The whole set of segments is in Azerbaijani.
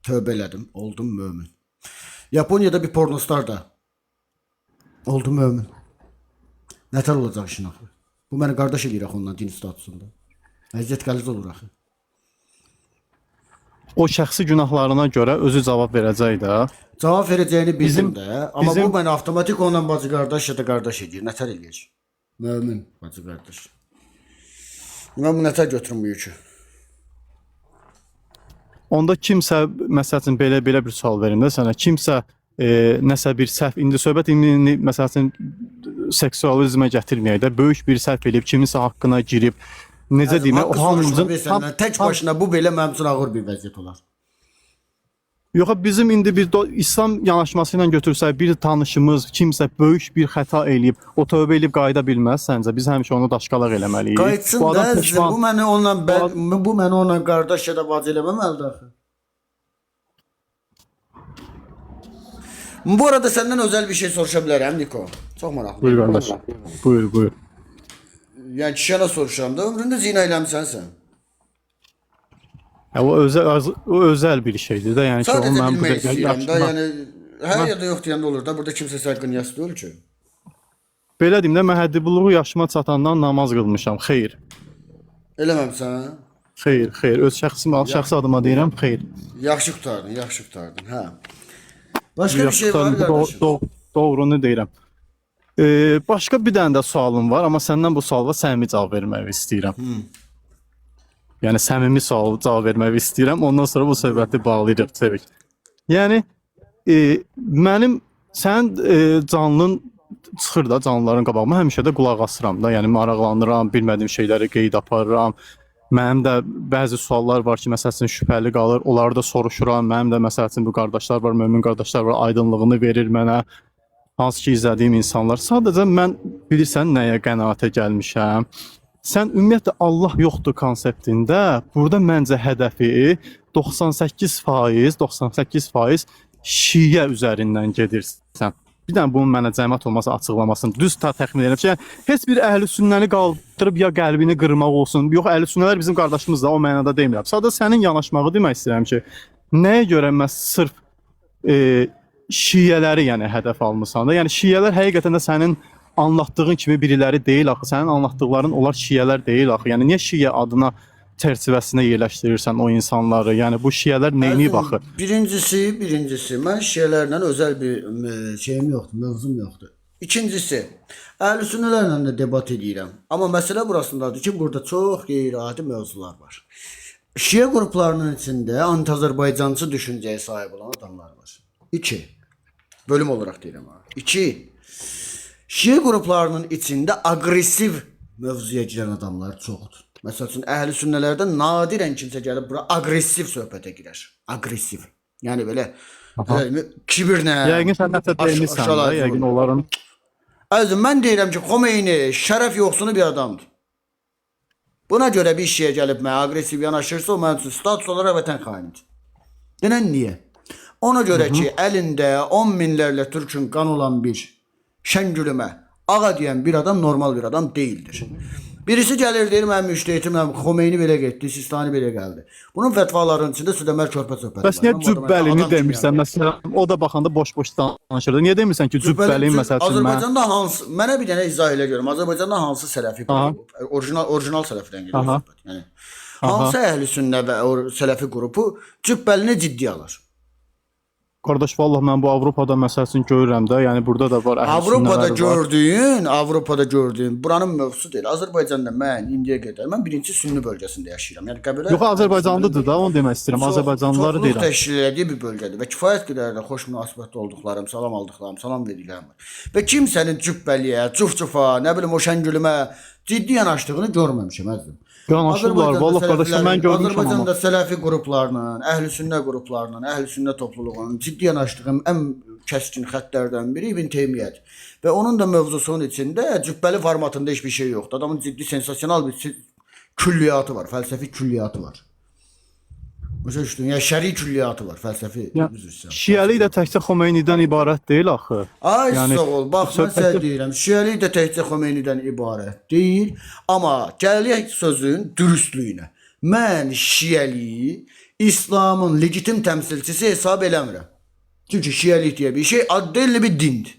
Tövbe elədim, oldum mömin. Yaponiyada bir pornostar da oldum mömin. Nətər olacaq işin axı? Bu məni qardaş eləyir axı ondan din statusunda. Əziyyət qəliz olur axı. O şəxsi günahlarına görə özü cavab verəcək də. Cavab verəcəyini bildim də, amma bizim- bu məni avtomatik onunla bacı qardaş ya da qardaş edir. Nətər eləyəcək? Mömin bacı qardaş. Mən bu nətər götürüm bu yükü? Onda kimsə məsəl üçün belə bir sual verim də sənə. Kimsə nəsə bir səhv indi söhbət indi məsəl üçün seksualizmə gətirməyək də böyük bir səhv edib kiminsə haqqına girib necə deyim o hamımızın tək başına bu belə mənim üçün ağır bir vəziyyət olar. yox bizim indi bir İslam yanaşması ilə götürsək bir tanışımız kimsə böyük bir xəta eləyib o tövbə eləyib qayıda bilməz səncə biz həmişə onu daşqalaq eləməliyik. Qayıtsın da bu məni onunla qardaş ya da bacı eləməməlidir axı. Bu arada səndən özəl bir şey soruşa bilərəm Niko. Çox maraqlı. Buyur qardaş. Buyur. Yəni kişiyana soruşuram da ömründə zina eləmisən sən? Ya, o özəl bir şeydir də yəni ki Sadəcə mən bilmək burada istəyirəm da, yəni hər yerdə yox deyəndə olur da, burada kimsə sən qınyası deyil ki. belə deyim də mən həddibuluğu yaşıma çatandan namaz qılmışam. Xeyr. Eləməmsən? Xeyr. Öz şəxsi adıma deyirəm, xeyr. Yaxşı qurtardın, hə. Başqa bir şey var qardaşım. Doğrunu deyirəm. Başqa bir dənə də sualım var, amma səndən bu suala səmimi cavab verməyi istəyirəm. Yəni səmimi suala cavab verməyi istəyirəm. Ondan sonra bu söhbəti bağlayırıq təbii. Yəni mənim sənin canlın çıxır da canlıların qabağıma həmişə də qulaq asıram da. Yəni maraqlanıram, bilmədiyim şeyləri qeyd aparıram. Mənim də bəzi suallar var ki, məsəl üçün şübhəli qalır. Onları da soruşuram. Mənim də məsəl üçün bu qardaşlar var, mömin qardaşlar var, aydınlığını verir mənə. Hansı ki izlədiyim insanlar. Sadəcə mən bilirsən nəyə qənaətə gəlmişəm. Sən ümumiyyətlə Allah yoxdur konseptində burada məncə hədəfi 98% şiə üzərindən gedirsən. Bir dənə bunun mənə cəmiyyət olmasa açıqlamasın. Düz təxmin edirəm ki, yəni, heç bir əhl-i sünnəni qaldırıb ya qəlbini qırmaq olsun. Yox, əhl-i sünnələr bizim qardaşımız da o mənada demirəm. Sadəcə sənin yanaşmağı demək istəyirəm ki, nəyə görə mən sırf şiələri yəni hədəf almısan da? Yəni şiələr həqiqətən də sənin anlatdığın kimi biriləri deyil axı. Sənin anlatdıqların onlar şiələr deyil axı. Yəni niyə şiə adına çərçivəsinə yerləşdirirsən o insanları? Yəni bu şiələr neyini baxır? Birincisi mən şiələrlə özəl bir şeyim yoxdur, mövzum yoxdur. İkincisi, əhl-i sünnələrlə də debat edirəm. Amma məsələ burasındadır ki, burada çox qeyri-adi mövzular var. Şiə qruplarının içində anti-Azərbaycancı düşüncəyə sahib olan adamlar var. 2. Bölüm olaraq deyirəm. 2. Şiə qruplarının içində aqressiv mövzuya girən adamlar çoxdur. Məsəl üçün əhl-i sünnələrdə nadirən kimsə gəlib bura aqressiv söhbətə girər. Aqressiv. Yəni belə kibirlə. Yəqin sən nəsə deyirsən də, yəqin onların. Əzizim, mən deyirəm ki, Xomeyni şərəf yoxsunu bir adamdır. Buna görə bir şiə gəlib mənə aqressiv yanaşırsa, o mənim üçün status olaraq vətən xainidir. Denən niyə? Ona görə ki, əlində 10 minlərlə türkün qan olan bir Şəngülümə ağa deyən bir adam normal bir adam deyildir. Birisi gəlir deyir mənim müştehitim Xomeyni belə getdi, Sistani belə gəldi. Bunun fətvalarının içində südəmər körpə söhbəti var. Bəs niyə cübbəlini demirsən? Məsələn, o da baxanda boş-boş danışırdı. Niyə demirsən ki, cübbəli məsəl üçün Azərbaycanda hansı mənə bir dənə izah elə görüm. Azərbaycanda hansı sələfi orijinal sələfidən gəlir söhbət. Yəni hansı əhli sünnə və sələfi qrupu cübbəlini ciddi alır? Qardaş, vallahi mən bu Avropada məsəl üçün görürəm də, yəni burada da var Avropada gördüyün buranın mövzusu deyil. Azərbaycanda mən indiyə qədər mən birinci sünni bölgəsində yaşayıram. Yəni Qəbələ Yox, Azərbaycanlıdır da, onu demək istəyirəm. Azərbaycanlıları deyirəm. Çoxluq təşkil etdiyi bir bölgədir və kifayət qədərdə xoş münasibətdə olduqlarım, salam aldıqlarım, salam verdiklərim var. Və kimsənin cübbəliyə, cuf-cufa, nə bilim o Şəngülümə ciddi yanaşdığını görməmişəm əzizim. Yanaşırlar, vallahi qardaşım mən görmüşəm amma. Azərbaycanda sələfi qruplarla, əhl-i sünnə qruplarla, əhl-i sünnə topluluğunun ciddi yanaşdığım ən kəskin xəttlərdən biri İbn Teymiyyədir. Və onun da mövzusunun içində cübbəli formatında heç bir şey yoxdur. Adamın ciddi sensasional bir külliyatı var, fəlsəfi külliyatı var. Başa düşdün? Yəni şəri külliyatı var, fəlsəfi. Şiəlik də təkcə Xomeynidən ibarət deyil axı. Ay sağ ol. Bax mən sənə deyirəm, şiəlik də təkcə Xomeynidən ibarət deyil, amma gələk sözün dürüstlüyünə. Mən şiəliyi İslamın legitim temsilcisi hesab eləmirəm. Çünki şiəlik diye bir şey adlı bir dindir.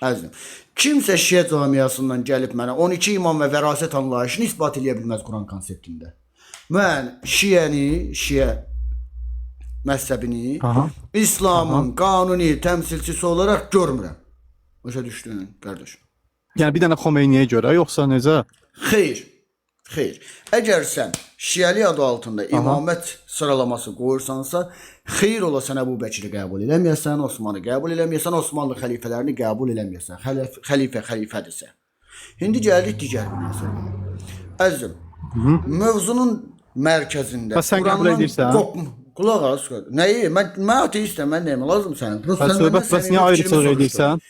Əzizim, kimsə şiə camiasından gəlib mənə 12 imam və vərasət anlayışını isbat eləyə bilməz Quran konseptində. Mən şiə məzhəbini Aha. İslamın qanuni təmsilçisi olaraq görmürəm. Başa düşdün, qardaş? Yəni bir dənə Xomeyniyə görə, yoxsa necə? Xeyr. Xeyr. Əgər sən şiəlik adı altında imamət sıralaması qoyursansa, xeyr ola sən Əbu Bəkri qəbul eləməyəsən, Osmanı qəbul eləməyəsən, Osmanlı xəlifələrini qəbul eləməyəsən. Xəlifədirsə. İndi gəldik digər bir məsələyə. Əzizim, mövzunun mərkəzində Bəs sən qəbul edirsən? Qulaq as. Nəyi? Mən ateistəm, mən nəyim lazım sənin? Bəs niyə ayrıcılıq edirsən?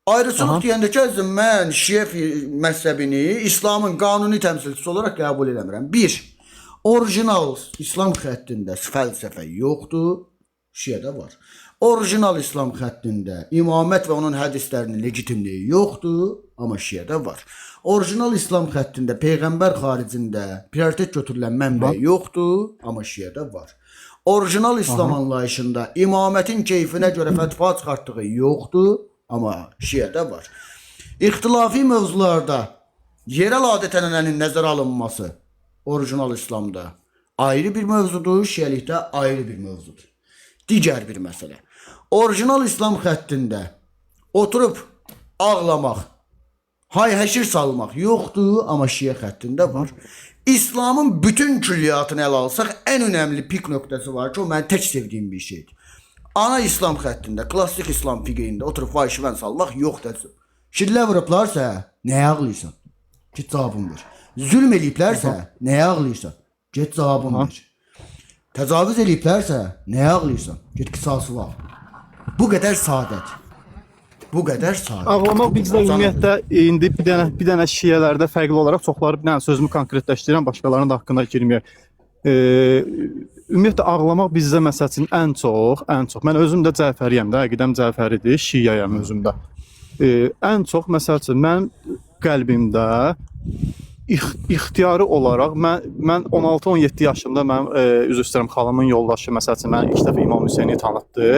Ayrıcılıq deyəndə ki, əzizim, mən şiə məzhəbini İslamın qanuni təmsilçisi olaraq qəbul eləmirəm. 1. Orijinal İslam xəttində fəlsəfə yoxdur, şiədə var. Orijinal İslam xəttində imamət və onun hədislərinin legitimliyi yoxdur, amma şiədə var. Orijinal İslam xəttində peyğəmbər xaricində prioritet götürülən mənbə yoxdur, amma şiədə var. Orijinal İslam anlayışında imamətin keyfinə görə fətva çıxartdığı yoxdur, amma şiədə var. İxtilafi mövzularda yerel adət-ənənənin nəzərə alınması orijinal İslamda ayrı bir mövzudur, şiəlikdə ayrı bir mövzudur. Digər bir məsələ. Orijinal İslam xəttində oturub ağlamaq, hay-həşir salmaq yoxdur, amma şiə xəttində var. İslamın bütün külliyatını ələ alsaq, ən önəmli pik nöqtəsi var ki, o mənim tək sevdiyim bir şeydir. Ana İslam xəttində, klassik İslam fiqhində oturub vay-şivən salmaq yoxdur. Şillə vurublarsa, nəyə ağlayırsan? Get cavabını ver. Zülm eləyiblərsə, nəyə ağlayırsan? Get cavabını ver. Təcavüz eləyiblərsə, nəyə ağlayırsan? Get qisası var. Bu qədər sadət. Bu qədər sadət. Ağlamaq bizdə ümumiyyətlə indi bir dənə şiələrdə fərqli olaraq çoxları bir dənə sözümü konkretləşdirirəm, başqalarının da haqqında girməyək. Ümumiyyətlə ağlamaq bizdə məsəl üçün ən çox mən özüm də Cəfəriyəm də, əqidəm Cəfəridir, şiəyəm özüm də. Ən çox məsəl üçün mənim qəlbimdə ixtiyari olaraq mən 16-17 yaşımda mənim üzr istəyirəm xalamın yoldaşı məsəl üçün mən ilk dəfə İmam Hüseyni tanıtdı.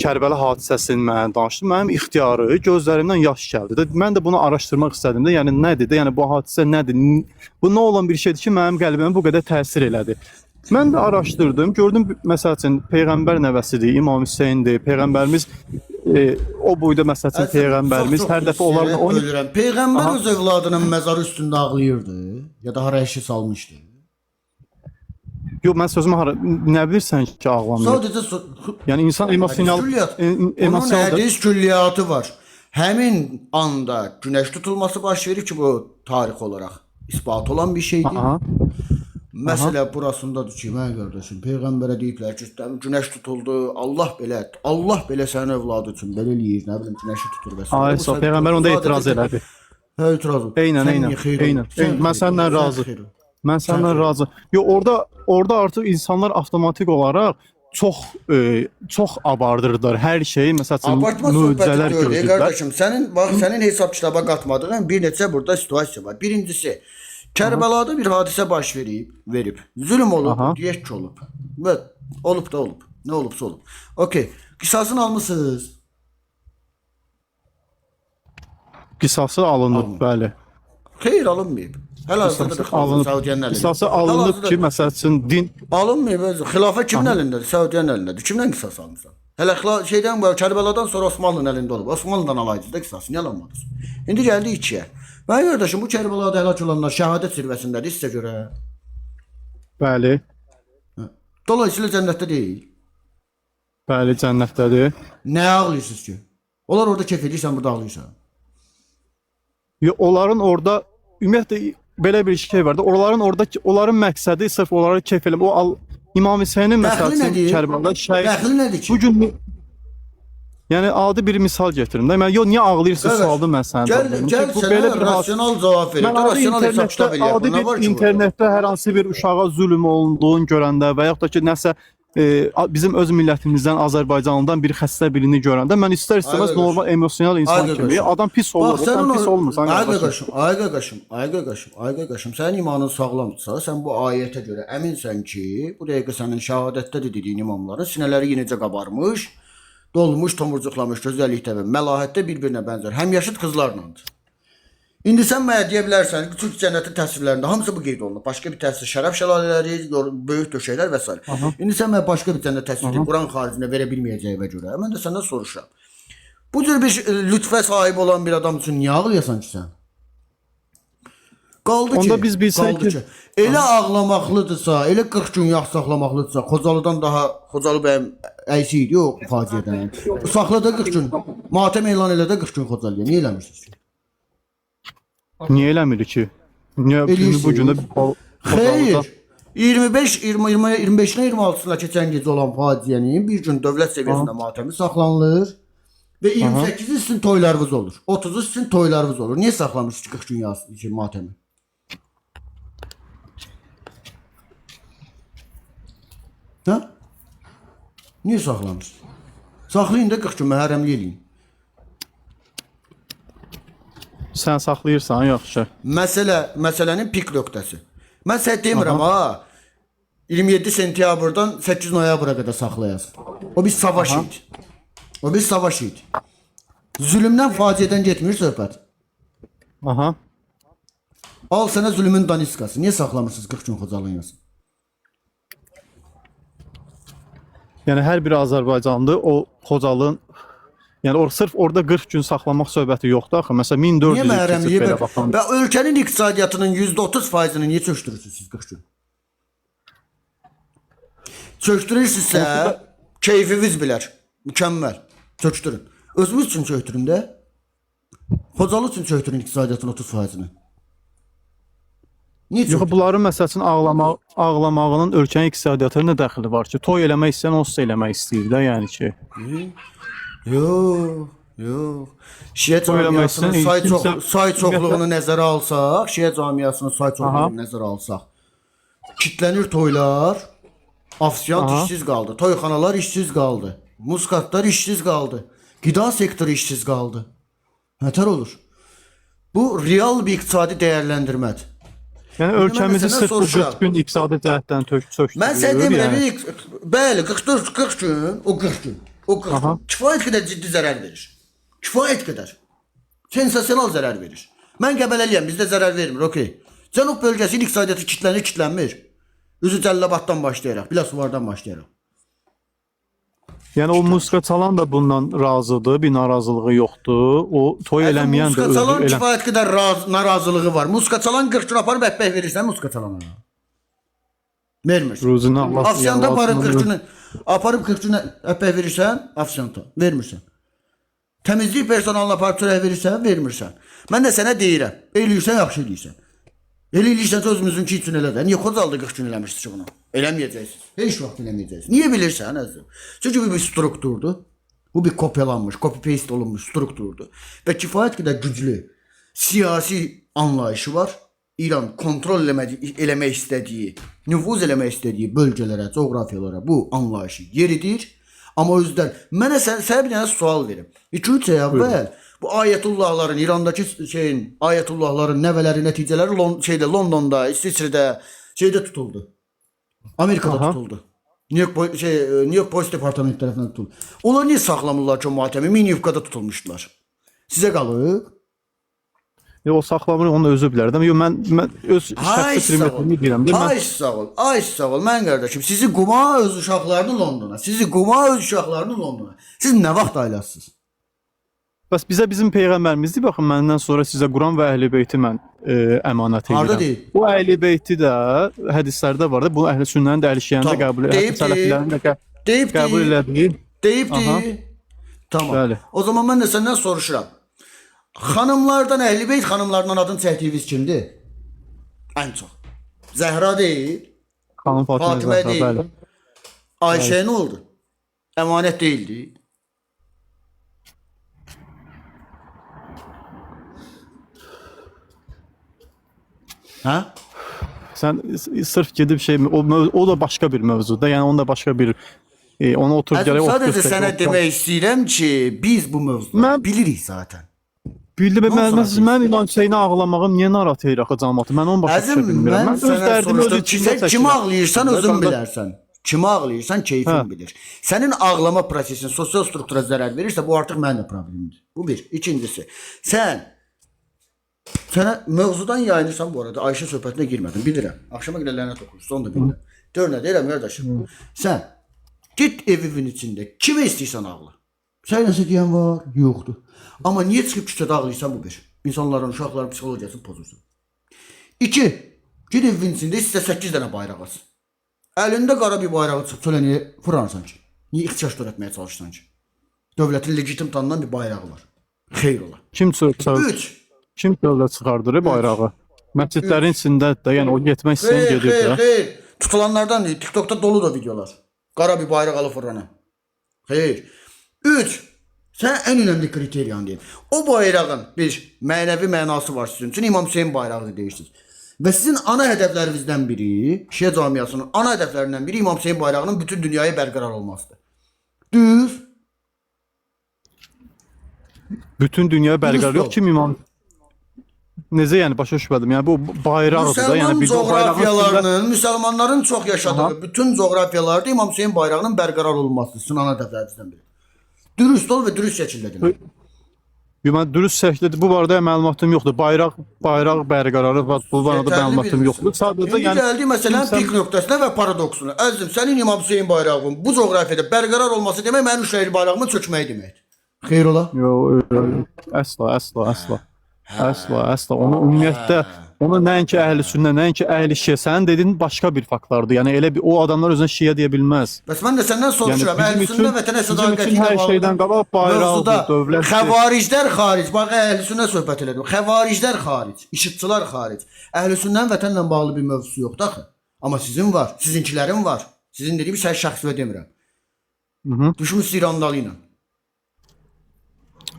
Kərbəla hadisəsini mən danışdım. Mənim ixtiyarı gözlərimdən yaş gəldi. Mən də bunu araşdırmaq istədim də. Yəni nədir də? Yəni bu hadisə nədir? Bu nə olan bir şeydir ki, mənim qəlbimə bu qədər təsir elədi. Mən də araşdırdım. Gördüm məsəl üçün peyğəmbər nəvəsidir, İmam Hüseyndir. Peyğəmbərimiz o boyda məsəl üçün peyğəmbərimiz hər dəfə onlarla oynayır. Peyğəmbər öz övladının məzarı üstündə ağlayırdı ya da hara eşi salmışdı. Yox, mən sözümü nə bilirsən ki, ağlamır. Sadəcə yəni insan emosional onun hədis külliyatı var. Həmin anda günəş tutulması baş verir ki, bu tarix olaraq isbat olan bir şeydir. Məsələ burasındadır ki, mən qardaşım, peyğəmbərə deyiblər ki, günəş tutuldu, Allah belə sənin övladı üçün belə eləyir, nə bilim, günəşi tutur və s. Aysa peyğəmbər onda etiraz elədi. Hə, etiraz. Eynən. Mən səndən razı. Mən səndən razı. Yox, orada artıq insanlar avtomatik olaraq çox abardırdılar hər şeyi. Məsələn, möcüzələr gördülər. Qardaşım, sənin hesab kitaba qatmadığın bir neçə burada situasiya var. Birincisi, Kərbəlada bir hadisə baş verib. Zülm olub, deyək ki, olub. Və olub da olub. Nə olubsa olub. Okey. Qisasını almısınız? Qisası alınıb, bəli. Xeyr, alınmayıb. Hal-hazırda da Saudiyanın əlində. Qisası alınıb ki, məsəl üçün din alınmayıb. Xilafə kimin əlindədir? Saudiyanın əlindədir. Kimdən qisas almısan? Hələ şeydən Kərbeladan sonra Osmanlının əlində olub. Osmanlıdan alaydınız da qisası. Niyə alınmadınız? İndi gəldi 2-yə. Mən qardaşım, bu Kərbəlada həlak olanlar şəhadət zirvəsindədir sizə görə. Bəli. Dolayısıyla cənnətdə deyil. Bəli, cənnətdədir. Nə ağlayırsınız ki? Onlar orada keyf edirsən, burada ağlayırsan. Onların orada ümumiyyətlə belə bir şey var da, onların məqsədi sırf onları keyf eləmək. O İmam Hüseynin məsələn Kərbəlada şəhid. Dəxli nədir ki? Bu gün yəni adi bir misal gətirim də. Mən niyə ağlayırsınız sualdı mən səndən. Gəl sənə rasional cavab verir. Rasional hesab kitab eləyək. Adi bir internetdə hər hansı bir uşağa zülm olunduğunu görəndə və yaxud da ki, nəsə bizim öz millətimizdən, Azərbaycanlıdan bir xəstə birini görəndə mən istər-istəməz Ay, normal emosional insan Ay, kimi, adam pis olur, sən pis olmursan qardaşım. Ay qaqaşım, sənin imanın sağlamdırsa, sən bu ayətə görə əminsən ki, bu dəqiqə sənin şəhadətdə də dediyin imamların sinələri yenicə qabarmış, dolmuş, tomurcuqlamış gözəllikdə və məlahətdə bir-birinə bənzər, həmyaşıd qızlarlandır. İndi sən mənə deyə bilərsən ki, Türk cənnəti təsvirlərində hamısı bu qeyd olunur. Başqa bir təsvir şərab şəlalələri, böyük döşəklər və s. İndi sən mənə başqa bir cənnət təsviri Quran xaricində verə bilməyəcəyinə görə mən də səndən soruşuram. Bu cür bir lütfə sahib olan bir adam üçün niyə ağlayasan ki sən? Qaldı Onda ki, biz bilsək ki, elə ağlamaqlıdırsa, elə 40 gün yax saxlamaqlıdırsa, Xocalıdan daha Xocalı bəyəm əysi idi o faciədən. Saxla da 40 gün. Matəm elan elə də 40 gün Xocalıya. Niyə eləmirsiniz ki? Niyə eləmir ki? Niyə bu gündə Xeyr. 25-nə 26-sına keçən gecə olan faciənin bir gün dövlət səviyyəsində matəmi saxlanılır və 28-i sizin toylarınız olur. 30-u sizin toylarınız olur. Niyə saxlamışsınız 40 gün için matəmi? Hə? Niyə saxlamışsınız? Saxlayın da 40 gün məhərrəmlik eləyin. Sən saxlayırsan, yaxşı. Məsələnin pik nöqtəsi. Mən sənə demirəm ha. 27 sentyabrdan 8 noyabra qədər saxlayasın. O bir savaş idi. O bir savaş idi. Zülmdən, faciədən getmir söhbət. Aha. Al sənə zülmün daniskası. Niyə saxlamırsınız 40 gün Xocalıyasın? Yəni hər bir Azərbaycanlı o Xocalın, yəni sırf orada 40 gün saxlamaq söhbəti yoxdur axı. Məsələn 1400 Niyə məhərrəmliyi belə baxan. və ölkənin iqtisadiyyatının %30%-ni niyə çökdürürsünüz siz 40 gün? Çökdürürsinüzsə keyfiniz bilər. Mükəmməl. Çökdürün. Özünüz üçün çökdürün də. Xocalı üçün çökdürün iqtisadiyyatın 30%-ni. Niyə Yox, çökdürün? bunların məsəl üçün ağlamağının ölkənin iqtisadiyyatına nə dəxli var ki? Toy eləmək istəyən onsuz eləmək istəyir də, yəni ki. Yox. Şiə cəmiyyətinin say çoxluğunu nəzərə alsaq, Şiə cəmiyyətinin say çoxluğunu nəzərə alsaq, kitlənir toylar, ofisiant işsiz qaldı, toyxanalar işsiz qaldı, muskatlar işsiz qaldı, qida sektoru işsiz qaldı. Nətər olur? Bu real bir iqtisadi dəyərləndirmədir. Yəni ölkəmizi sırf bu 40 gün iqtisadi cəhətdən çökdürür. Mən sənə demirəm, bəli, 40 gün, o 40 gün. O 40 gün. Kifayət qədər ciddi zərər verir. Kifayət qədər. Sensasional zərər verir. Mən Qəbələliyəm, bizdə zərər vermir, okey. Cənub bölgəsinin iqtisadiyyatı kitlənmir. Üzü Cəlilabaddan başlayaraq, Biləsuvardan başlayaraq. Yəni o muska çalan da bundan razıdır, bir narazılığı yoxdur. O toy eləməyən də Muska çalan kifayət qədər narazılığı var. Muska çalan 40 gün aparıb əhbəh verirsən muska çalana. Vermirsən. Ruzuna Allah. Afisiyanda aparıb 40 gün əhbəh verirsən, afisiyanda vermirsən. Təmizlik personalına aparıb çörək verirsən, vermirsən. Mən də sənə deyirəm, eləyirsən, yaxşı eləyirsən. Elə eləyirsən özümüzün ki üçün elə də. Niyə Xocalıda 40 gün eləmişsiniz ki bunu? Eləməyəcəksiniz. Heç vaxt eləməyəcəksiniz. Niyə bilirsən əzizim? Çünki bu bir strukturdur. Bu bir kopyalanmış, copy-paste olunmuş strukturdur. Və kifayət qədər güclü siyasi anlayışı var. İran kontrol eləmək istədiyi, nüfuz eləmək istədiyi bölgələrə, coğrafiyalara bu anlayışı yeridir. Amma özdən mənə sənə bir dənə sual verim. 2-3 ay əvvəl bu ayətullahların, İrandakı ayətullahların nəvələri, nəticələri Londonda, İsviçrədə tutuldu. Amerikada tutuldu. New York Polis Departamenti tərəfindən tutuldu. Onlar niyə saxlamırlar ki, o matəmi Miniyevkada tutulmuşdular? Sizə qalıb? O saxlamır, onu özü bilər. Yox, mən öz şəxsi privatimi deyirəm. Ay sağ ol, mən qardaşım. Sizi quma öz uşaqlarını Londona. Siz nə vaxt ailəsiniz? Bəs bizim peyğəmbərimiz deyir, baxın, məndən sonra sizə Quran və Əhl-i-Beyti mən əmanət edirəm. Harda deyil? Bu Əhl-i-Beyti də hədislərdə var da, bu əhl-i sünnənin də əl-şiyanında qəbul edir. Qəbul elədir. Deyib. Tamam. O zaman mən də səndən soruşuram. Xanımlardan Əhl-i-Beyt xanımlarından adını çəkdiyiniz kimdir? Ən çox. Zəhra deyil. Xanım Fatimə deyil. Ayşə nə oldu? Əmanət deyildi. Hə? Sən sırf gedib şey o da başqa bir mövzuda. Yəni onun da başqa bir ona otur Əzizim, gərək sadəcə sənə demək istəyirəm ki, biz bu mövzuları bilirik zaten. Bildim Ondan mən İlhan Hüseyni ağlamağım niyə narahat edir axı cəmaatı? Mən onu başa düşə Əzim, bilmirəm. mən Mən öz sənə dərdimi öz soruşdum ki, içimdə sən kimi çəkirəm. ağlayırsan özün bilərsən. Kimi ağlayırsan keyfin Hə. bilir. Sənin ağlama prosesin sosial struktura zərər verirsə bu artıq mənim problemimdir. Bu bir. İkincisi, sənə mövzudan yayınırsan bu arada. Ayşə söhbətinə girmədim, bilirəm. Axşama qədər lənət oxuyursan, onu da bilirəm. Gör nə deyirəm qardaşım. Sən git evinin içində kimi istəyirsən ağla. Sən nəsə deyən var? Yoxdur. Amma niyə çıxıb küçədə ağlayırsan bu bir? İnsanların, uşaqların psixologiyasını pozursun. İki, git evinin içində istə 8 dənə bayraq as. Əlində qara bir bayrağı çıxıb çölə niyə fırlanırsan ki? Niyə ixtişaş törətməyə çalışırsan ki? Dövlətin legitim tanınan bir bayrağı var. Xeyr ola. Kim dövlət çıxardır bayrağı? Məscidlərin içində də, yəni o getmək istəyən gedir də. Xeyr. Tutulanlardan deyil. TikTokda dolu da videolar. Qara bir bayraq alıb fırlanan. Xeyr. 3. Sən ən önəmli kriteriyan deyim. O bayrağın bir mənəvi mənası var sizin üçün. İmam Hüseyin bayrağını deyirsiniz. Və sizin ana hədəflərinizdən biri, Şiə cəmiyyəsinin ana hədəflərindən biri İmam Hüseyin bayrağının bütün dünyaya bərqərar olmasıdır. Düz. Bütün dünya bərqərar yox kim İmam Necə yəni başa düşmədim. Yəni bu bayraqdır da, yəni bir coğrafiyalarının, müsəlmanların çox yaşadığı bütün coğrafiyalarda İmam Hüseyin bayrağının bərqərar olması sizin ana hədəflərinizdən biri. Dürüst ol və dürüst şəkildə demək. Mən dürüst şəkildə bu barədə məlumatım yoxdur. Bayraq bərqərarı və bu barədə məlumatım yoxdur. Sadəcə yəni gəldi məsələn pik nöqtəsinə və paradoksuna. Əzizim, sənin İmam Hüseyin bayrağının bu coğrafiyada bərqərar olması demək mənim şəhər bayrağımın çökməyi deməkdir. Xeyr ola? Yox, əsla. Əsla. Onu ümumiyyətlə, onu nəinki əhli sünnə, nəinki əhli şiə, sənin dediyin başqa bir faktlardır. Yəni elə bir o adamlar özünə şiə deyə bilməz. Bəs mən də səndən soruşuram, əhli sünnə vətənə sədaqəti hər şeydən qabaq bayraqdır, dövlətdir. Xəvariclər xaric, bax əhli sünnə söhbət elədim. Xəvariclər xaric, işıqçılar xaric. Əhli sünnənin vətənlə bağlı bir mövzusu yoxdur axı. Amma sizin var, sizinkilərin var. Sizin dediyim sən şəxsi demirəm. Düşmüş İrandalı ilə.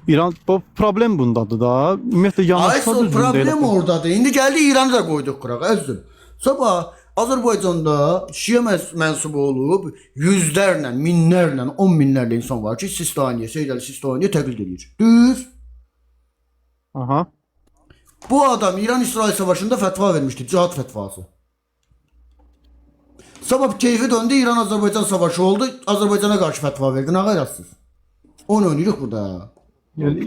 İran bu problem bundadır da. Ümumiyyətlə yanaşma düzgün deyil. Problem oradadır. İndi gəldi İranı da qoyduq qırağa, əzizim. Sabah Azərbaycanda Şiə mənsubu olub yüzlərlə, minlərlə, 10 minlərlə insan var ki, Sistaniyə, Seyyid Əli Sistaniyə təqlid edir. Düz? Aha. Bu adam İran-İsrail savaşında fətva vermişdi, cihad fətvası. Sabah keyfi döndü, İran-Azərbaycan savaşı oldu, Azərbaycana qarşı fətva verdi. Nə qayrasınız? Onu oynayırıq burada. Yəni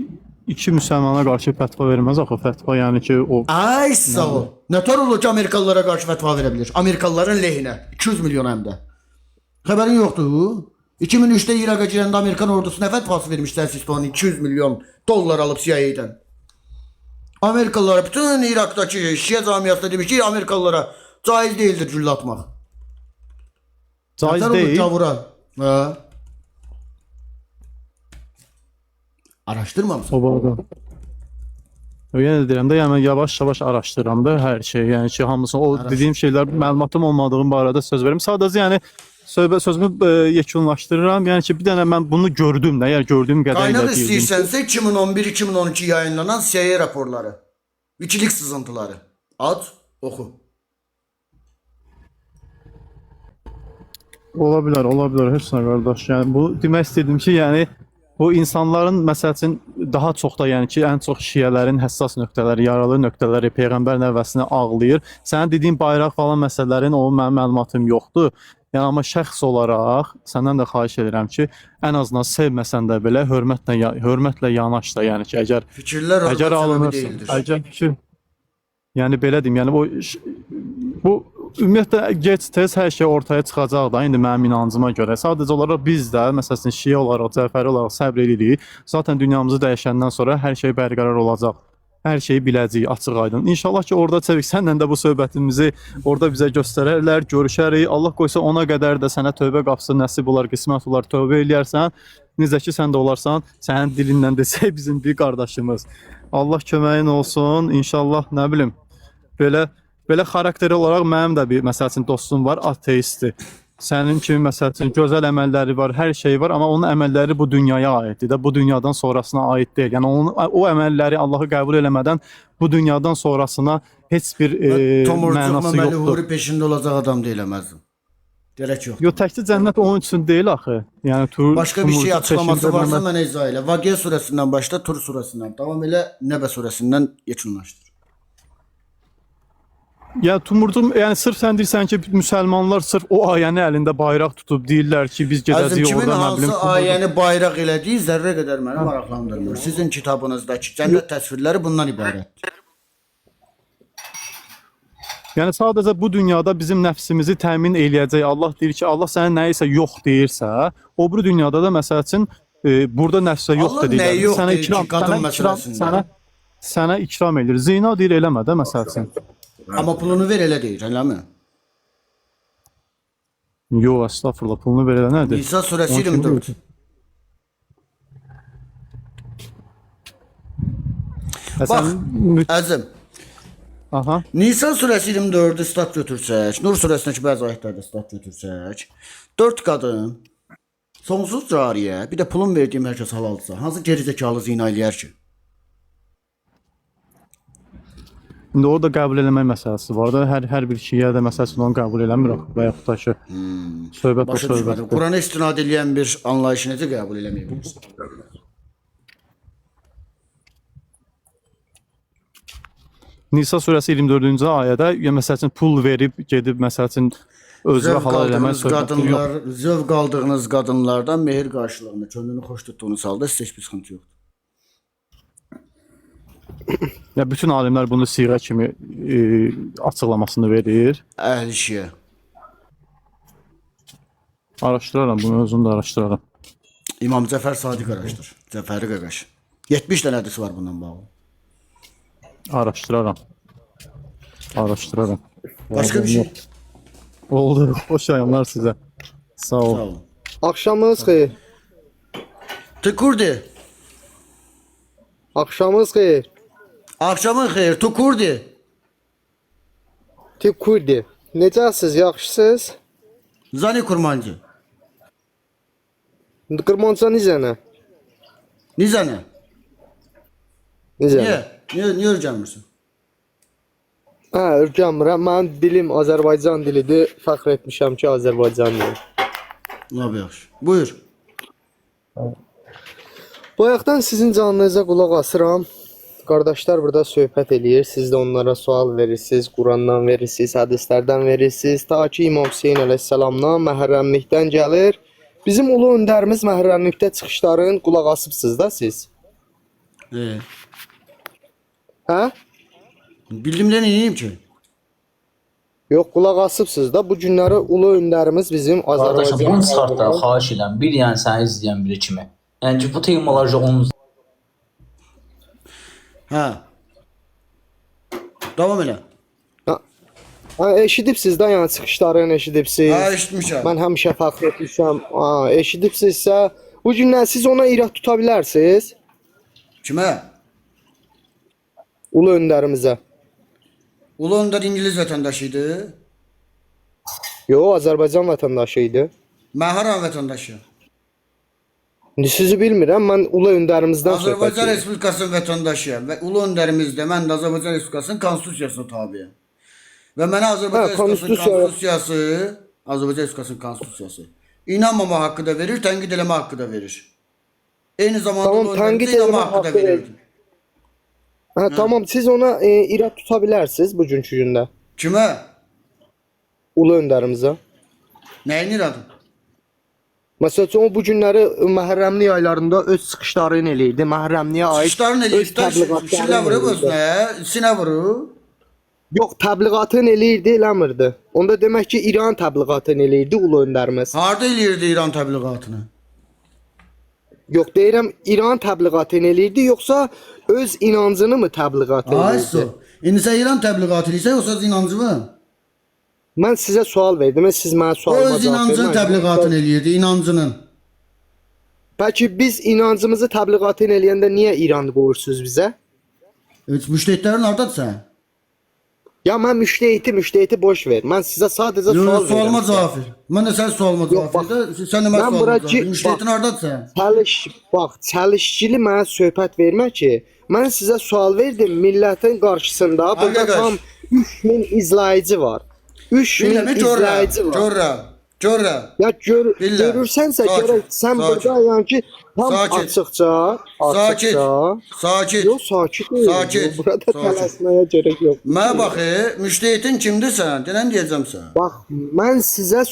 iki müsəlmana qarşı fətva verməz axı, fətva yəni ki o Ay sağ ol. Nətər olur ki Amerikalılara qarşı fətva verə bilir? Amerikalıların lehinə 200 milyon həm də. Xəbərin yoxdur? 2003-də İraqa girəndə Amerikan ordusu nə fətvası vermişlər Sistaniyə 200 milyon dollar alıb CIA-dən. Amerikalılara bütün İraqdakı Şiə cəmiyyəti demiş ki, Amerikalılara caiz deyildir güllə atmaq. Caiz deyil. Hə. Araşdırmamısan. O barədə. Yəni deyirəm də, yəni mən yavaş-yavaş araşdırıram da hər şey. Yəni ki, hamısını o dediyim şeylər məlumatım olmadığım barədə söz verim. Sadəcə yəni sözümü yekunlaşdırıram. Yəni ki, bir dənə mən bunu gördüm də, yəni gördüyüm qədərilə deyirəm. Qaynaq istəyirsənsə 2011-2012 yayınlanan CIA raporları, Wikileaks sızıntıları. Aç, oxu. Ola bilər, heç nə qardaş. Yəni bu demək istədim ki, yəni bu insanların məsəl üçün daha çox da yəni ki, ən çox şiələrin həssas nöqtələri, yaralı nöqtələri peyğəmbər nəvəsinə ağlayır. Sənin dediyin bayraq falan məsələlərin o mənim məlumatım yoxdur. Yəni amma şəxs olaraq səndən də xahiş edirəm ki, ən azından sevməsən də belə hörmətlə yanaş da, yəni ki, əgər alınırsan, əgər ki, yəni belə deyim, yəni bu ümumiyyətlə gec-tez hər şey ortaya çıxacaq da, indi mənim inancıma görə. Sadəcə olaraq biz də, məsələn, şiə olaraq, cəfəri olaraq səbr edirik. Zaten dünyamızı dəyişəndən sonra hər şey bərqərar olacaq. Hər şeyi biləcəyik, açıq-aydın. İnşallah ki, orada Çevik, sənlə də bu söhbətimizi orada bizə göstərərlər, görüşərik. Allah qoysa ona qədər də sənə tövbə qapısı nəsib olar, qismət olar, tövbə eləyərsən. Necə ki, sən də olarsan, sənin dilindən desək bizim bir qardaşımız. Allah köməyin olsun, inşallah, nə bilim, belə xarakteri olaraq mənim də bir məsəl üçün dostum var, ateistdir. Sənin kimi məsəl üçün gözəl əməlləri var, hər şey var, amma onun əməlləri bu dünyaya aiddir də, bu dünyadan sonrasına aid deyil. Yəni o əməlləri Allahı qəbul eləmədən bu dünyadan sonrasına heç bir Tomurcuq mənası məməli yoxdur. huri peşində olacaq adam deyiləməzdim. Gerek yok. Yo, təkcə cənnət onun üçün deyil axı. Yəni Başka bir şey tumurcuq açıklaması peşində varsa məmə- mən izah elə. Vakıya surəsindən başla, Tur surəsindən. Devam elə, Nəbə surəsindən yekunlaşdır. Ya tumurcuq, yəni sırf sən deyirsən ki, müsəlmanlar sırf o ayəni əlində bayraq tutub deyirlər ki, biz Əzim, gedəcəyik kimin orada nə hansı bilim. ayəni bayraq elədiyi zərrə qədər məni maraqlandırmır. Sizin kitabınızdakı cənnət təsvirləri bundan ibarətdir. Yəni sadəcə bu dünyada bizim nəfsimizi təmin eləyəcək. Allah deyir ki, Allah sənə nəyisə yox deyirsə, o bu dünyada da məsəl üçün burada nəfsə yox Allah da deyir. nəyi yox Sənə deyir ki, ikram, qadın sənə ikram, məsələsində? sənə ikram edir. Zina deyir eləmə də məsəl üçün. Amma pulunu ver elə deyir, eləmi? Yox, əstəğfurullah, pulunu ver elə nədir? İsa surəsi Onun kimi 24. deyil. Bax, Sən əzim. aha. Nisan surəsi 24-ü stat götürsək, Nur surəsindəki bəzi ayətlərdə stat götürsək, 4 qadın, sonsuz cariyə, bir də pulun verdiyim hər kəs halalsa, hansı gerizekalı zina eləyər ki? İndi orada qəbul eləmək məsələsi var da. Hər bir şeyə də məsəl üçün onu qəbul eləmir və yaxud da ki, söhbət o Başa düşmədim. söhbətdir. Qurana istinad edən bir anlayışı necə qəbul eləmək bilirsən? Nisa surəsi 24-cü ayədə ya məsəl üçün pul verib gedib məsəl üçün özünə Zövq halal eləmək aldığınız söhbəti yox. qadınlar, zövq aldığınız qadınlardan mehir qarşılığında könlünü xoş tutduğunuz halda sizə heç bir sıxıntı yoxdur. Ya bütün alimlər bunu siğə kimi açıqlamasını verir. Əhl işiyə. Araşdıraram bunu, özüm də araşdıraram. İmam Cəfər Sadiq araşdır. Cəfəri Qaqaş. 70 dənə hədisi var bundan bağlı. Araşdıraram. Araşdıraram. Başqa bir şey? Oldu. Xoş yayınlar sizə. Sağ ol. Sağ olun. Axşamınız xeyir. Tukurdi. Axşamınız xeyir. Akşamın xeyir. Tukurdi. Tip Kurdi. Necəsiz? Yaxşısınız? Zani Kurmancı. Qırmanca necənə? Nizane. Necənə? Niye öyrənmirsən? Hə, öyrənmirəm. Mənim dilim Azərbaycan dilidir. Fəxr etmişəm ki, Azərbaycanlıyım. Lab yaxşı. Buyur. Bayaqdan sizin canınıza qulaq asıram. Qardaşlar burada söhbət eləyir. Siz də onlara sual verirsiniz, Qurandan verirsiniz, hədislərdən verirsiniz. Ta ki İmam Hüseyn əleyhissalamdan məhrəmlikdən gəlir. Bizim ulu öndərimiz məhrəmlikdə çıxışların qulaq asıbsınız da siz. Hə? Bildimdən neyim ki? Yox, qulaq asıbsınız da. Bu günləri ulu öndərimiz bizim Qardaşım bunu Azərbaycan çıxart da, xahiş edirəm. Bir yəni səni izləyən biri kimi. Yəni ki, bu temalar onun Hə. Davam elə. Ha, eşidibsiz də, yəni çıxışlarını eşidibsiz. Hə, eşitmişəm. Mən həmişə fəxr etmişəm. Ha, eşidibsizsə, bu gündən siz ona irad tuta bilərsiniz. Kimə? Ulu öndərimizə. Ulu Öndər İngiliz vətəndaşı idi. Yox, Azərbaycan vətəndaşı idi. Mən haram vətəndaşıyam. İndi sizi bilmirəm, mən ulu öndərimizdən söhbət Azərbaycan edirəm. Respublikasının vətəndaşıyam və ulu öndərimiz də mən də Azərbaycan Respublikasının konstitusiyasına tabiyəm. Və mənə Azərbaycan Hə, Respublikasının konstitusiya- Azərbaycan Respublikasının konstitusiyası inanmama haqqı da verir, tənqid eləmə haqqı da verir. Eyni zamanda Tamam, ulu tənqid öndərimizə inanma eləmə haqqı da haqqı verir. Hə, tamam, siz ona irad tuta bilərsiniz bugünkü gündə. Kimə? Ulu öndərimizə. Nəyin iradı? Məsələn, o bu günləri Məhərrəmlik aylarında öz çıxışlarını eləyirdi. Məhərrəmliyə aid Çıxışların öz eləyir, şillə təbliğatlarını vurub eləyirdi. özünə, sinə vurub. Yox, təbliğatını eləyirdi, eləmirdi. Onda demək ki, İran təbliğatını eləyirdi ulu öndərimiz. Harda eləyirdi İran təbliğatını? Yox, deyirəm, İran təbliğatını eləyirdi, yoxsa öz inancını mı təbliğat Ay, eləyirdi? so. İndi sən İran təbliğatı eləyirsən, yoxsa öz inancı mı? Mən sizə sual verdim, siz mənə O sualıma öz cavab inancının verməyin. təbliğatını eləyirdi, inancının. Peki biz inancımızı təbliğatını eləyəndə niyə İran qoyursunuz bizə? Evet, müştəhidlərin hardadır sən? Ya mən müştəhiti boş ver. Mən sizə sadəcə sual Sualıma verirəm. cavab ver. Mən də sən sualıma cavab bax, ver. Sən də mən mən sualıma bura cavab ki- ver. Müştəhitin hardadır sən? Çəlişkili mənə söhbət vermə ki, mən sizə sual verdim milletin qarşısında. Burada Arkadaş. tam 3000 izleyici var. 3000 Bilmem izleyici var. Corra. Ya Billah. görürsənsə Sakin, görək sən sakin. burada yəni ki tam Sakit. açıqca, Sakit. Yox, sakit ol. Sakit. Burada Sakit. tələsməyə gerek yox. Mənə bax, müştəhitin kimdir sən? Denən deyəcəm sənə. Bax, mən sizə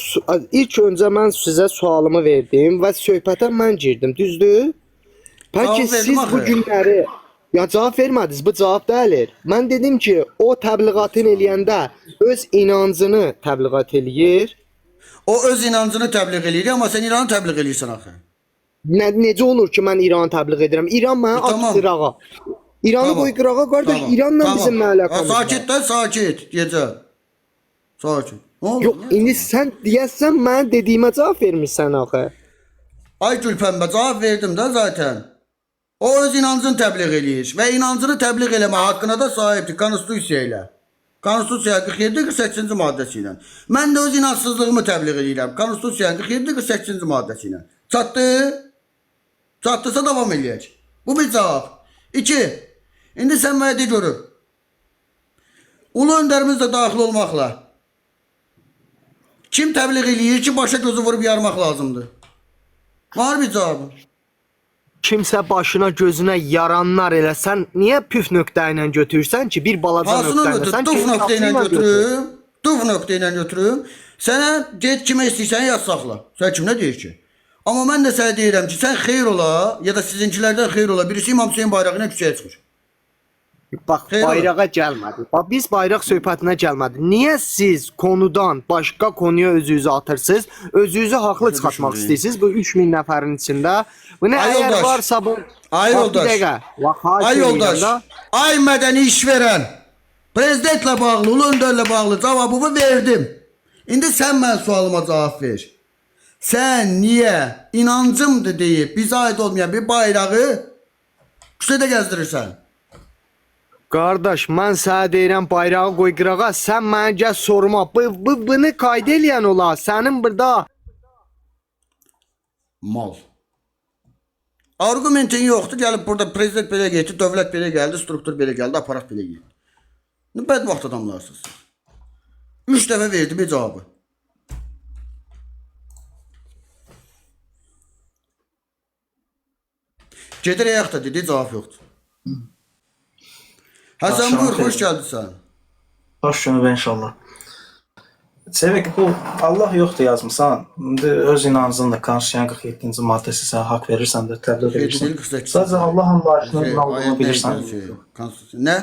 ilk öncə mən sizə sualımı verdim və söhbətə mən girdim, düzdür? Peki Cavab verdim siz bu axı. günləri ya cavab vermədiniz, bu cavab deyil. Mən dedim ki, o təbliğatını eləyəndə öz inancını təbliğat eləyir. O öz inancını təbliğ eləyir, amma sən İranı təbliğ eləyirsən axı. Necə olur ki, mən İranı təbliğ edirəm? İran mənə Tamam. at qırağa. İranı qoy qırağa, qardaş, İranla bizim nə ələqəmiz var? Sakit də, sakit. Deyəcəm. Sakit. Nə oldu? Yox, indi sən deyəsən mən dediyimə cavab vermirsən axı. Ay Gülpəmbə, cavab verdim də zaten. O öz inancını təbliğ eləyir və inancını təbliğ eləmə haqqına da sahibdir konstitusiya ilə. Konstitusiya 47-48-ci maddəsi ilə. Mən də öz inançsızlığımı təbliğ edirəm. Konstitusiyanın 47-48-ci maddəsi ilə. Çatdı? Çatdısa davam eləyək. Bu bir cavab. 2. İndi sən mənə de görür. Ulu öndərimiz də daxil olmaqla. Kim təbliğ eləyir ki, başa gözü vurub yarmaq lazımdır? Var bir cavabı. Kimsə başına gözünə yaranlar elə sən niyə püf nöqtə ilə götürürsən ki, bir balaca Hansını nöqtə ilə götür? sən Tuf kendi nöqtə ilə aklınla götür. götürüm. Tuf nöqtə ilə götürüm. Sənə get kimə istəyirsən yaz saxla. Sən kim nə deyir ki? Amma mən də sənə deyirəm ki, sən xeyir ola ya da sizinkilərdən xeyir ola. Birisi İmam Hüseyin bayrağı ilə küçəyə çıxır. Bax, Xeyr bayrağa gəlmədi. Bax, biz bayraq söhbətinə gəlmədi. Niyə siz konudan başqa konuya özünüzü atırsınız? Özünüzü haqlı çıxartmaq düşündün? istəyirsiniz bu 3000 nəfərin içində. Bu nə Ay əgər yoldaş. varsa bu Ay Bax, yoldaş. Bir dəqiqə. Bax, xahiş Ay edirəm yoldaş. da. Ay mədəni işverən. Prezidentlə bağlı, ulu öndərlə bağlı cavabımı verdim. İndi sən mən sualıma cavab ver. Sən niyə inancımdır deyib bizə aid olmayan bir bayrağı küçədə gəzdirirsən? Qardaş, mən sənə deyirəm bayrağı qoy qırağa, sən mənə gəl sorma. Bunu qayda eləyən ola. Sənin burada Mal. Argumentin yoxdur. Gəlib burada prezident belə getdi, dövlət belə gəldi, struktur belə gəldi, aparat belə gəldi. Nə bədbaxt adamlarsınız. 3 dəfə verdi bir cavabı. Gedir ayaq da dedi, cavab yoxdur. Həsən Axşam buyur, xeyir. xoş gəldin. Hoş günü inşallah. Sevik bu Allah yoxdur yazmısan. İndi öz inancınla Konstitusiyanın 47-ci maddəsi sənə haqq verirsən də təbliğ edirsən. 48. Sadəcə Allahın layihəsinin nə olduğunu Ayət bilirsən. Konstitusiya. Nə?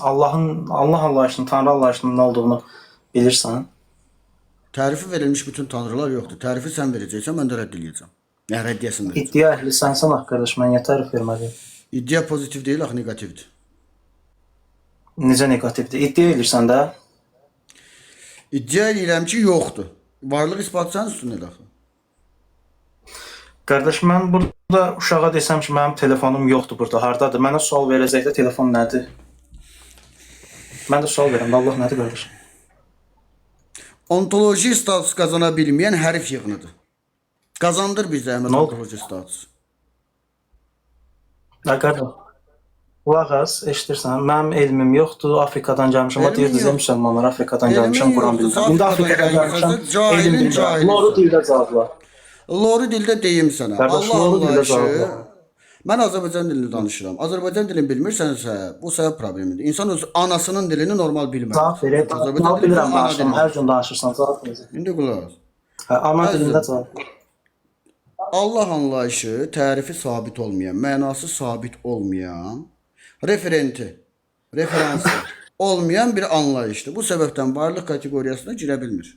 Allah anlayışının, Tanrı anlayışının nə olduğunu bilirsən. Tərifi verilmiş bütün tanrılar yoxdur. Tərifi sən verəcəksən, mən də rədd edəcəm. Yəni rəddiyəsini verəcəm. İddia ehlisənsən axı qardaş, mən niyə tərif verməliyim? İddia pozitiv deyil, axı negativdir. Necə neqativdir? İddia edirsən də. İddia edirəm ki, yoxdur. Varlıq isbatı sənin üstündə axı. Qardaş, mən burada uşağa desəm ki, mənim telefonum yoxdur burada, hardadır? Mənə sual verəcəkdə telefon nədir? Mən də sual verirəm, Allah nədir qardaş? Ontoloji status qazana bilməyən hərif yığınıdır. Qazandır bizə Əhməd Nə oldu? ontoloji status. Qardaş, qulaq as, eşidirsən, mənim elmim yoxdur, Afrikadan gəlmişəm. Elmin Deyirdiniz, yox. müsəlmanlar Afrikadan Elmin gəlmişəm, Quran yoxdur, bilmirəm. İndi Afrikadan Afrikadan gəlmişəm, gəlmişəm, cahilin elm bilmirəm. cahilisən. Loru dildə cavablar. Loru dildə deyim sənə. Qardaş, Allah loru dildə anlayışı. cavablar. Mən Azərbaycan dilini danışıram. Azərbaycan dilini bilmirsənsə, bu səbəb problemidir. İnsan öz anasının dilini normal bilmir. Cavab verir, cavab bilirəm, danışıram, hər gün danışırsan, cavab verir. İndi qulaq as. Ana dilində cavab ver. Allah anlayışı tərifi sabit olmayan, mənası sabit olmayan, referansı olmayan bir anlayışdır. Bu səbəbdən varlıq kateqoriyasına girə bilmir.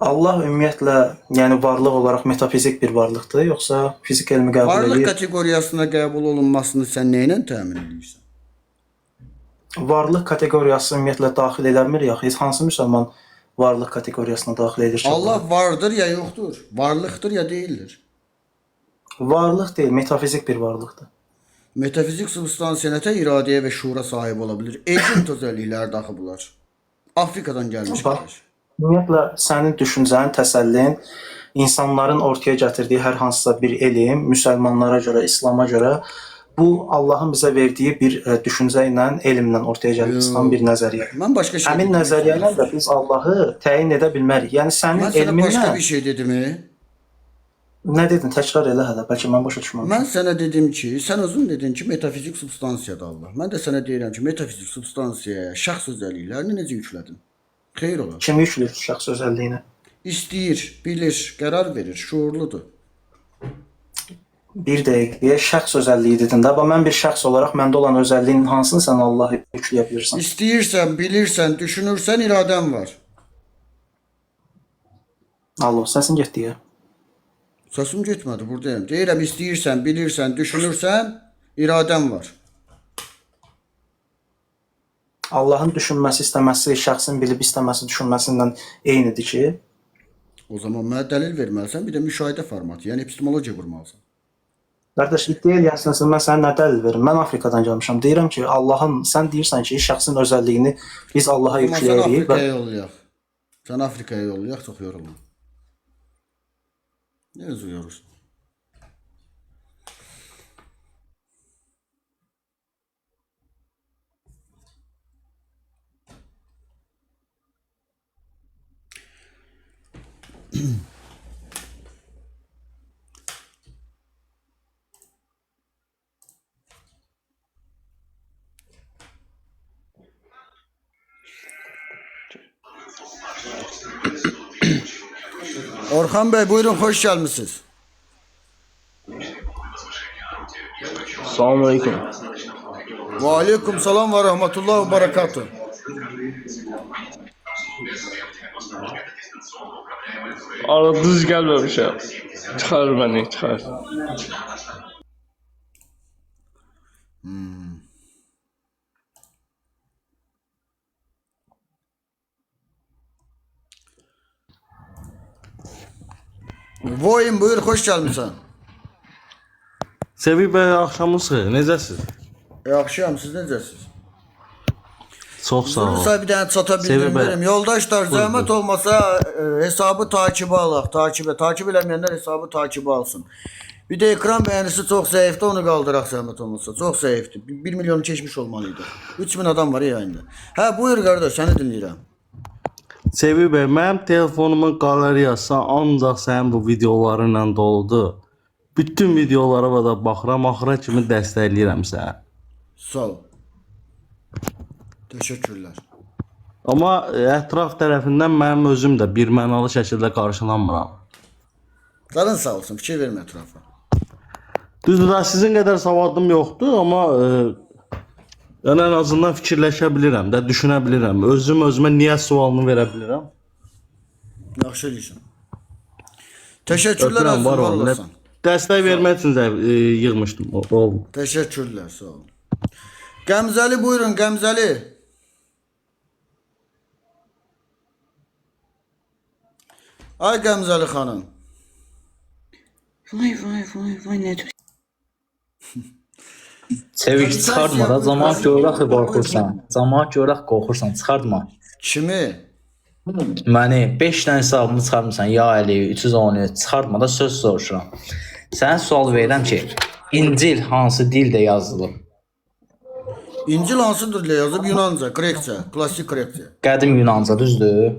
Allah ümumiyyətlə, yəni varlıq olaraq metafizik bir varlıqdır, yoxsa fizik elmi qəbul Varlıq edir? kateqoriyasına qəbul olunmasını sən nə ilə təmin edirsən? Varlıq kateqoriyası ümumiyyətlə daxil eləmir ya, heç hansı müsəlman varlıq kateqoriyasına daxil edir ki? Allah vardır ya yoxdur, varlıqdır ya deyildir. Varlıq deyil, metafizik bir varlıqdır. Metafizik substansiya nətə iradəyə və şuura sahib ola bilir. Ecint özəllikləri daxı bunlar. Afrikadan gəlmiş Bax, qardaş. ümumiyyətlə sənin düşüncənin, təsəllin insanların ortaya gətirdiyi hər hansısa bir elm, müsəlmanlara görə, İslama görə bu Allahın bizə verdiyi bir düşüncə ilə, elmlə ortaya gəlir İslam bir nəzəriyyə. Mən başqa şey Həmin dedim. nəzəriyyələ də biz Allahı təyin edə bilmərik. Yəni sənin Mən sənə başqa elminlə bir şey dedim. nə dedin? Təkrar elə hələ, bəlkə mən başa düşməmişəm. Mən sənə dedim ki, sən özün dedin ki, metafizik substansiyadır Allah. Mən də sənə deyirəm ki, metafizik substansiyaya şəxs özəlliklərini necə yüklədin? Xeyr olar. Kim yükləyir şəxs özəlliyini? İstəyir, bilir, qərar verir, şuurludur. Bir dəqiqəyə şəxs özəlliyi dedin də, amma mən bir şəxs olaraq məndə olan özəlliyin hansını sən Allaha yükləyə bilirsən? İstəyirsən, bilirsən, düşünürsən, iradən var. Allah, səsin getdi ya. Səsim getmədi, buradayım. Deyirəm, istəyirsən, bilirsən, düşünürsən, iradən var. Allahın düşünməsi, istəməsi, şəxsin bilib istəməsi, düşünməsindən eynidir ki, O zaman mənə dəlil verməlisən, bir də müşahidə formatı, yəni epistemologiya qurmalısan. qardaş, iddia eləyəsən, mən sənə nə dəlil verim? Mən Afrikadan gəlmişəm. Deyirəm ki, Allahın, sən deyirsən ki, şəxsin özəlliyini biz Allaha Amma sən yükləyirik. Afrikaya yollayaq. Sən Afrikaya yollayaq, çox yorulma. Nə özü yorulsun? Orhan Bey buyurun, hoş gelmişsiniz. Selamünaleyküm. Ve aleyküm selam ve rahmetullah ve berekatuhu. Arada düz gelmemişim. Çıkar beni, çıkar. Voyun buyur, hoş gelmişsin. Sevil bəy, axşamınız xeyir. Necəsiz? Yaxşıyam, siz necəsiniz? Çox sağ ol. Olursa bir dənə çata Sevil bəy. bildirim. Yoldaşlar, zəhmət olmasa hesabı takibə alaq, takib eləməyənlər hesabı takibə alsın. Bir də ekran bəyənisi çox zəifdir, onu qaldıraq zəhmət olmasa. Çox zəifdir. 1 milyonu keçmiş olmalıydı. 3000 adam var yayında. Hə, buyur qardaş, səni dinləyirəm. Sevil bəy, mənim telefonumun qalereyası ancaq sənin bu videolarınla doludur. Bütün videolara da baxıram, axıra kimi dəstəkləyirəm səni. Sağ ol. Təşəkkürlər. Amma ətraf tərəfindən mənim özüm də birmənalı şəkildə qarşılanmıram. Canın sağ olsun, fikir vermə ətrafa. Düzdür, sizin qədər savadım yoxdur, amma yəni ən azından fikirləşə bilirəm də, düşünə bilirəm. Özümə niyə sualını verə bilirəm. Yaxşı eləyirsən. Təşəkkürlər, Öpürəm, var əzizim, var olun. olasın. Dəstək vermək üçün də yığmışdım. Oldu. Təşəkkürlər, sağ olun. Qəmzəli buyurun, Qəmzəli. Ay Qəmzəli xanım. Vay ne diyor? Sevik çıxartma da, camaat görək qorxursan. Camaat görək qorxursan, çıxartma. Kimi? Məni 5 dənə hesabımı çıxarmısan, ya Əli, 313, çıxartma da söz soruşuram. Sənə sual verirəm ki, İncil hansı dildə yazılıb? İncil hansı dillə yazıb? Yunanca, Grekçə, klassik Grekçə. Qədim Yunanca, düzdür?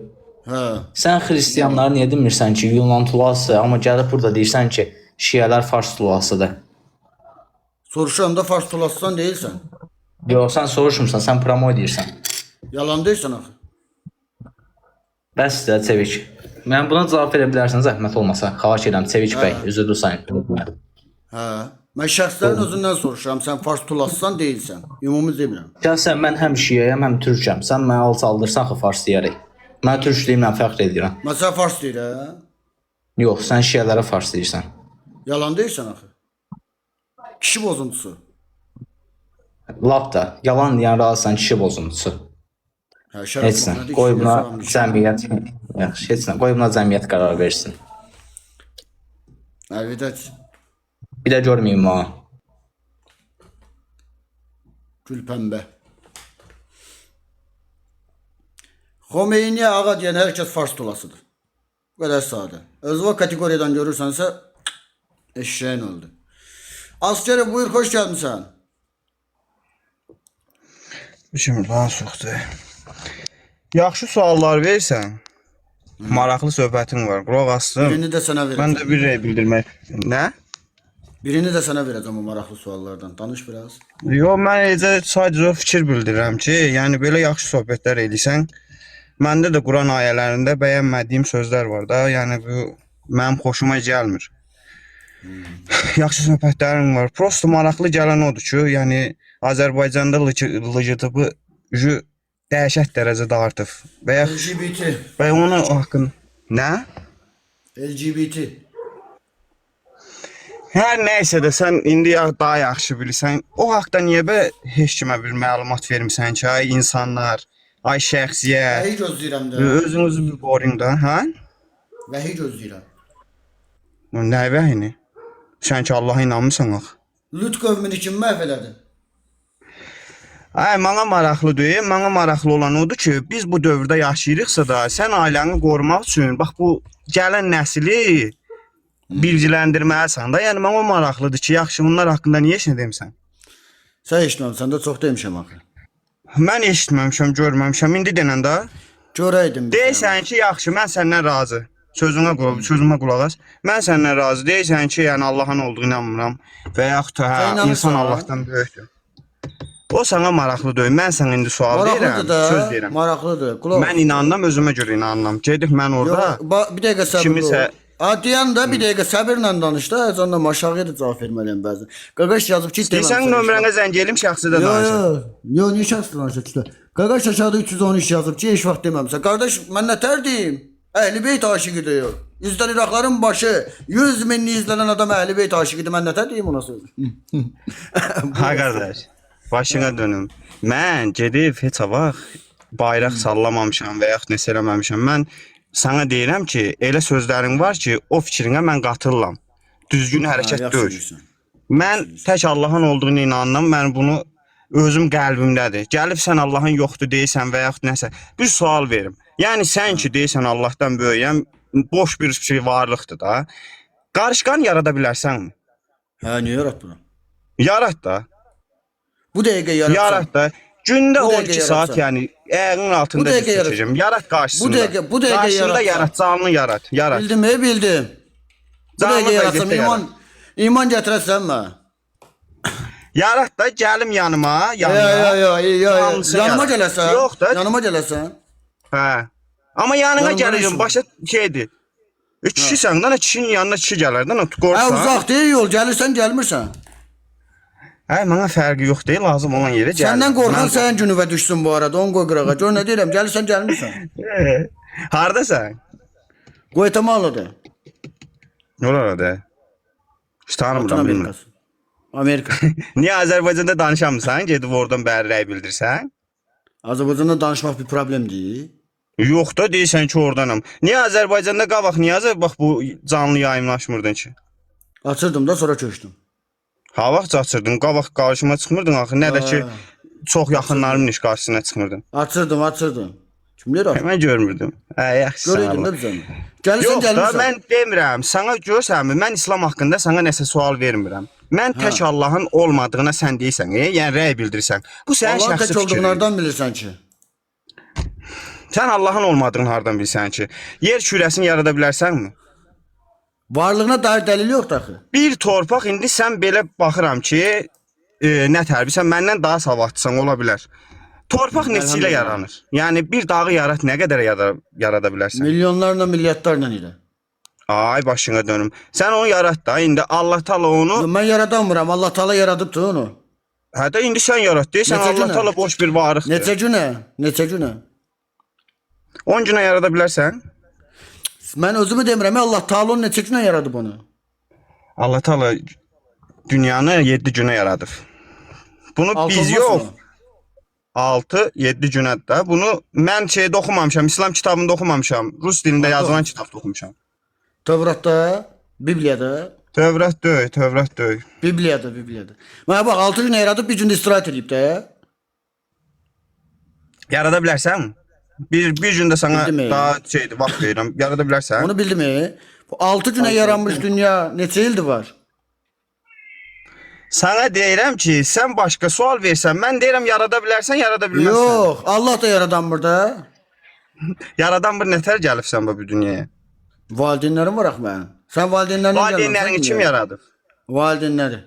Hə. Sən xristianlara niyə demirsən ki, Yunan tulası, amma gəlib burada deyirsən ki, şiələr fars tulasıdır? Soruşuram da fars tulasısan deyilsən. Yox, sən soruşmursan, sən promoy deyirsən. Yalan deyirsən axı. Bəs də Çevik. Mən buna cavab verə bilərsən zəhmət olmasa. Xahiş edirəm Çevik bəy, üzrlü sayın. Hə. Mən şəxslərin özündən soruşuram. Sən fars tulasısan deyilsən. Ümumi demirəm. Gəlsən mən həm şiəyəm, həm türkəm. Sən mənə alçaldırsan axı fars deyərək. Mən türklüyümlə fəxr edirəm. Mən sən fars deyirəm. Yox, sən şiələrə fars deyirsən. Yalan deyirsən axı. Kişi bozuntusu. Lap da yalan deyən razısan kişi bozuntusu. Hə, Heç şərəf nə. məndə Qoy kişi buna yazılan bir şey. cəmiyyət. Yaxşı, heç nə. Qoy buna cəmiyyət qərar versin. Əlvidət. Bir də görməyim ha. Gülpembe. Xomeyniyə ağa deyən hər kəs fars tulasıdır. Bu qədər sadə. Özü o kateqoriyadan görürsənsə eşeğin öldü. Askeri buyur, hoş gelmişsin. Şimdi daha çoxdur. Yaxşı suallar verirsən. Maraqlı söhbətin var. Qulaq asdım. Birini de sana vereceğim. Mən də bir rey bildirmək. Nə? Birini de sana vereceğim o maraqlı suallardan. Danış biraz. Yox, mən sadəcə o fikir bildirirəm ki, yəni belə yaxşı söhbətlər edirsən. Məndə də Quran ayələrində bəyənmədiyim sözlər var da, yəni bu mənim xoşuma gəlmir. Yaxşı söhbətlərim var. Prosto maraqlı gələn odur ki, yəni Azərbaycanda LGTB dəhşət dərəcədə artıb. LGBT. Və onun haqqında nə? LGBT. Hər nəysə də sən indi daha yaxşı bilirsən. O haqqda niyə heç kimə bir məlumat vermisən ki, ay insanlar, ay şəxsiyyət, Vəhi gözləyirəm də. özünüzü bir qoruyun da, hə? Vəhi gözləyirəm. Nə vəhini? Sən ki Allaha inanmırsan axı. Lut qövmünü kim məhv elədi? Ay, mənə maraqlı deyil. Mənə maraqlı olan odur ki, biz bu dövrdə yaşayırıqsa da, sən ailəni qorumaq üçün, bax bu gələn nəsli bilgiləndirməlisən da. Yəni mənə o maraqlıdır ki, yaxşı bunlar haqqında niyə heç nə demisən? Sən eşitməmsən də çox demişəm axı. Mən eşitməmişəm, görməmişəm. İndi denən də. Görəydim. Deyirsən ki, yaxşı, mən səndən razı. Sözümə qulaq as. Mən səndən razı. Deyirsən ki, yəni Allahın olduğuna inanmıram və yaxud da hə, inanırsan insan ha? Allahdan böyükdür. O sənə maraqlı deyil. Mən sənə indi sual Maraqlıdır verirəm, da. söz deyirəm. Maraqlıdır. Qulaq. Mən inanıram, özümə görə inanıram. Gedib mən orada Bir dəqiqə səbirli kimisə- ol. Deyən də bir dəqiqə səbirlə danış da, əzandan aşağıya da cavab verməliyəm bəzən. Qaqaş yazıb ki, İstəyirsən nömrənə zəng edim, şəxsi də danışaq. Yo, niyə şəxsi danışaq? Qaqaş aşağıda 313 yazıb ki, heç vaxt deməmsən. Qardaş, mən nətər deyim? Əhl-i-Beyt aşiqidir. İzlən İraqların başı, 100 minli izlənən adam Əhl-i-Beyt aşiqidir. Mən nətər deyim ona söz? Ha qardaş, başına dönüm. Mən gedib heç vaxt bayraq sallamamışam və yaxud nəsə eləməmişəm. Mən sana deyirəm ki, elə sözlərin var ki, o fikrinə mən qatılıram. Düzgün hərəkət deyil. Mən tək Allahın olduğuna inanıram. Mən bunu özüm qəlbimdədir. Gəlib sən Allahın yoxdur deyirsən və yaxud nəsə. Bir sual verim. Yəni sən ki deyirsən Allahdan böyüyəm, boş bir şey varlıqdır da. Qarışqan yarada bilərsənmi? Hə, niyə yarat bunu? Yarat da. Bu dəqiqə yaratsan. Yarat da. Gündə Bu dəqiqə 12 saat yaratsan. yəni ayağının altında Bu dəqiqə diz yarat. çəkəcəm. Yarat qarşısında. Bu dəqiqə Qarşında yaratsan. yarat, canlı yarat. Yarat. Bildim, bildim. Bu Canlı dəqiqə yaratsam vəziyyətdə iman gətirəsən mə? Yarat da gəlim yanıma, Yo, Hamısı yanıma yarat. gələsən. Yox da. Yanıma gələsən. Hə. Amma yanına Yanımda gələcəm, işim başa şeydir. Kişisən də, kişinin yanına kişi gələr də, Hə, qorxsan. uzaq deyil yol, gəlirsən, gəlmirsən. Hə, mənə fərqi yox deyil, lazım olan yerə gəl. Səndən qorxan sənin günüvə düşsün bu arada. Onu qoy qırağa. Gör nə deyirəm, gəlirsən, gəlmirsən. Hardasan? Guatemala-da. Oralarda. Heç tanımıram, bilmirəm. Amerika. Niyə Azərbaycanda danışamısan? Gedib oradan bəri rəy bildirsən? Azərbaycanda danışmaq bir problem deyil. Yox da deyirsən ki, oradanam. Niyə Azərbaycanda qabaq, niyə bax bu canlı yayımlaşmırdın ki? Açırdım da sonra köçdüm. Ha vaxt açırdın, qabaq qarşıma çıxmırdın axı. Nə də ki, çox yaxınlarımın iş qarşısına çıxmırdın. Açırdım. Kimlər açır? Mən görmürdüm. Hə, yaxşı. Görəydin də bizə. Gəlirsən, Yox da gəlmirsən. mən demirəm. Sana görsənmi? Mən İslam haqqında sana nəsə sual vermirəm. Mən tək Allahın olmadığına sən deyirsən, yəni rəy bildirsən. Bu sənin Allahın şəxsi tək fikrin. olduğunlardan bilirsən ki. Sən Allahın olmadığını hardan bilirsən ki? Yer kürəsini yarada bilərsənmi? Varlığına dair dəlil yoxdur axı. Bir torpaq indi sən belə baxıram ki, nə tərbisən məndən daha savadlısan ola bilər. Torpaq neçə ilə yaranır? Yəni bir dağı yarat nə qədər yarada bilərsən? Milyonlarla, milyardlarla ilə. Ay başına dönüm. Sən onu yarat da indi Allah Taala onu. Mən yaradamıram. Allah Taala yaradıbdı onu. Hə də indi sən yarat. Deyirsən Neçə Allah günə? Taala boş bir varlıqdır. Neçə günə? 10 günə yarada bilərsən? Mən özümü demirəm, Allah Taala neçə günə yaradıb onu? Allah Taala dünyanı 7 günə yaradıb. Bunu Altı biz olmaz yox. mı? 6-7 günədir də. Bunu mən şeydə oxumamışam, İslam kitabında oxumamışam. Rus dilində yazılan kitabda oxumuşam. Tövratda, Bibliyada. Tövrat deyil, Tövrat deyil. Bibliyada. Mənə bax 6 gün yaradıb, bir gün istirahət edib də. Yarada bilərsən? Bir gündə sana Bildim, daha şeydir, vaxt verirəm. Yarada bilərsən? Onu bildim. Bu 6 günə yaranmış dünya neçə ildir var? Sana deyirəm ki, sən başqa sual versən, mən deyirəm yarada bilərsən, yarada bilməzsən. Yox, Allah da yaradan burada. Yaradan bir nətər gəlibsən bu dünyaya? Valideynlərim var axı mənim. Sən valideynlərini Valideynlərini kim yaradıb? Valideynləri.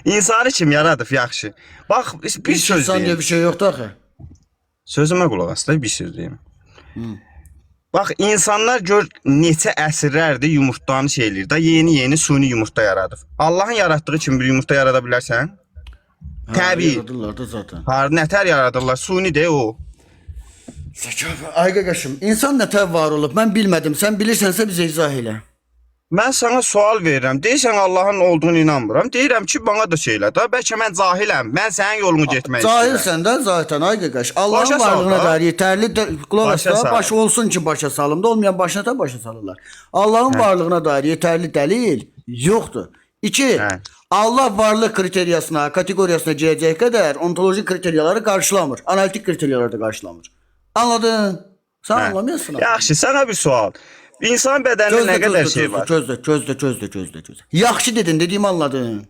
İnsanı kim yaradıb, yaxşı. Bax, bir söz İnsan diye deyim. bir şey yoktu axı. Sözümə qulaq as da, bir söz deyim. Bax, insanlar gör neçə əsrlərdir yumurtdanı şey eləyir da, yeni suni yumurta yaradıb. Allahın yaratdığı kimi bir yumurta yarada bilərsən? Təbii. Yaradırlar da zaten. Nətər yaradırlar? Suni de o. Ay qaqaşım, insan nətər var olub? Mən bilmədim. Sən bilirsənsə bizə izah elə. Mən sana sual verirəm. Deyirsən Allahın olduğunu inanmıram. Deyirəm ki, bana da şeylə da. Bəlkə mən cahiləm. Mən sənin yolunu getmək istəyirəm. Cahilsən də zaten ay qaqaş. Allahın Başa sal varlığına da. dair yeterli qulaq Başa asla sal. baş olsun ki başa salım da olmayan başına da başa salırlar. Allahın varlığına dair yeterli dəlil yoxdur. 2. Hə. Allah varlıq kriteriyasına, kateqoriyasına girəcək qədər ontoloji kriteriyaları qarşılamır. Analitik kriteriyaları da qarşılamır. Anladın? Sən anlamıyorsun. Yaxşı, sana bir sual. İnsan bədənində nə qədər şey var? Gözlə. Yaxşı dedin, dediyimi anladın.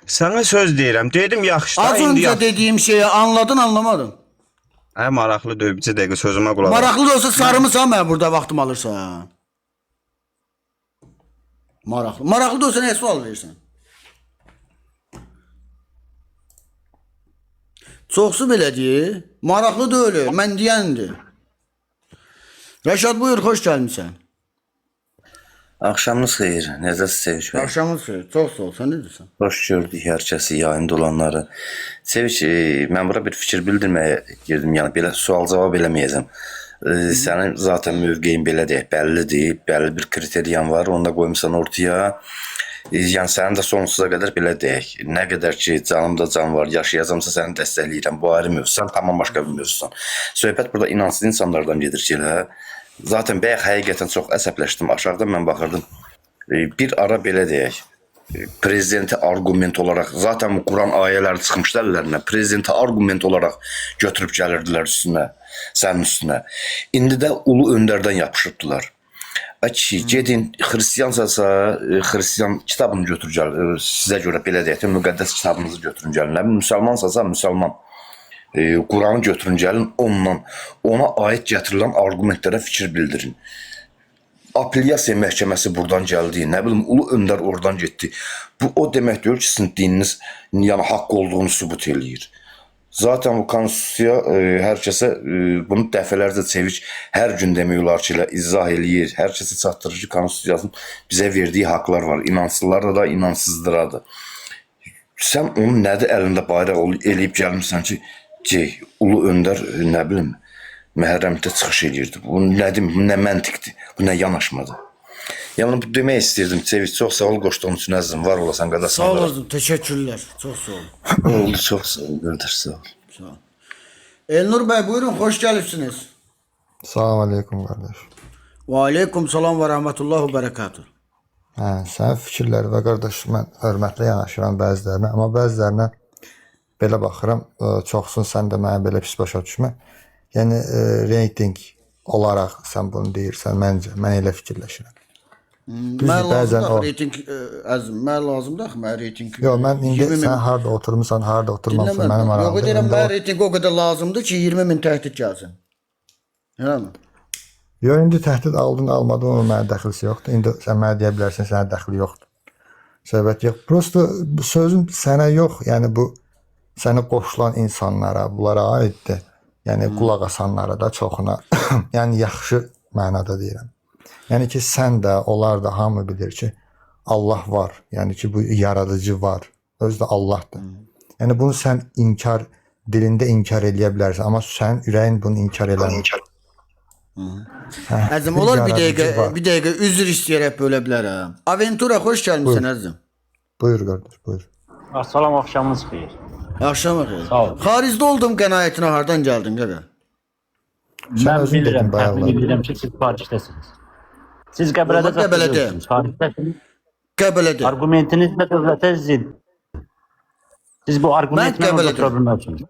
Sana söz deyirəm. Dedim yaxşı da, Az indi önce yaxşı. dediğim şeyi anladın, anlamadın. Ay maraqlı deyil, bir dəqiqə sözümə qulaq as. Maraqlı da olsa sarımısan mən burada vaxtım alırsan. Maraqlı. Maraqlı da olsa nə sual verirsən? Çoxsu belədir. Maraqlı da öyle. Mən deyəndir. Rəşad buyur, xoş gəlmişsən. Axşamınız xeyir. Necəsiz Sevic bəy? Axşamınız xeyir. Çox sağ ol. Sən necəsən? Xoş gördük hər kəsi, yayında olanları. Sevic, mən bura bir fikir bildirməyə girdim. Yəni belə sual-cavab eləməyəcəm. Sənin zaten mövqeyin belədir, bəllidir. Bəlli bir kriteriyan var, onu da qoymusan ortaya. Yəni sənin də sonsuza qədər belə deyək. Nə qədər ki canımda can var, yaşayacamsa səni dəstəkləyirəm. Bu ayrı mövzusan, tamam başqa bir mövzusan. Söhbət burada inançsız insanlardan gedir ki, elə. Zaten bəyək həqiqətən çox əsəbləşdim. Aşağıdan mən baxırdım. Bir ara belə deyək. Prezidenti argument olaraq, zaten bu Quran ayələri çıxmışlar əllərinə. Prezidenti argument olaraq götürüb gəlirdilər üstünə, sənin üstünə. İndi də ulu öndərdən yapışırdılar. Ki, gedin, xristiyansasa, xristiyan kitabını götür gəlin. Sizə görə belə deyək, müqəddəs kitabınızı götürün gəlin. Müsəlmansasa, müsəlman. Quranı götürün gəlin, ondan, ona aid gətirilən argumentlərə fikir bildirin. Apellyasiya məhkəməsi buradan gəldi, nə bilim, ulu öndər oradan getdi. Bu o demək deyil ki, sizin dininiz yəni haqq olduğunu sübut eləyir. Zaten bu konstitusiya hər kəsə bunu dəfələrcə Sevic hər gün demək olar ki, izah eləyir. Hər kəsə çatdırır ki, konstitusiyasının bizə verdiyi haqlar var. İnansızlara da, inansızlara da. Sən onu nədir əlində bayraq eləyib gəlmişsən ki, ulu öndər, nə bilim, məhərrəmdə çıxış edirdi. Bu nədir, bu nə məntiqdir, bu nə yanaşmadır. Yəni bu demək istəyirdim. Sevic, çox sağ ol, qoşduğun üçün əzizim, var olasan qardaş. Sağ olasın, teşekkürler. Çok sağ ol. Oldu, çox sağ ol, qardaş, sağ ol. Sağ ol. Elnur Bey buyurun, hoş gəlibsiniz. Salam aleykum qardaş. Ve aleyküm salam ve rahmetullah ve berekatuhu. Hə, sənin fikirləri və qardaş mən hörmətlə yanaşıram bəzilərinə, amma bəzilərinə belə baxıram, çoxsun sən də mənə belə pis başa düşmə. Yəni reyting olaraq sən bunu deyirsən, məncə mən elə fikirləşirəm. Mən bəzən lazımdır o- reyting, əzim, mən lazımdır mən reyting. Yox, mən indi 20 min- sən harda oturmusan, harda oturmamısan Dinləmə, mənim yox aramda. deyirəm, İndi mən o- reyting o qədər lazımdır ki 20 min təhdid gəlsin. Elə mi? Yox, indi təhdid aldın, almadın, onun mənə dəxlisi yoxdur. İndi sən mənə deyə bilərsən, sənə dəxli yoxdur. Söhbət yox. Prosta bu sözün sənə yox, yəni bu səni qoşulan insanlara, bunlara aiddir. Yəni qulaq asanlara da çoxuna. Yəni yaxşı mənada deyirəm. Yəni ki sən də, onlar da hamı bilir ki Allah var. Yəni ki bu yaradıcı var. Özü də Allahdır. Yəni bunu sən inkar dilində inkar eləyə bilərsən, amma sən ürəyin bunu inkar eləmir. Əzim bir olar yaradıcı var. bir dəqiqə üzr istəyərək bölə bilərəm. Aventura xoş gəlmisən əzim. Buyur qardaş, buyur. Salam, axşamınız xeyir. Axşamı xeyir. Sağ ol. Xaricdə oldum qənaətinə hardan gəldin qaqa? Mən özün bilirəm, dedin bayaqlar. təxmin edirəm ki, siz Xaricdəsiniz. Siz Qəbələdə Vallahi Qəbələdə. çatdırıyorsunuz. Xaricdəsiniz. Qəbələdə. Argumentiniz də dövlətə zidd. Siz bu argumentlə Qəbələdir. orada otura bilməzsiniz.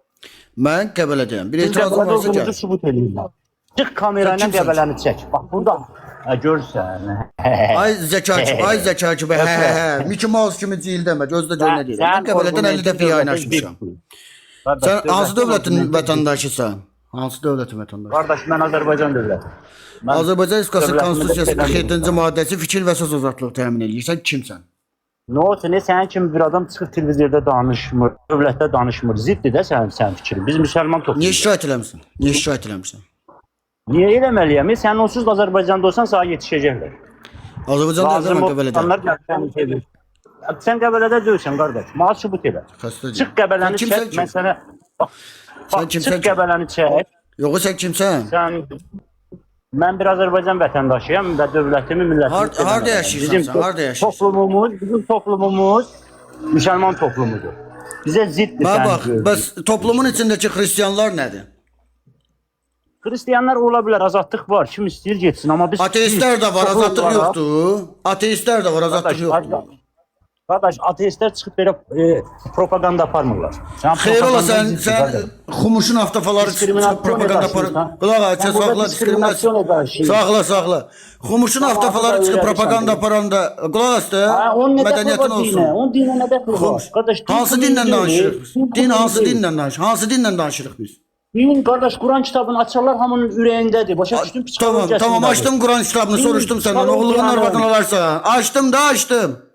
Mən Qəbələdəyəm. Bir Siz etirazım Qəbələdə varsa olduğunuzu gəl. sübut edin. Çıx kamerayla Sən kimsən? Qəbələni çək. Bax burada görürsən. Ay Zəkakı be. Hə. Mickey Mouse kimi cil demə. Gözlə gör nə deyirəm. Mən Qəbələdən 50 dəfə yayınlaşmışam. Sən hansı dövlətin vətəndaşısan? Hansı dövlətin vətəndaşı? Qardaş, mən Azərbaycan dövləti. Mən Azərbaycan Respublikası dövlətimdə Konstitusiyasının şeydən 47-ci maddəsi fikir və söz azadlığı təmin edir. Sən kimsən? Nə olsa ne sənin kimi bir adam çıxıb televizorda danışmır, dövlətdə danışmır. Ziddir də sənin fikrin. Biz müsəlman Niyə toplumuyuz. şikayət eləmisən? Niyə şikayət eləmisən? Niyə eləməliyəm? Sən onsuz da Azərbaycanda olsan sənə yetişəcəklər. Azərbaycanda Lazım mən olan Qəbələdə. insanlar gəlib səni sevir. Sən Qəbələdə deyilsən qardaş. Mənə sübut elə. Xəstə Çıx Qəbələni Sən kimsən çək, ki? mən sənə Sən kimsən çıx ki? Qəbələni çək. Yox, sən kimsən? Mən bir Azərbaycan vətəndaşıyam və dövlətimi, millətimi Harda sevməliyəm. yaşayırsan Bizim sən? Harda yaşayırsan? Bizim toplumumuz müsəlman toplumudur. Bizə ziddir Mənə sənin bax, sözün. bəs toplumun içindəki xristianlar nədir? Xristianlar ola bilər, azadlıq var. Kim istəyir getsin, amma biz Ateistlər də var, toplum azadlıq olaraq- yoxdur. Ateistlər də var, azadlıq Qardaş, yoxdur. qardaş, ateistlər çıxıb belə propaganda aparmırlar. Xeyr ola sən xumuşun avtofaları çıxıb propaganda aparır. Qulaq as, sən saxla diskriminasiya. Saxla. Xumuşun avtofaları çıxıb propaganda aparanda qulaq as da mədəniyyətin olsun. Onun dinə nə dəxli var? Qardaş, Hansı dinlə danışırıq biz? Din hansı dinlə danışırıq? Hansı dinlə danışırıq biz? Din, qardaş, Quran kitabını açarlar hamının ürəyindədir. Başa düşdün psixologiyasındadır. Tamam açdım Quran kitabını soruştum səndən. Oğulluğun arvadını alarsan. Açdım.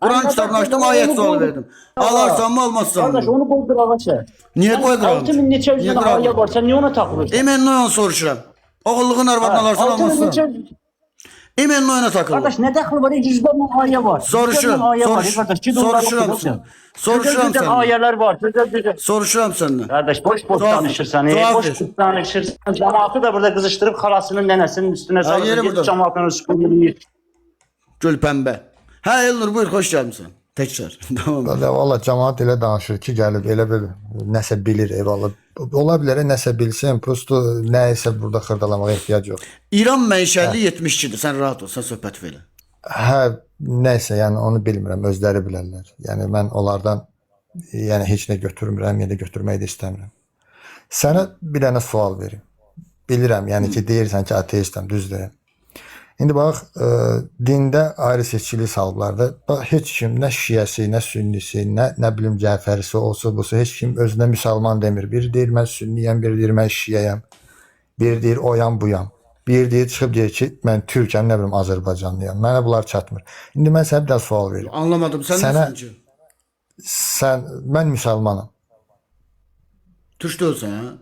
Quran kitabını açdım, ayət sual verdim. Alarsan mı, almazsan Qardaş, mı? onu qoy qırağa çək. Niyə qoy qırağa? 6000 neçə yüz Niyə dənə qırağa? ayə var, sən niyə ona taxılırsan? Emen noyan soruşuram. Oğulluğun arvadını alarsan, 6000 almazsan. neçə... Emen noyana takılır. Qardaş, nə dəxli var? Yüzlərlə ayə var. Soruşuram, Yüzlərlə ayə var, qardaş. Gid onları soruşuram oxu, sən. oxu. Soruşuram Gözəl səndən. ayələr var, gözəl. Soruşuram səndən. Qardaş, boş Cavab- danışırsan, cavab boş ver. danışırsan. Cəmaatı da burada qızışdırıb xalasının nənəsinin üstünə yeri salır. burada. Gidib cəmaatını sıxılır. Gül pəmbə. Hə Elnur buyur, xoş gəlmisən. Təkrar. Tamam. Valla cəmaət elə danışır ki, gəlib elə bir nəsə bilir eyvallah. Ola bilər nəsə bilsin, prosto nəyisə burada xırdalamağa ehtiyac yox. İran mənşəli 72-dir. Sən rahat ol, sən söhbət ver. Hə, nəysə, yəni onu bilmirəm, özləri bilərlər. Yəni mən onlardan yəni heç nə götürmürəm, ya da götürmək də istəmirəm. Sənə bir dənə sual verim. Bilirəm, yəni ki, deyirsən ki, ateistəm, düzdür. İndi bax, dində ayrı seçkilik salıblar da. Bax, heç kim, nə şiəsi, nə sünnisi, nə bilim Cəfərisi olsa, busa, heç kim özünə müsəlman demir. Biri deyir, mən sünniyəm, biri deyir, mən şiəyəm. Biri deyir, oyam, buyam. Biri deyir, çıxıb deyir ki, mən Türkəm, nə bilim, Azərbaycanlıyam. Mənə bunlar çatmır. İndi mən sənə bir dənə sual verim. Anlamadım. Sən Sənə- nəsən ki? Mən müsəlmanam. Türk deyilsən, hə?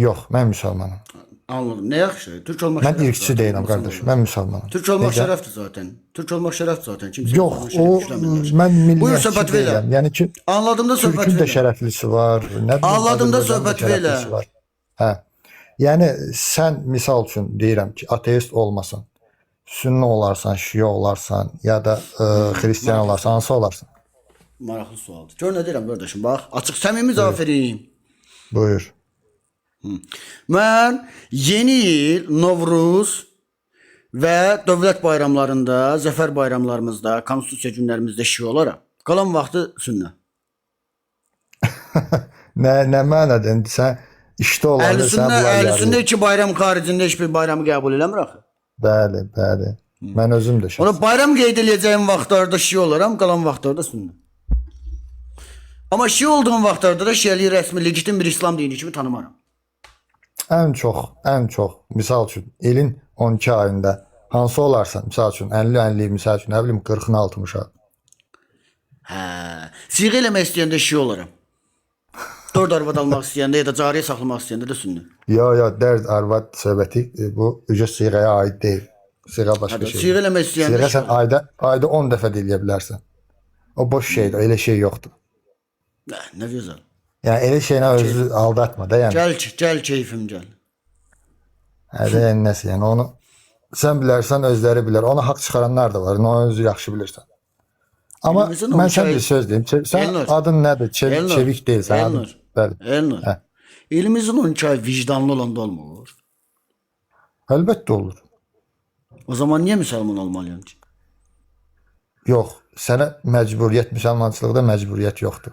Yox, mən müsəlmanam. Anladım. Nə yaxşı. Türk olmaq Mən şərəfdir irqçi zaten, deyiləm, insan qardaş. olmaq. Mən müsəlmanam. Türk olmaq Necə? şərəfdir zaten. Türk olmaq şərəfdir zaten. Kimsə Yox, o mən Buyur milliyyətçi söhbət ver. deyiləm. Yəni ki, Anladım da söhbət Türkün də ver. şərəflisi var, nə bilim, Anladım da Azərbaycanın söhbət şərəflisi belə. var. Hə. Yəni sən misal üçün deyirəm ki, ateist olmasan, sünni olarsan, şiə olarsan, ya da xristian olarsan, hansı olarsan? Maraqlı sualdır. Gör nə deyirəm qardaşım, bax. Açıq səmimi cavab vereyim. Buyur. Mən yeni il, Novruz və dövlət bayramlarında, zəfər bayramlarımızda, konstitusiya günlərimizdə şiə olaram. Qalan vaxtı sünnə. Nə mənada indi sən işdə olanda sən bunlar Əhlüsünnə yarayır. iki bayram xaricində heç bir bayramı qəbul eləmir axı. Bəli. Mən özüm də Ona şəxsən. bayram qeyd edəcəyim vaxtlarda şiə olaram, qalan vaxtlarda sünnə. Amma şiə olduğum vaxtlarda da şiəliyi rəsmi, legitim bir İslam dini kimi tanımaram. Ən çox, misal üçün ilin 12 ayında hansı olarsan, misal üçün 50-50, misal üçün nə bilim 40-ın 60-a. Hə, siğə eləmək istəyəndə şiə olaram. 4 arvad almaq istəyəndə ya da cariyə saxlamaq istəyəndə də sünnə. Yo, dərd arvad söhbəti bu ücə siğəyə aid deyil. Siğə başqa Hə, şey. siğə eləmək istəyəndə Siğə sən ayda 10 dəfə də eləyə bilərsən. O boş şeydir, elə şey yoxdur. Nə gözəl. Yəni elə şeylə özünü aldatma da, yəni. Gəl keyfim gəl. Hə, də yəni nəsə, yəni onu sən bilərsən, özləri bilər. Ona haqq çıxaranlar da var, onu özü yaxşı bilirsən. Amma Elimizin mən o sən şey- bir söz deyim. Sən Elnur. adın nədir? Elnur. Çevik deyilsən. Adın. Elnur. Bəli. Elnur. Hə. Elimizin 12 ay vicdanlı olanda olmur. Əlbəttə olur. O zaman niyə müsəlman olmalıyam ki? Yox, sənə məcburiyyət, müsəlmançılıqda məcburiyyət yoxdur.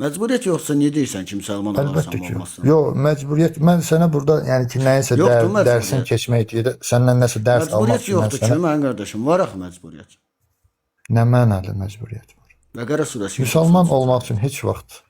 Məcburiyyət yoxsa niyə deyirsən ki, müsəlman olarsan, Əlbəttə ki. olmazsan? Yox, məcburiyyət. Mən sənə burada yəni ki, nəyisə Yoxdur məcburiyyət. dərsin keçmək deyir. Səndən nəsə dərs almaq Məcburiyyət üçün mən yoxdur ki, sənə mənim qardaşım. Var axı məcburiyyət. nə mənəli məcburiyyət var? Bəqərə surəsi. Müsəlman olmaq üçün heç vaxt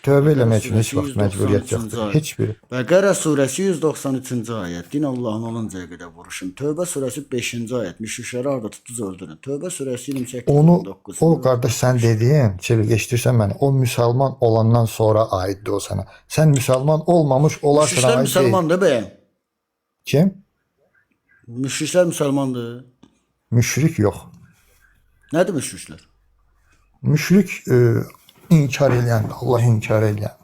tövbə eləmək üçün heç vaxt məcburiyyət 193-cü yoxdur. ayət. Heç biri. Bəqərə surəsi 193-cü ayət. Din Allahın oluncaya qədər vuruşun. Tövbə surəsi 5-ci ayət. Müşrikləri harda tutdunuz öldürün. Tövbə surəsi 28-29. O qardaş sən dediyin, çevir eşidirsən məni. O müsəlman olandan sonra aiddir o sənə. Sən müsəlman olmamış olarsan Müşriklər aid deyil. müsəlmandır bəyəm. Kim? Müşriklər müsəlmandır. Müşrik yox. Nədir müşriklər? Müşrik inkar eləyəndir. Allah inkar eləyən.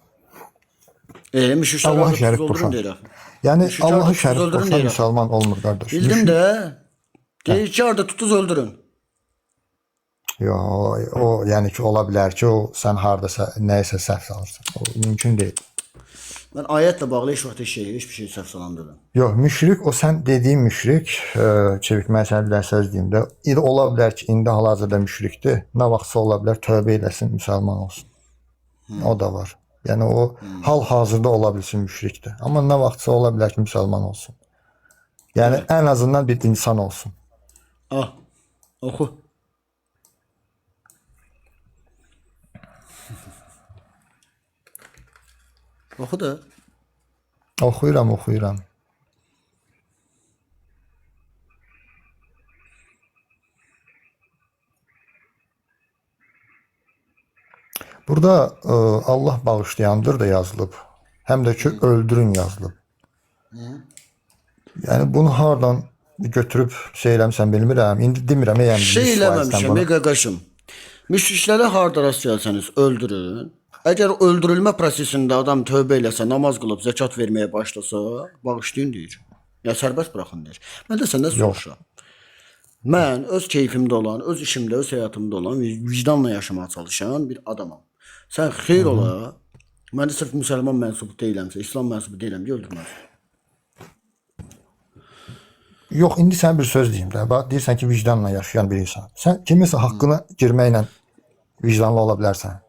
Müşriklər Allah harda şərik tutdunuz qoşan. öldürün deyir axı. Yəni Müşriklər Allahı tutdunuz şərik öldürün qoşan deyir axı. müsəlman olmur qardaş. Bildim də. Deyir ki, harda tutdunuz öldürün. Yox, o yəni ki ola bilər ki, o sən hardasa nəyisə səhv salırsan. O mümkün deyil. Mən ayətlə bağlı heç vaxt heç bir şey səhv salamdıram. Yox, müşrik o sən dediyin müşrik, çevik mən sənə bir dənə söz deyim də, ola bilər ki, indi hal-hazırda müşrikdir. Nə vaxtsa ola bilər tövbə eləsin, müsəlman olsun. O da var. Yəni o hal-hazırda ola bilsin müşrikdir. Amma nə vaxtsa ola bilər ki, müsəlman olsun. Yəni ən azından bir insan olsun. Ah, oxu. Oxu da. Oxuyuram. Burada Allah bağışlayandır da yazılıb. Həm də ki öldürün yazılıb. Yəni bunu hardan götürüb şey eləmsən bilmirəm. İndi demirəm yəni Şey eləməmişəm, qaqaşım. Müşriklərə harda rast gəlsəniz öldürün. Əgər öldürülmə prosesində adam tövbə eləsə, namaz qılıb, zəkat verməyə başlasa, bağışlayın deyir. Ya sərbəst buraxın deyir. Mən də səndən soruşuram. Mən öz keyfimdə olan, öz işimdə, öz həyatımda olan, vicdanla yaşamağa çalışan bir adamam. Sən xeyr ola, mən də sırf müsəlman mənsubu deyiləmsə, İslam mənsubu deyiləm, öldürməz. Yox, indi sən bir söz deyim də. Bax, deyirsən ki, vicdanla yaşayan bir insan. Sən kiminsə haqqına girməklə vicdanlı ola bilərsən.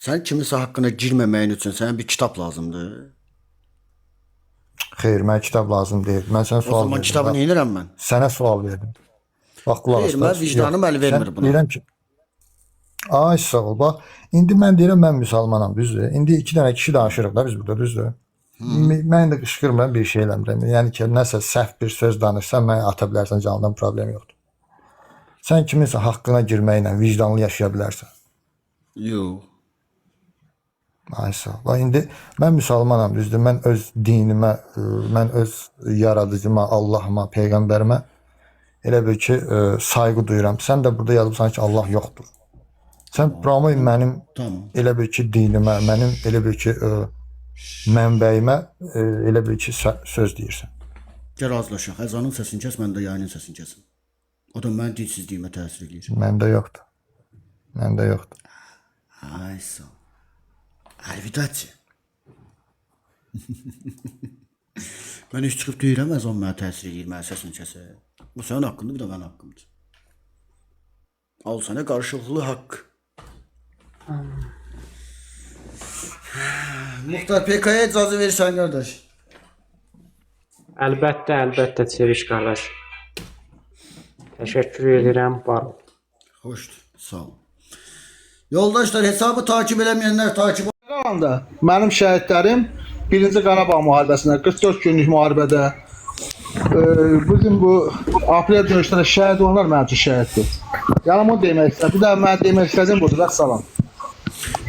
Sən kiminsə haqqına girməməyin üçün sənə bir kitab lazımdır. Xeyr, mənə kitab lazım deyil. Mən sənə O sual zaman verdim. kitabı Bax, nə edirəm mən? Sənə sual verdim. Bax, qulaq Xeyr, mən vicdanım əl vermir buna. Deyirəm ki, ay sağ ol, bax, indi mən deyirəm, mən müsəlmanam, düzdür. İndi iki dənə kişi danışırıq da biz burada, düzdür. Mən də qışqırmıram, bir şey eləmirəm. Yəni ki, nəsə səhv bir söz danışsan, mənə ata bilərsən, canlıdan problem yoxdur. Sən kiminsə haqqına girməklə vicdanlı yaşaya bilərsən. Yox. Ay sağ ol. Bax, indi mən müsəlmanam, düzdür. Mən öz dinimə, mən öz yaradıcıma, Allahıma, peyğəmbərimə elə bil ki, sayğı duyuram. Sən də burada yazıbsan ki, Allah yoxdur. Sən promo mənim elə bil ki, dinimə, mənim elə bil ki, mənbəyimə elə bil ki, söz deyirsən. Gəl razılaşaq. Əzanın səsini kəs, mən də yayının səsini kəsim. O da mənim dinsizliyimə təsir edir. Məndə yoxdur. Məndə yoxdur. Ay sağ ol. Əlvidacı. Mən heç çıxıb deyirəm, əzan mənə təsir edir, mənə səsini kəsər. Bu sənin haqqındır, bu da mənim haqqımdır. Al sənə qarşılıqlı haqq. Muxtar PK-ya icazə verirsən, qardaş. Əlbəttə Çeviş qardaş. Təşəkkür edirəm, var ol. Xoşdur, sağ ol. Yoldaşlar, hesabı takip eləməyənlər takip Mənim şəhidlərim 1-ci Qarabağ müharibəsində 44 günlük müharibədə bizim bu aprel döyüşlərində şəhid olanlar mənim üçün şəhiddir. Yəni bunu demək istəyirəm. Bir də mən demək istədiyim budur. Salam.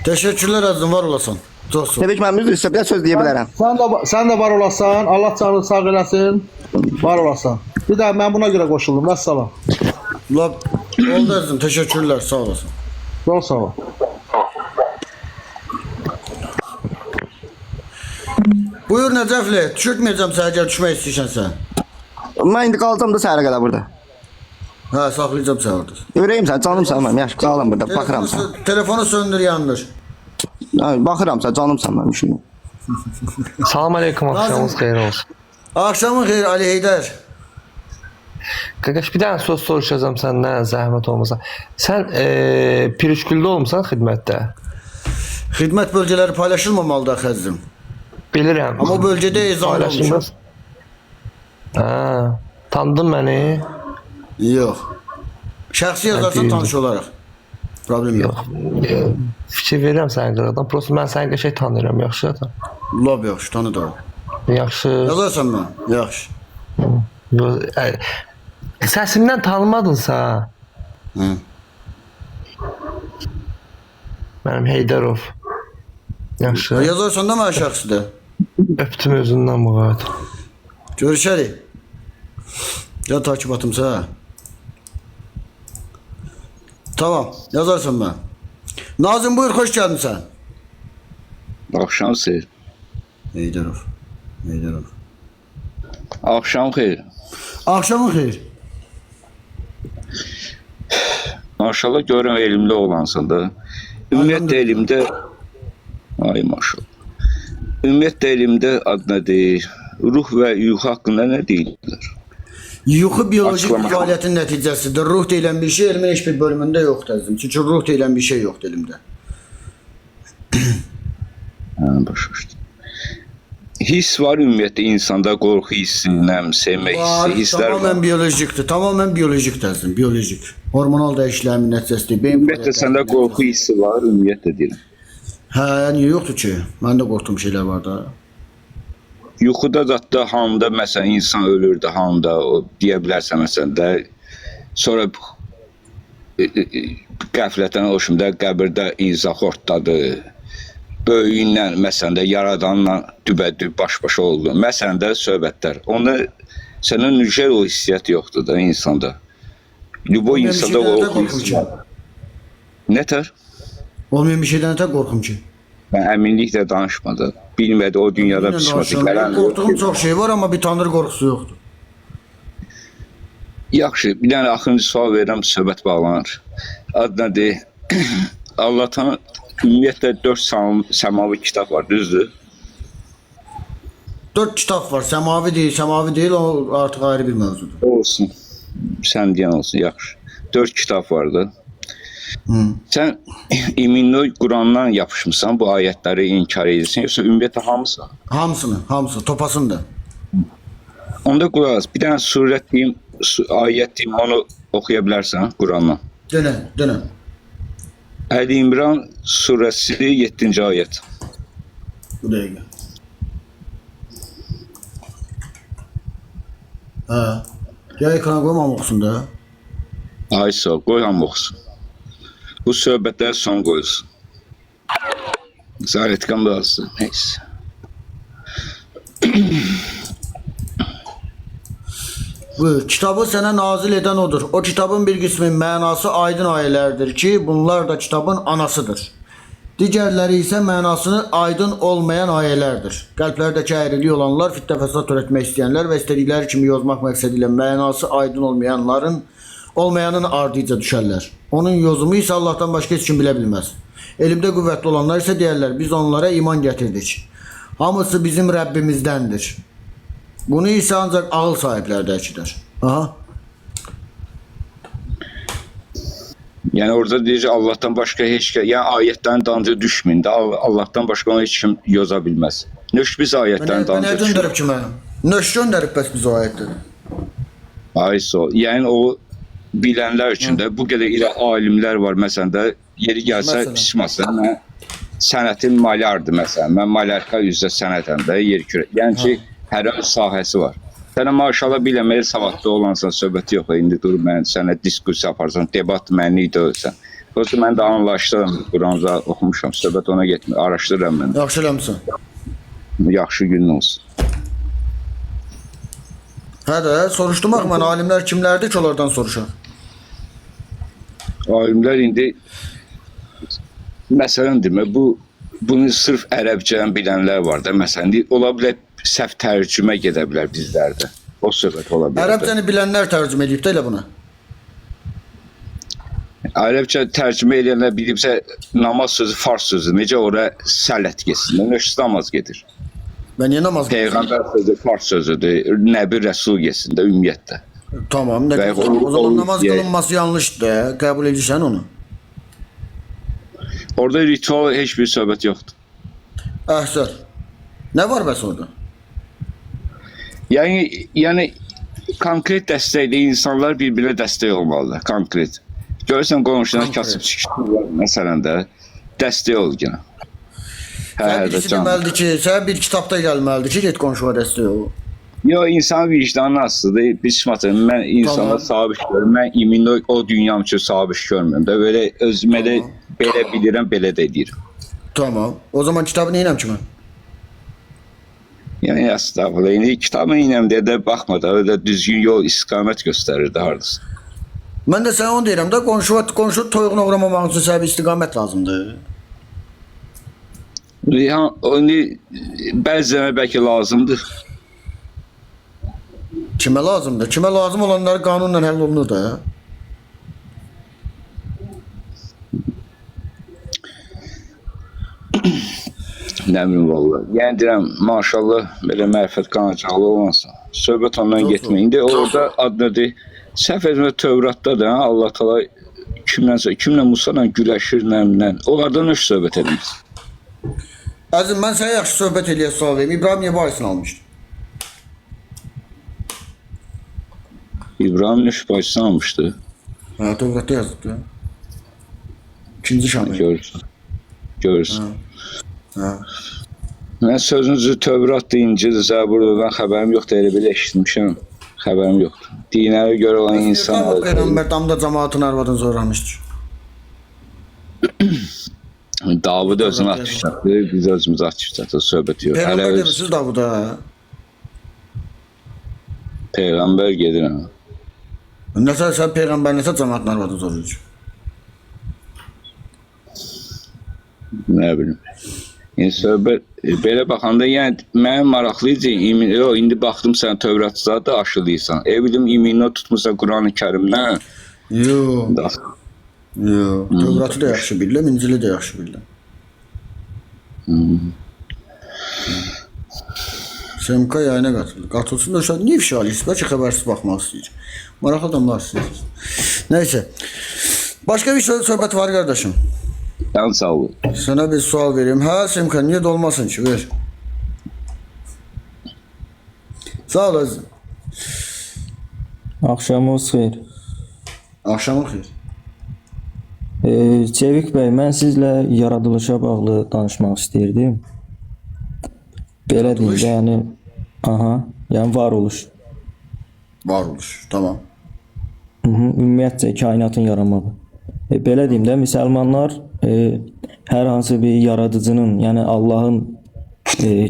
Təşəkkürlər əzizim, var olasan. Çox sağ ol. Dedik mən müzdür, bir söz deyə bilərəm. Sən də var olasan. Allah canını sağ eləsin. Var olasan. Bir də mən buna görə qoşuldum. Vəssalam. Oldu əzizim, təşəkkürlər, sağ olasın. Çox sağ ol. Buyur Nəcəfli, düşürtməyəcəm sənə, əgər düşmək istəyirsənsə. Mən indi qalacam da səhərə qədər burada. Hə, saxlayacam səni orada. Ürəyim sən, canımsan mənim, yaş qalam burada, baxıram sən. Telefonu söndür, yandır. Baxıram sən, canımsan mənim işim. Salam aleyküm, axşamınız xeyir olsun. Axşamın xeyir, Ali Heydər. Qaqaş, bir dənə söz soruşacağım səndən, zəhmət olmasa. Sən Pirişgüldə olmuşsan xidmətdə? Xidmət bölgələri paylaşılmamalıdır əzizim. Bilirəm. Amma o bölgədə ezan olmuşam. Paylaşılmaz. Ha, tanıdın məni? Yox. Şəxsi yazarsan tanış olaraq. Problem yox. Fikir verirəm sənin qıraqdan. Prosta mən səni qəşəng tanıyıram, yaxşı adam. Lab yaxşı, tanıdım. Yaxşı. Yazarsan mən, yaxşı. Səsimdən tanımadınsa. Hı. Mənim Heydərov. Yaxşı. Yazarsan da mən şəxsidir. Öptüm özündən müğayət. Görüşərik. Ya takibatımsa. Tamam, yazarsan mən. Nazım buyur, xoş gəldin sən. Axşam xeyir. Heydərov. Heydərov. Axşam xeyir. Axşamın xeyir. Maşallah görürəm elmli olansan da. Ümumiyyətlə elmdə ay maşallah. Ümumiyyətlə elmdə ad nədir? Ruh və yuxu haqqında nə deyirlər? Yuxu biyolojik fəaliyyətin nəticəsidir. Ruh deyilən bir şey elmin heç bir bölümündə yoxdur əzizim. Çünki ruh deyilən bir şey yoxdur elmdə. Başa düşdüm. His var ümumiyyətlə insanda qorxu hissi, sevmək hissi, hisslər var. Tamamən biyolojikdir. Tamamən biyolojikdir əzizim, biyolojik. Hormonal dəyişikliklərin nəticəsidir. Ümumiyyətlə səndə qorxu hissi var, ümumiyyətlə deyirəm. Hə, niyə yoxdur ki? Məndə qorxduğum şeylər var da. Yuxuda da hamda məsələn insan ölür də hamda deyə bilərsən məsələn də sonra qəflətən hoşumda qəbirdə insan xortdadır. Böyüyünlə məsələn də yaradanla dübədüb baş-başa oldu. Məsələn də söhbətlər. Onda sənə necə o hissiyyat yoxdur da insanda. Lübo insanda o hissiyyat. Nətər? Olmayan bir şeydən nətər qorxum ki? Mən əminliklə danışmadı. Bilmədi o dünyada psixotik gələn. Qorxduğum çox şey var, amma bir tanrı qorxusu yoxdur. Yaxşı, bir dənə axırıncı sual verirəm, söhbət bağlanır. Ad nədir? Allah'tan ümumiyyətlə 4 səmavi kitab var, düzdür? 4 kitab var, səmavi deyil, o artıq ayrı bir mövzudur. Olsun, sən deyən olsun, yaxşı. 4 kitab vardı. Sən iminli Qurandan yapışmışsan, bu ayətləri inkar edirsən, yoxsa ümumiyyətlə hamısı? Hamısı, topasındır. Onda qulaq as, bir dənə surət deyim, ayət deyim, onu oxuya bilərsən Qurandan. Dönə. Əli İmran surəsi 7-ci ayət. Bu dəqiqə. Hə, ya ekrana qoymam oxusun da. Ay sağ ol, qoy hamı oxusun. Bu söhbətlər son qoyulsun. Zarətqan bazısı, neyse. Bu kitabı sənə nazil edən odur. O kitabın bir qismin mənası aydın ayələrdir ki, bunlar da kitabın anasıdır. Digərləri isə mənasını aydın olmayan ayələrdir. Qəlblərdəki əyriliyi olanlar, fitnə fəsad törətmək istəyənlər və istədikləri kimi yozmaq məqsədi ilə mənası aydın olmayanın ardınca düşərlər. Onun yozumu isə Allahdan başqa heç kim bilə bilməz. Elmdə qüvvətli olanlar isə deyərlər, biz onlara iman gətirdik. Hamısı bizim Rəbbimizdəndir. Bunu isə ancaq ağıl sahibləri dərk edər. Aha. Yəni orada deyir Allahdan başqa heç kim, yəni ayətlərin dalınca düşməyin də, Allahdan başqa onu heç kim yoza bilməz. Nöş biz ayətlərin dalınca düşməyin. Nə göndərib ki mənə? Nöş göndərib bəs biz o ayətləri. Ay sağ ol. Yəni o bilənlər üçün də bu qədər ilə alimlər var. Məsələn də yeri gəlsə pişmasın. Mən sənətim malyardır məsələn. Mən malyarka üzrə sənətəm də yer kürə. Yəni ki, hər öz sahəsi var. Sənə maşallah biləməyə savadlı olansan, söhbəti yox. İndi dur mən sənə diskussiya aparsan, debat mənlik deyilsən. Yoxsa mən də anlaşdıram, Quranca oxumuşam, söhbət ona getmir, araşdırıram mən. Yaxşı eləmişsən. Yaxşı günün olsun. Hə də, soruşdum axı mən, alimlər kimlərdir ki, onlardan soruşaq? Alimlər indi məsələn demə, bunu sırf ərəbcədən bilənlər var da, məsələn, ola bilər səhv tərcümə gedə bilər bizlərdə. O söhbət ola bilər. Ərəbcəni bilənlər tərcümə edib də elə buna. Ərəbcə tərcümə edənlər bilibsə namaz sözü fars sözü, necə ora sələt getsin, nöşsüz namaz gedir. Və niyə namaz gedir? Peyğəmbər sözü fars sözüdür, Nəbi Rəsul getsin də ümumiyyətlə. Tamam, o zaman namaz qılınması yanlışdır, qəbul edirsən onu. Orada ritual heç bir söhbət yoxdur. Əhsən. Nə var bəs orada? Yəni konkret dəstəkdə insanlar bir-birinə dəstək olmalıdır, konkret. Görürsən qonşuna kasıb çıxır, məsələn də dəstək ol yenə. Sən birisi deməlidir ki, sən bir kitabda gəlməlidir ki, get qonşuna dəstək ol. Yox, insan vicdanı asılıdır. Bir sıfatım, mən insana sahib iş görürüm. Mən imin o dünyam üçün sahib iş görmürüm də. Böyle özümə də belə bilirəm, belə də edirəm. Tamam. O zaman kitabı neyinəm ki mən? Yəni estağfurullah. İndi kitabı neyinəm deyə də baxma da, öyle düzgün yol istiqamət göstərir də hardasa. Mən də sənə onu deyirəm də, qonşu toyuğuna uğramamaq üçün sənə bir istiqamət lazımdır. Onu bəzənə bəlkə lazımdır. Kimə lazımdır? Kimə lazım olanlar qanunla həll olunur da. Nə bilim valla. Yəni deyirəm, maşallah belə mərifət qanacaqlı olansa, söhbət ondan getməyin. İndi orada adını səhv etmə Tövratda da Allah Taala kimlə Musa ilə güləşir, nəmlə. Onlardan öş söhbət edilir. Əzim, mən sənə yaxşı söhbət eləyə sual verim. İbrahim niyə barisini almışdı? İbrahim nüş bacısını almışdı. Ha, Tövratda yazıbdı. İkinci Şamil. Görürsün. Ha. Mən sözünüzü Tövratda, İncil, Zəburdan xəbərim yoxdur, elə belə eşitmişəm. Xəbərim yoxdur. Dinəyə görə olan insan... Peyğəmbər damda cəmaatın arvadını zorlamışdır. Davud özünü atışlatdı, biz özümüzü atışlatdı, söhbət yox. Peyğəmbər demişsiniz Davuda. Peyğəmbər gedir. Nəsə sən Peyğəmbər nəsə cəmaatın arvadını zorlayır. Nə bilim. Yəni söhbət belə baxanda, yəni mənim maraqlıcı indi baxdım sən Tövratda da aşılıysan. Bilim iminə tutmusan Qurani-Kərimdən. Yox. Tövratı da yaxşı bilirəm, İncili də yaxşı bilirəm. SMK yayına qatıldı. Qatılsın da uşaq niyə ifşa alıyorsun? Bəlkə xəbərsiz baxmaq istəyir. Maraqlı adamlar istəyir. Neyse. Başka bir söhbət var qardaşım. Sağ ol. Sana bir sual vereyim. Ha SMK niye dolmasın ki? Ver. Sağ ol Azim. Axşamınız xeyir. Axşamın xeyir. Cevik bəy, mən sizlə yaradılışa bağlı danışmaq istəyirdim. Belə deyim də, yəni, yəni varoluş. Varoluş, tamam. Ümumiyyətcə kainatın yaranmağı. Belə deyim də, müsəlmanlar hər hansı bir yaradıcının, yəni Allahın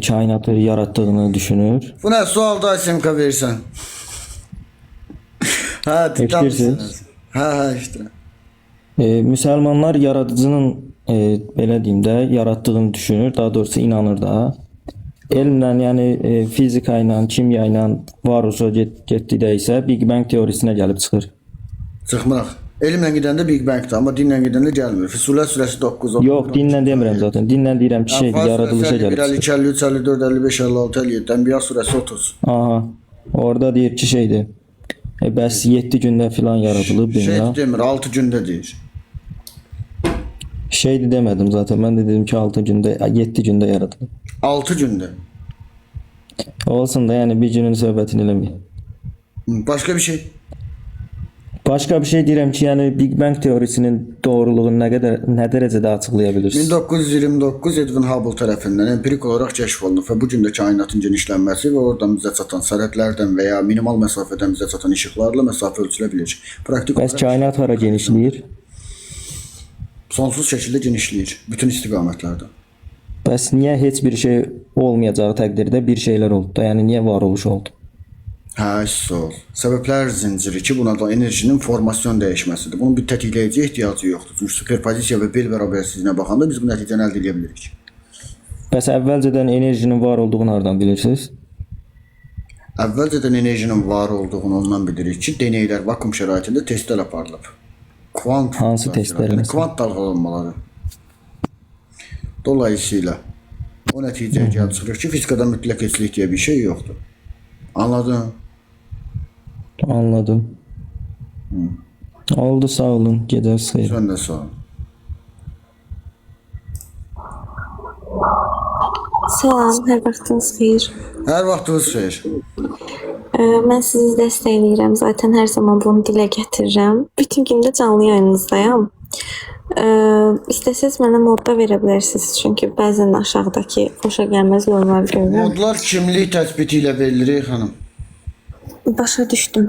kainatı yaratdığını düşünür. Bu nə sualda SMK verirsən? Eşidirsiniz? İşte. Müsəlmanlar yaradıcının belə deyim də, yaratdığını düşünür, daha doğrusu inanır da. Elmlə, yəni fizika ilə, kimya ilə varoluşa getdikdə isə Big Bang teorisinə gəlib çıxır. Çıxmıraq. Elmlə gedəndə Big Bang'dır, amma dinlə gedəndə gəlmir. Füsulə surəsi 9. Yox, dinlə demirəm zaten. Dinlə deyirəm ki, yaradılışa gəlib çıxır. 52, 53, 54, 55, 56, 57, Ənbiya surəsi 30. Orada deyir ki, şeydir. Bəs 7 gündə filan yaradılıb dünya. Şeydir demir, 6 gündə deyir. Şeydi demədim zaten. Mən də dedim ki 6 gündə, 7 gündə yaradılıb. 6 gündə. Olsun da, yəni bir günün söhbətini eləməyim. Başka bir şey? Başka bir şey deyirəm ki, yəni Big Bang teorisinin doğruluğunu nə dərəcədə açıqlaya bilirsiniz? 1929 Edwin Hubble tərəfindən empirik olaraq kəşf olunub və bu gün də kainatın genişlənməsi və oradan bizə çatan sərhədlərdən və ya minimal məsafədən bizə çatan işıqlarla məsafə ölçülə bilir. Bəs kainat hara genişləyir? Sonsuz şəkildə genişləyir bütün istiqamətlərdə. Bəs niyə heç bir şey olmayacağı təqdirdə bir şeylər oldu da? Yəni niyə varoluş oldu? Sol. Səbəblər zinciri ki, buna da enerjinin formasyon dəyişməsidir. Bunun bir tətikləyici ehtiyacı yoxdur. Çünki superpozisiya və bel bərabərsizliyinə baxanda biz bu nəticəni əldə edə bilirik. Bəs əvvəlcədən enerjinin var olduğunu hardan bilirsiniz? Əvvəlcədən enerjinin var olduğunu ondan bilirik ki, deneylər vakum şəraitində testlər aparılıb. Hansı testlər? Kvant dalğalanmaları. Dolayısıyla o nəticəyə gəlib çıxır ki, fizikada mütləq heçlik deyə bir şey yoxdur. Anladın? Anladım. Oldu, sağ olun. Gecəniz xeyir. Sən də sağ ol. Salam, hər vaxtınız xeyir. Hər vaxtınız xeyir. Mən sizi dəstəkləyirəm. Zaten hər zaman bunu dilə gətirirəm. Bütün gün də canlı yayınınızdayam. İstəsəz mənə modda verə bilərsiniz. Çünki bəzən aşağıdakı xoşa gəlməz yollar görürəm. Modlar kimlik təsbiti ilə verilir xanım. Başa düşdüm.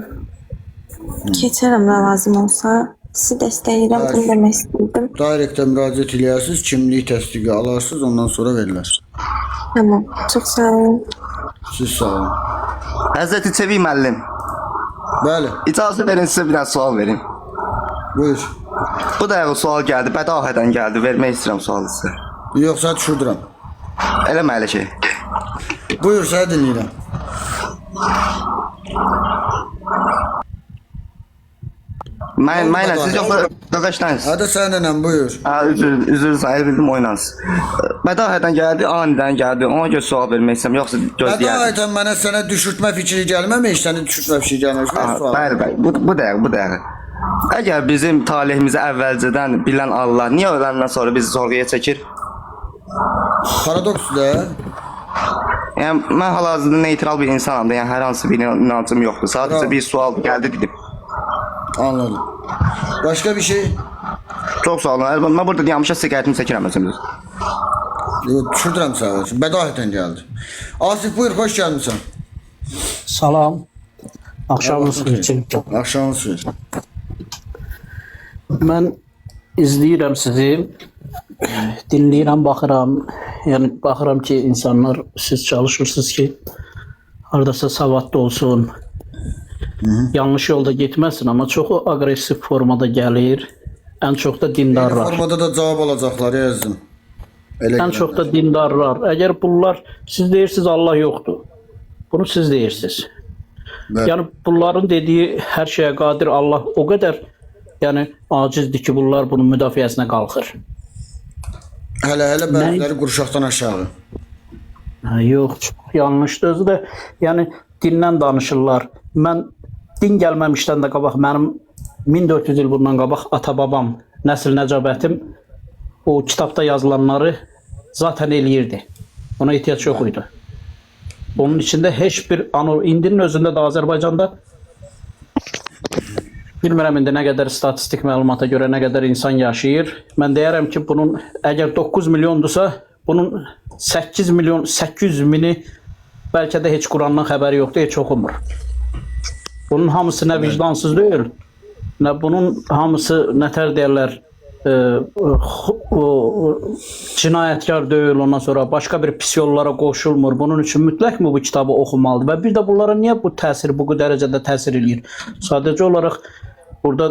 Keçərəm nə lazım olsa. Sizi dəstəkləyirəm, bunu demək istəyirdim. Direktə müraciət edirsiniz, kimlik təsdiqi alarsınız, ondan sonra verilər. Tamam, çox sağ olun. Siz sağ olun. Həzrəti Çevi müəllim. Bəli. İcazə verin sizə bir dənə sual verim. Buyur. Bu da sual gəldi, bədahədən gəldi. Vermək istəyirəm sualı sizə. Yox, sən düşürdürəm. Eləmə elə şey. Buyur, səni dinləyirəm. Mənlə siz yoxsa qardaşlarınız? Hadi səninlə buyur. Üzr sayı bildim oynanız. Bədahədən gəldi, anidən gəldi. Ona göre sual vermək istəyirəm, yoxsa gözləyərdim. Bədahədən mənə sənə düşürtmə fikri gəlməmiş, səni düşürtmə fikri gəlməmiş. Bəli, bu dəqiq. Əgər bizim talihimizi əvvəlcədən bilən Allah niyə öləndən sonra bizi sorğuya çəkir? Paradoksdur da. Yəni mən hal-hazırda neytral bir insanam da, yəni hər hansı bir inancım yoxdur. Sadəcə bir sual gəldi dedim. Anladım. Başka bir şey? Çok sağ olun. Ben burada yanlışa sigaretimi çəkirəm məsələn. Düşürdürəm sadəcə. Bədahətən gəldi. Asif buyur, xoş gəlmisən. Salam. Axşamınız xeyir. Axşamınız xeyir. Mən izləyirəm sizi. Dinləyirəm, baxıram. Yəni baxıram ki, insanlar siz çalışırsınız ki, hardasa savadlı olsun. Yanlış yolda getməsin, amma çoxu aqressiv formada gəlir. Ən çox da dindarlar. Eyni formada da cavab alacaqlar, yazdım. Ən çox da dindarlar. Əgər bunlar, siz deyirsiniz Allah yoxdur. Bunu siz deyirsiniz. Yəni bunların dediyi hər şeyə qadir Allah o qədər acizdir ki, bunlar bunun müdafiəsinə qalxır. Hələ bəziləri qurşaqdan aşağı. Yox, çox yanlışdır. Özü də dindən danışırlar. Mən din gəlməmişdən də qabaq, mənim 1400 il bundan qabaq ata-babam, nəsil nəcabətim o kitabda yazılanları zaten eləyirdi. Ona ehtiyac yox idi. Onun içində heç bir indinin özündə də Azərbaycanda bilmirəm indi nə qədər statistik məlumata görə nə qədər insan yaşayır. Mən deyərəm ki, bunun əgər 9 milyondursa, bunun 8 milyon 800 mini bəlkə də heç Qurandan xəbəri yoxdur, heç oxumur. Bunun hamısı nə vicdansız deyil, nə bunun hamısı nətər deyərlər, cinayətkar deyil, ondan sonra başqa bir pis yollara qoşulmur. Bunun üçün mütləq mi bu kitabı oxumalıdır? Və bir də bunlara niyə bu təsir bu dərəcədə təsir eləyir? Sadəcə olaraq burada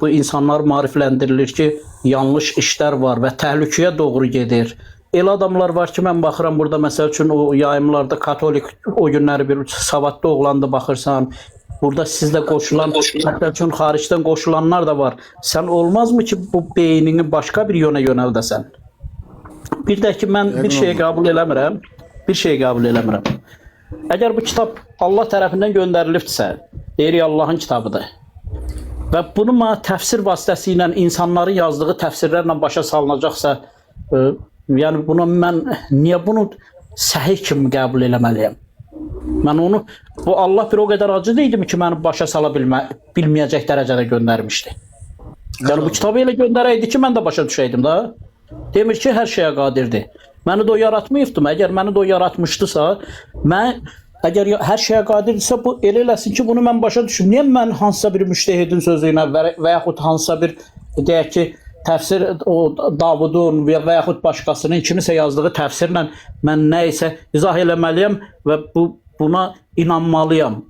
bu insanlar maarifləndirilir ki, yanlış işlər var və təhlükəyə doğru gedir. Elə adamlar var ki, mən baxıram burada məsəl üçün o yayımlarda katolik o günləri bir savadlı oğlandı baxırsan. Burada sizdə qoşulan, hətta üçün xaricdən qoşulanlar da var. Sən olmazmı ki, bu beynini başqa bir yönə yönəldəsən? Bir də ki, mən bir şey qəbul eləmirəm. Əgər bu kitab Allah tərəfindən göndərilibdirsə, deyirik Allahın kitabıdır. Və bunu mənə təfsir vasitəsilə insanların yazdığı təfsirlərlə başa salınacaqsa, yəni niyə bunu səhih kimi qəbul eləməliyəm? Mən onu, bu Allah bir o qədər acı deyilmi ki, məni başa sala bilməyəcək dərəcədə göndərmişdi. Yəni bu kitabı elə göndərəydi ki, mən də başa düşəydim da. Demir ki, hər şeyə qadirdir. Məni də o yaratmayıbdım. Əgər məni də o yaratmışdısa, əgər hər şeyə qadirdirsə, bu elə eləsin ki, bunu mən başa düşüm. Niyə mən hansısa bir müştəhidin sözü ilə və yaxud hansısa bir, deyək ki, təfsir Davudun və yaxud başqasının kimisə yazdığı təfsirlə mən nə isə izah eləməliyəm və buna inanmalıyam.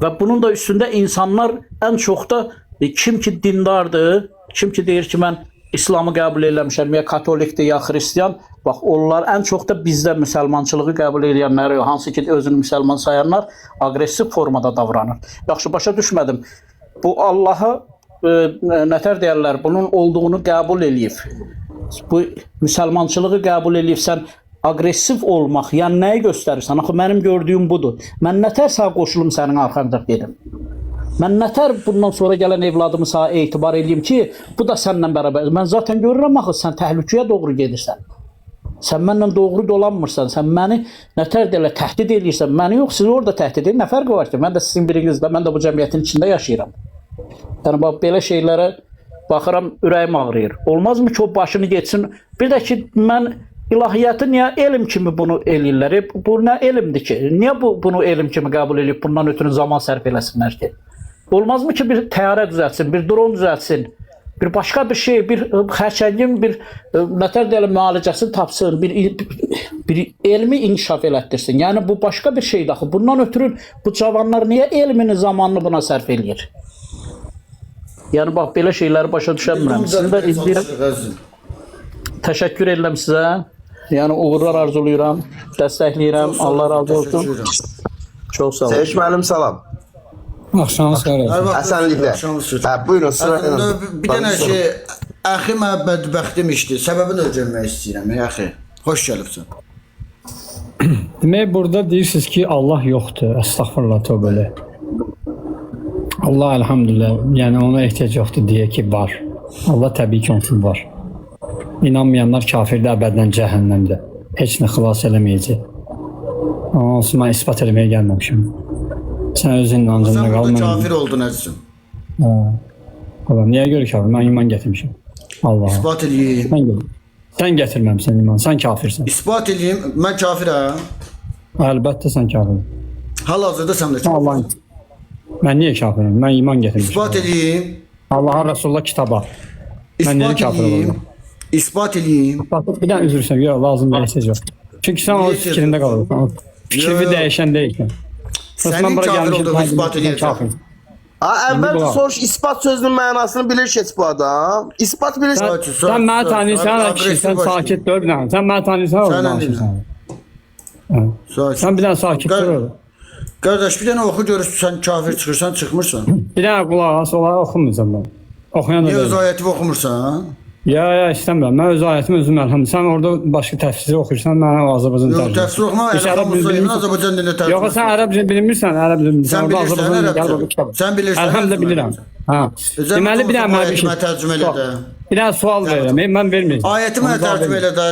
Və bunun da üstündə insanlar ən çox da kim ki dindardır, kim ki deyir ki mən İslamı qəbul eləmişəm, ya katolikdir, ya xristiyan, bax onlar ən çox da bizdə müsəlmançılığı qəbul edənlər, hansı ki özünü müsəlman sayanlar aqressiv formada davranır. Yaxşı, başa düşmədim. Bu Allah'a nətər deyərlər, bunun olduğunu qəbul eləyib. Bu müsəlmançılığı qəbul eləyib, sən aqressiv olmaq, yəni nəyi göstərirsən? Axı mənim gördüyüm budur. Mən nətər sağ qoşulum sənin arxanda dedim. Mən nətər bundan sonra gələn evladımı sağ etibar eləyim ki, bu da səndən bərabər. Mən zaten görürəm axı, sən təhlükəyə doğru gedirsən. Sən mənlə doğru dolanmırsan, sən məni nətər deyirlər, təhdid edirsən, məni yox, sizi orada təhdid edir. Nə fərqi var ki? Mən də sizin birinizdə, mən də bu cəmiyyətin içində yaşayıram. Yəni bax belə şeylərə baxıram, ürəyim ağrıyır. Olmazmı ki, o başını geçsin? Bir də ki, mən ilahiyyatı niyə elm kimi bunu eləyirlər? Bu nə elmdir ki? Niyə bunu elm kimi qəbul edib bundan ötürü zaman sərf eləsinlər ki? Olmazmı ki, bir təyyarə düzəltsin, bir dron düzəltsin? Bir başqa bir şey, bir xərçəngin bir nətər deyirlər müalicəsini tapsın, bir elmi inkişaf elətdirsin. Yəni bu başqa bir şeydir axı. Bundan ötürü bu cavanlar niyə elmini, zamanını buna sərf eləyir? Yəni bax belə şeyləri başa düşəmirəm. Sizin də izləyirəm. Təşəkkür edirəm sizə. Yəni uğurlar arzulayıram, dəstəkləyirəm. Allah razı olsun. Çox sağ olun. Seviş müəllim salam. Axşamınız xeyir olsun. Həsənliklə. Buyurun, sıra. Bir dənə şey, əxi mənə bədbəxt demişdi. Səbəbini öyrənmək istəyirəm, əxi. Xoş gəlibsən. Demək, burada deyirsiniz ki, Allah yoxdur. Əstəğfurullah, tövbələ. Allah elhamdülillah, yəni ona ehtiyac yoxdur deyə ki, var. Allah təbii ki, onsuz var. İnanmayanlar kafirdə əbəddən cəhənnəmdə. Heç nə xilas eləməyəcək. Onsuz mən ispat eləməyə gəlməmişim. Sən özün inancında qal. Sən burada kafir oldun əzizim. Allah, niyə görə kafir? Mən iman gətirmişim. Allah. İspat eləyim. Sən gətirməmsən iman, sən kafirsən. İspat eləyim, mən kafirəm. Əlbəttə sən kafirsən. Hal-hazırda sən də kafirsən. Mən niyə kafirəm? Mən iman gətirmişim. İspat eləyim. Allah'a Resulullah kitaba. Mən niyə kafir oldum? İspat eləyim. Bir dənə üzr istəyirəm, yox, lazım deyil, yox. Çünki sən o fikrində qalırsan. Fikri dəyişən deyilsən. Sənin kafir olduğunu ispat edəcəm. Əvvəlcə soruş, ispat sözünün mənasını bilir ki, bu adam. İspat bilir. Sən mənə tanıyırsan, kişi, sən sakit dur bir dənə. Sən mənə tanıyırsan, o danışırsan. Sən bir dənə sakit dur. Qardaş, bir dənə oxu görürsün, sən kafir çıxırsan, çıxmırsan. Bir dənə qulaq as, onları oxumayacam mən. Oxuyan da niyə öz deyil. ayəti oxumursan? Ya, istəmirəm. Mən öz ayətimi özüm əlhamdülillah. Sən orada başqa təfsiri oxuyursan, mənə o Azərbaycan tərcümə. Yox, təfsir oxuma, Azərbaycan dilində tərcümə. Yox, sən ərəb dilini bilmirsən, ərəb dilini. Sən bilirsən ərəbcə. Sən bilirsən. Əlhamdülillah bilirəm. Ha. Deməli bir dənə mən bir şey tərcümə elə də. Bir dənə sual verirəm. Mən vermirəm. Ayəti mənə tərcümə elə də.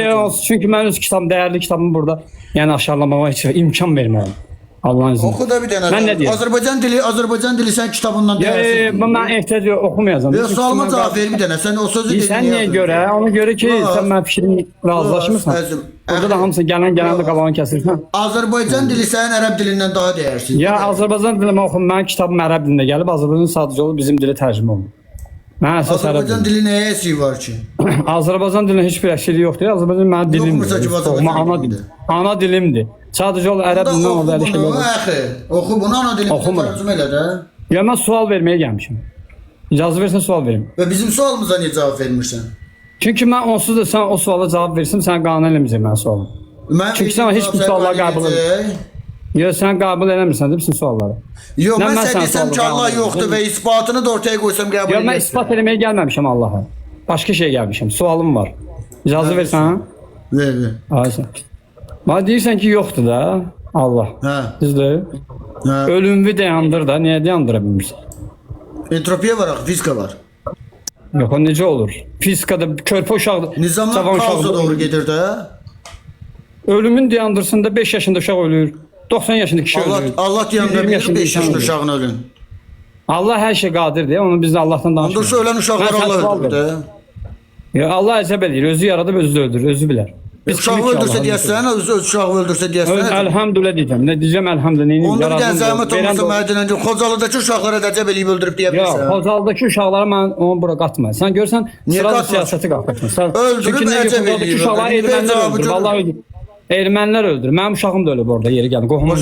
Yox, çünki mən öz kitabım, dəyərli kitabımı burada yəni aşarlamağa heç imkan vermirəm. Allah'ın izniyle. Oku da bir dənə. Mən nə deyim? Azərbaycan dili sən kitabından deyərsən. Mən ehtiyac oxumayacağam. Yox, sualıma cavab ver bir dənə. Sən o sözü dedin. Sən niyə görə? Ona görə ki, sən mən fikrini razılaşmırsan. Orada da hamısı gələn də qabağını kəsirsən. Azərbaycan dili sənin ərəb dilindən daha dəyərsiz. Ya Azərbaycan dilini oxum, mənim kitabım ərəb dilində gəlib, Azərbaycan sadəcə olub bizim dilə tərcümə olunur. Mən əsas ərəb Azərbaycan dili nəyə əsir var ki? Azərbaycan dilinin heç bir əksiliyi yoxdur. Azərbaycan mənim dilimdir. Ana dilimdir. Sadəcə ol ərəb dilindən orada əlişə yoxdur. Oxu bunu ana dilində tərcümə elə də. Ya mən sual verməyə gəlmişəm. İcazə versən sual verim. Və bizim sualımıza niyə cavab vermirsən? Çünki mən onsuz da sən o suala cavab versən, sən qanun eləməyəcək mənim sualımı. Çünki sən heç bir suallara qəbul etmirsən. Yox, sən qəbul eləmirsən bütün sualları. Yox, mən sən desəm ki, Allah yoxdur və isbatını da ortaya qoysam qəbul edirəm. Yox, mən isbat eləməyə gəlməmişəm Allaha. Başqa şey gəlmişəm. Sualım var. İcazə versən? Ver. Aysən. Mənə deyirsən ki, yoxdur da Allah. Düzdür? Ölümü dayandır da, niyə dayandıra bilmirsən? Entropiya var, fizika var. Yox, o necə olur? Fizikada körpə uşaq... Nizamlar kaosa doğru gedir də. Ölümün dayandırsın da 5 yaşında uşaq ölür. 90 yaşında kişi ölür. Allah dayandıra bilir 5 yaşında uşağın ölün. Allah hər şey qadirdir. Onu biz də Allahdan danışmırıq. Onda ölən uşaqları Allah öldürür də. Ya Allah əzəb edir. Özü yaradıb, özü də öldürür. Özü bilər. Uşağı öldürsə deyəsən, öz uşağı öldürsə deyəsən. Əlhamdülillah deyəcəm. Nə deyəcəm, əlhamdülillah. Onda bir dənə zəhmət olmasa mənə Xocalıdakı uşaqlara da cəb eləyib öldürüb deyə bilirsən. Yox, Xocalıdakı uşaqlara mən onu bura qatma. Sən görsən, sıra siyasəti qatırsan. Öldürüb əcəb eləyib. Uşaqlar ermənilər öldürür. Vallahi öldürür. Ermənilər öldürür. Mənim uşağım da ölüb orada yeri gəldi. Qohumum.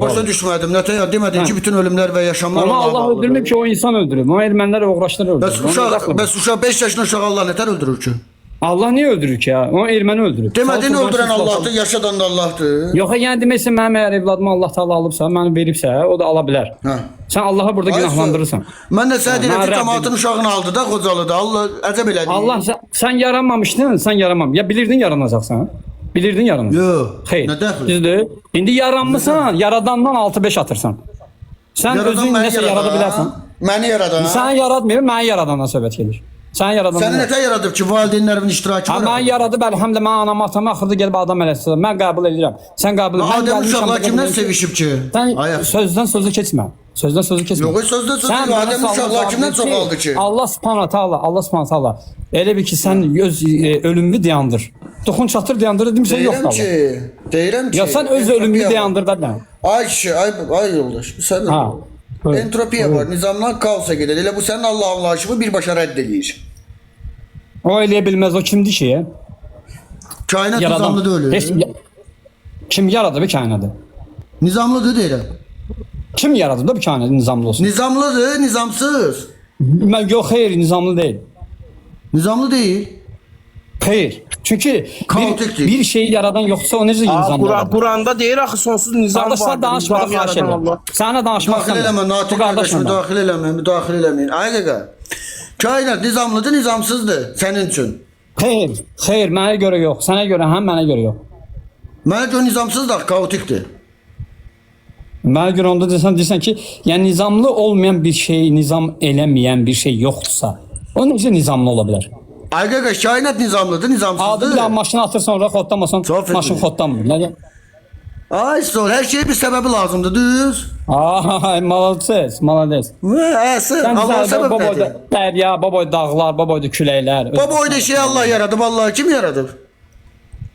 Başa düşmədim. Nətə demədin ki, bütün ölümlər və yaşamlar Allah'a bağlıdır. Allah öldürmür ki, o insan öldürür. O ermənilər uğraşdırır öldürür. Bəs uşaq 5 yaşında uşaq Allah nətər öldürür ki? Allah niyə öldürür ki ya? O erməni öldürür. Demədin öldürən Allahdır, yaşadan da Allahdır. Yox, yəni deməksə mənim əgər evladımı Allah Taala alıbsa, məni veribsə, o da ala bilər. Sən Allahı burada günahlandırırsan. Mən də sənə deyirəm ki, cəmaatın uşağını aldı da Xocalıda. Allah əcəb elədi. Allah sən yaranmamışdın, sən yaranmam. Ya bilirdin yaranacaqsan? Bilirdin yaranacaqsan? Yox. Xeyr. Nə dəxli? Düzdür? İndi yaranmısan, yaradandan 6-5 atırsan. Sən özün nəsə yarada bilərsən. Məni yaradan. Sən yaratmır, məni yaradana söhbət gedir. Sən yaradan. Səni nətə yaradıb ki, valideynlərin iştirakı var? Mən yaradıb əlhəmdə mən anam atama axırda gəlib adam eləsin. Mən qəbul edirəm. Sən qəbul et. Adəm uşaqlar kimdən sevişib ki? Sən sözdən sözə keçmə. Sözdən sözə keçmə. Yox, sözdən sözə Adəm uşaqlar kimdən çox aldı ki? Allah Subhanahu taala. Elə bil ki sən öz ölümünü dayandır. Toxun çatır dayandır demirsən yox da. Deyirəm ki. Ya sən öz ölümünü dayandır da. Ay kişi, ay yoldaş. Sən entropiya var, nizamdan kaosa gedir. Elə bu sənin Allah anlayışını birbaşa rədd edir. O eləyə bilməz, o kimdir ki? Kainat nizamlıdır öyle. Kim yaradı bu kainatı? Nizamlıdır deyirəm. Kim yaradı da bu kainatı nizamlı olsun? Nizamlıdır, nizamsız. Mən yox, xeyr, nizamlı deyil. Nizamlı değil. Xeyr. Çünki bir şey yaradan yoxsa o necə nizamlı yaradır? Quranda deyir axı sonsuz nizam var. Qardaşlar danışmağa xahiş edirəm. Sənə danışmaq Müdaxilə eləmə, Natiq qardaş, müdaxilə eləməyin. Ay qaqa. Kainat nizamlıdır, nizamsızdır sənin üçün. Xeyr, mənə görə yox. Sənə görə həm, mənə görə yox. Mənə görə nizamsızdır, kaotikdir. Mənə görə onda deyirsən ki, yəni nizamlı olmayan bir şey, nizam eləməyən bir şey yoxdursa, o necə nizamlı ola bilər? Ay qaqa, kainat nizamlıdır, nizamsızdır. Adi bir maşını atırsan oraya xodlamasan, maşın xodlanmır. Nədir? Ay sor, hər şeyin bir səbəbi lazımdır, düz? Ay, malades. Allah səbəb nədir? Dərya, baboy dağlar, baboyda küləklər. Baboyda şey Allah yaradıb, Allah kim yaradıb?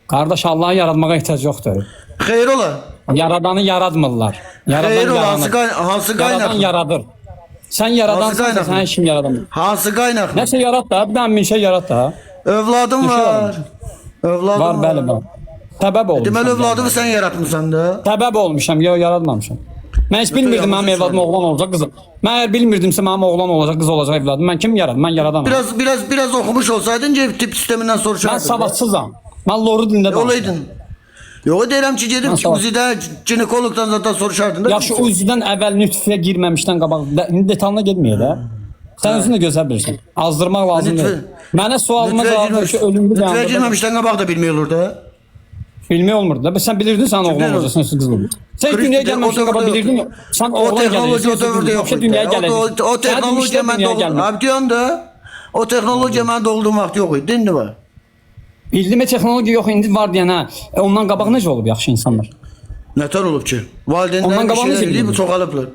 Qardaş, Allah'ın yaratmağa ehtiyac yoxdur. Xeyr ola. Yaradanı yaratmırlar. Xeyr ola, hansı qaynaq? Yaradan yaradır. Sən yaradansan, sən heç kim yaradamır. Hansı qaynaq? Nəsə yarat da, bir dənə bir şey yarat da. Övladım var. Övladım var. Bəli, var. Səbəb olmuşam. Deməli övladımı sən yaratmısan da. Səbəb olmuşam, yox yaratmamışam. Mən heç bilmirdim mənim evladım oğlan olacaq, qızım. Mən əgər bilmirdimsə mənim oğlan olacaq, qız olacaq evladım. Mən kim yaradım? Mən yaradamam. Biraz oxumuş olsaydın tip sistemindən soruşardın. Mən savadsızam. Mən loru dilində danışıram. Olaydın. Yox, deyirəm ki, gedib Uzidə ginekologdan zaten soruşardın da. Yaxşı, Uzidən əvvəl nütfəyə girməmişdən qabaq, detalına getməyək də. Sən özün də gözəl bilirsən. Azdırmaq lazım deyil. Mənə sualıma cavab ver ki, ölümlü dayandır. Nütfəyə girməmişdən qabaq da bilmək olur da. Bilmək olmur da. Sən bilirdin sən oğlan olacaqsan, qız olacaq. Sən dünyaya gəlməmişdən qabaq bilirdin. Sən oğlan gələcəksən. Dünyaya gələcəksən. O texnologiya mən doğdum. Abi diyorsun da. O texnologiya mən doğduğum vaxt yox idi. İndi var. Bildimə texnologiya yox, indi var deyən hə. Ondan qabaq necə olub yaxşı insanlar? Nətər olub ki? Valideynlər bir şeylər eləyib, çoxalıblar.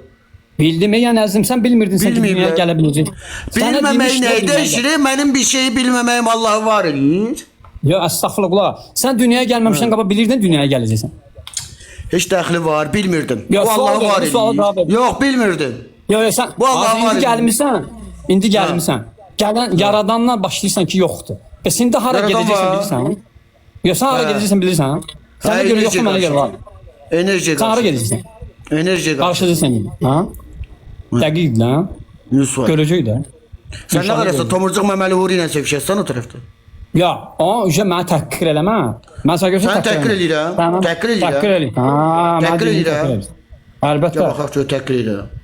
Bildimə, yəni əzim, sən bilmirdin sən ki, dünyaya gələ biləcək. Bilməmək nəydə işirir? Mənim bir şeyi bilməməyim Allahı var edir. Yox, əstəğfurullah. Sən dünyaya gəlməmişdən qabaq bilirdin dünyaya gələcəksən. Heç dəxli var, bilmirdim. Bu Allahı var edir. Yox, bilmirdim. Yox, sən indi gəlmirsən. İndi gəlmirsən. Yaradandan başlayırsan ki, yoxdur. Bəs indi hara gedəcəksən bilirsən? Yox, sən hara gedəcəksən bilirsən? Sənə görə yoxsa mənə görə var? Enerjiyə qarşı. Sən hara gedəcəksən? Enerjiyə qarşı. Qarşıdırsan indi. Dəqiq də. Görəcək də. Sən nə qarasın, tomurcuq məməli huri ilə sevişəsən o tərəfdə? Ya, o mənə təhqir eləmə. Mən sənə görsən təhqir eləyirəm. Təhqir eləyirəm. Əlbəttə. Ya, baxaq ki, təhqir eləyirəm.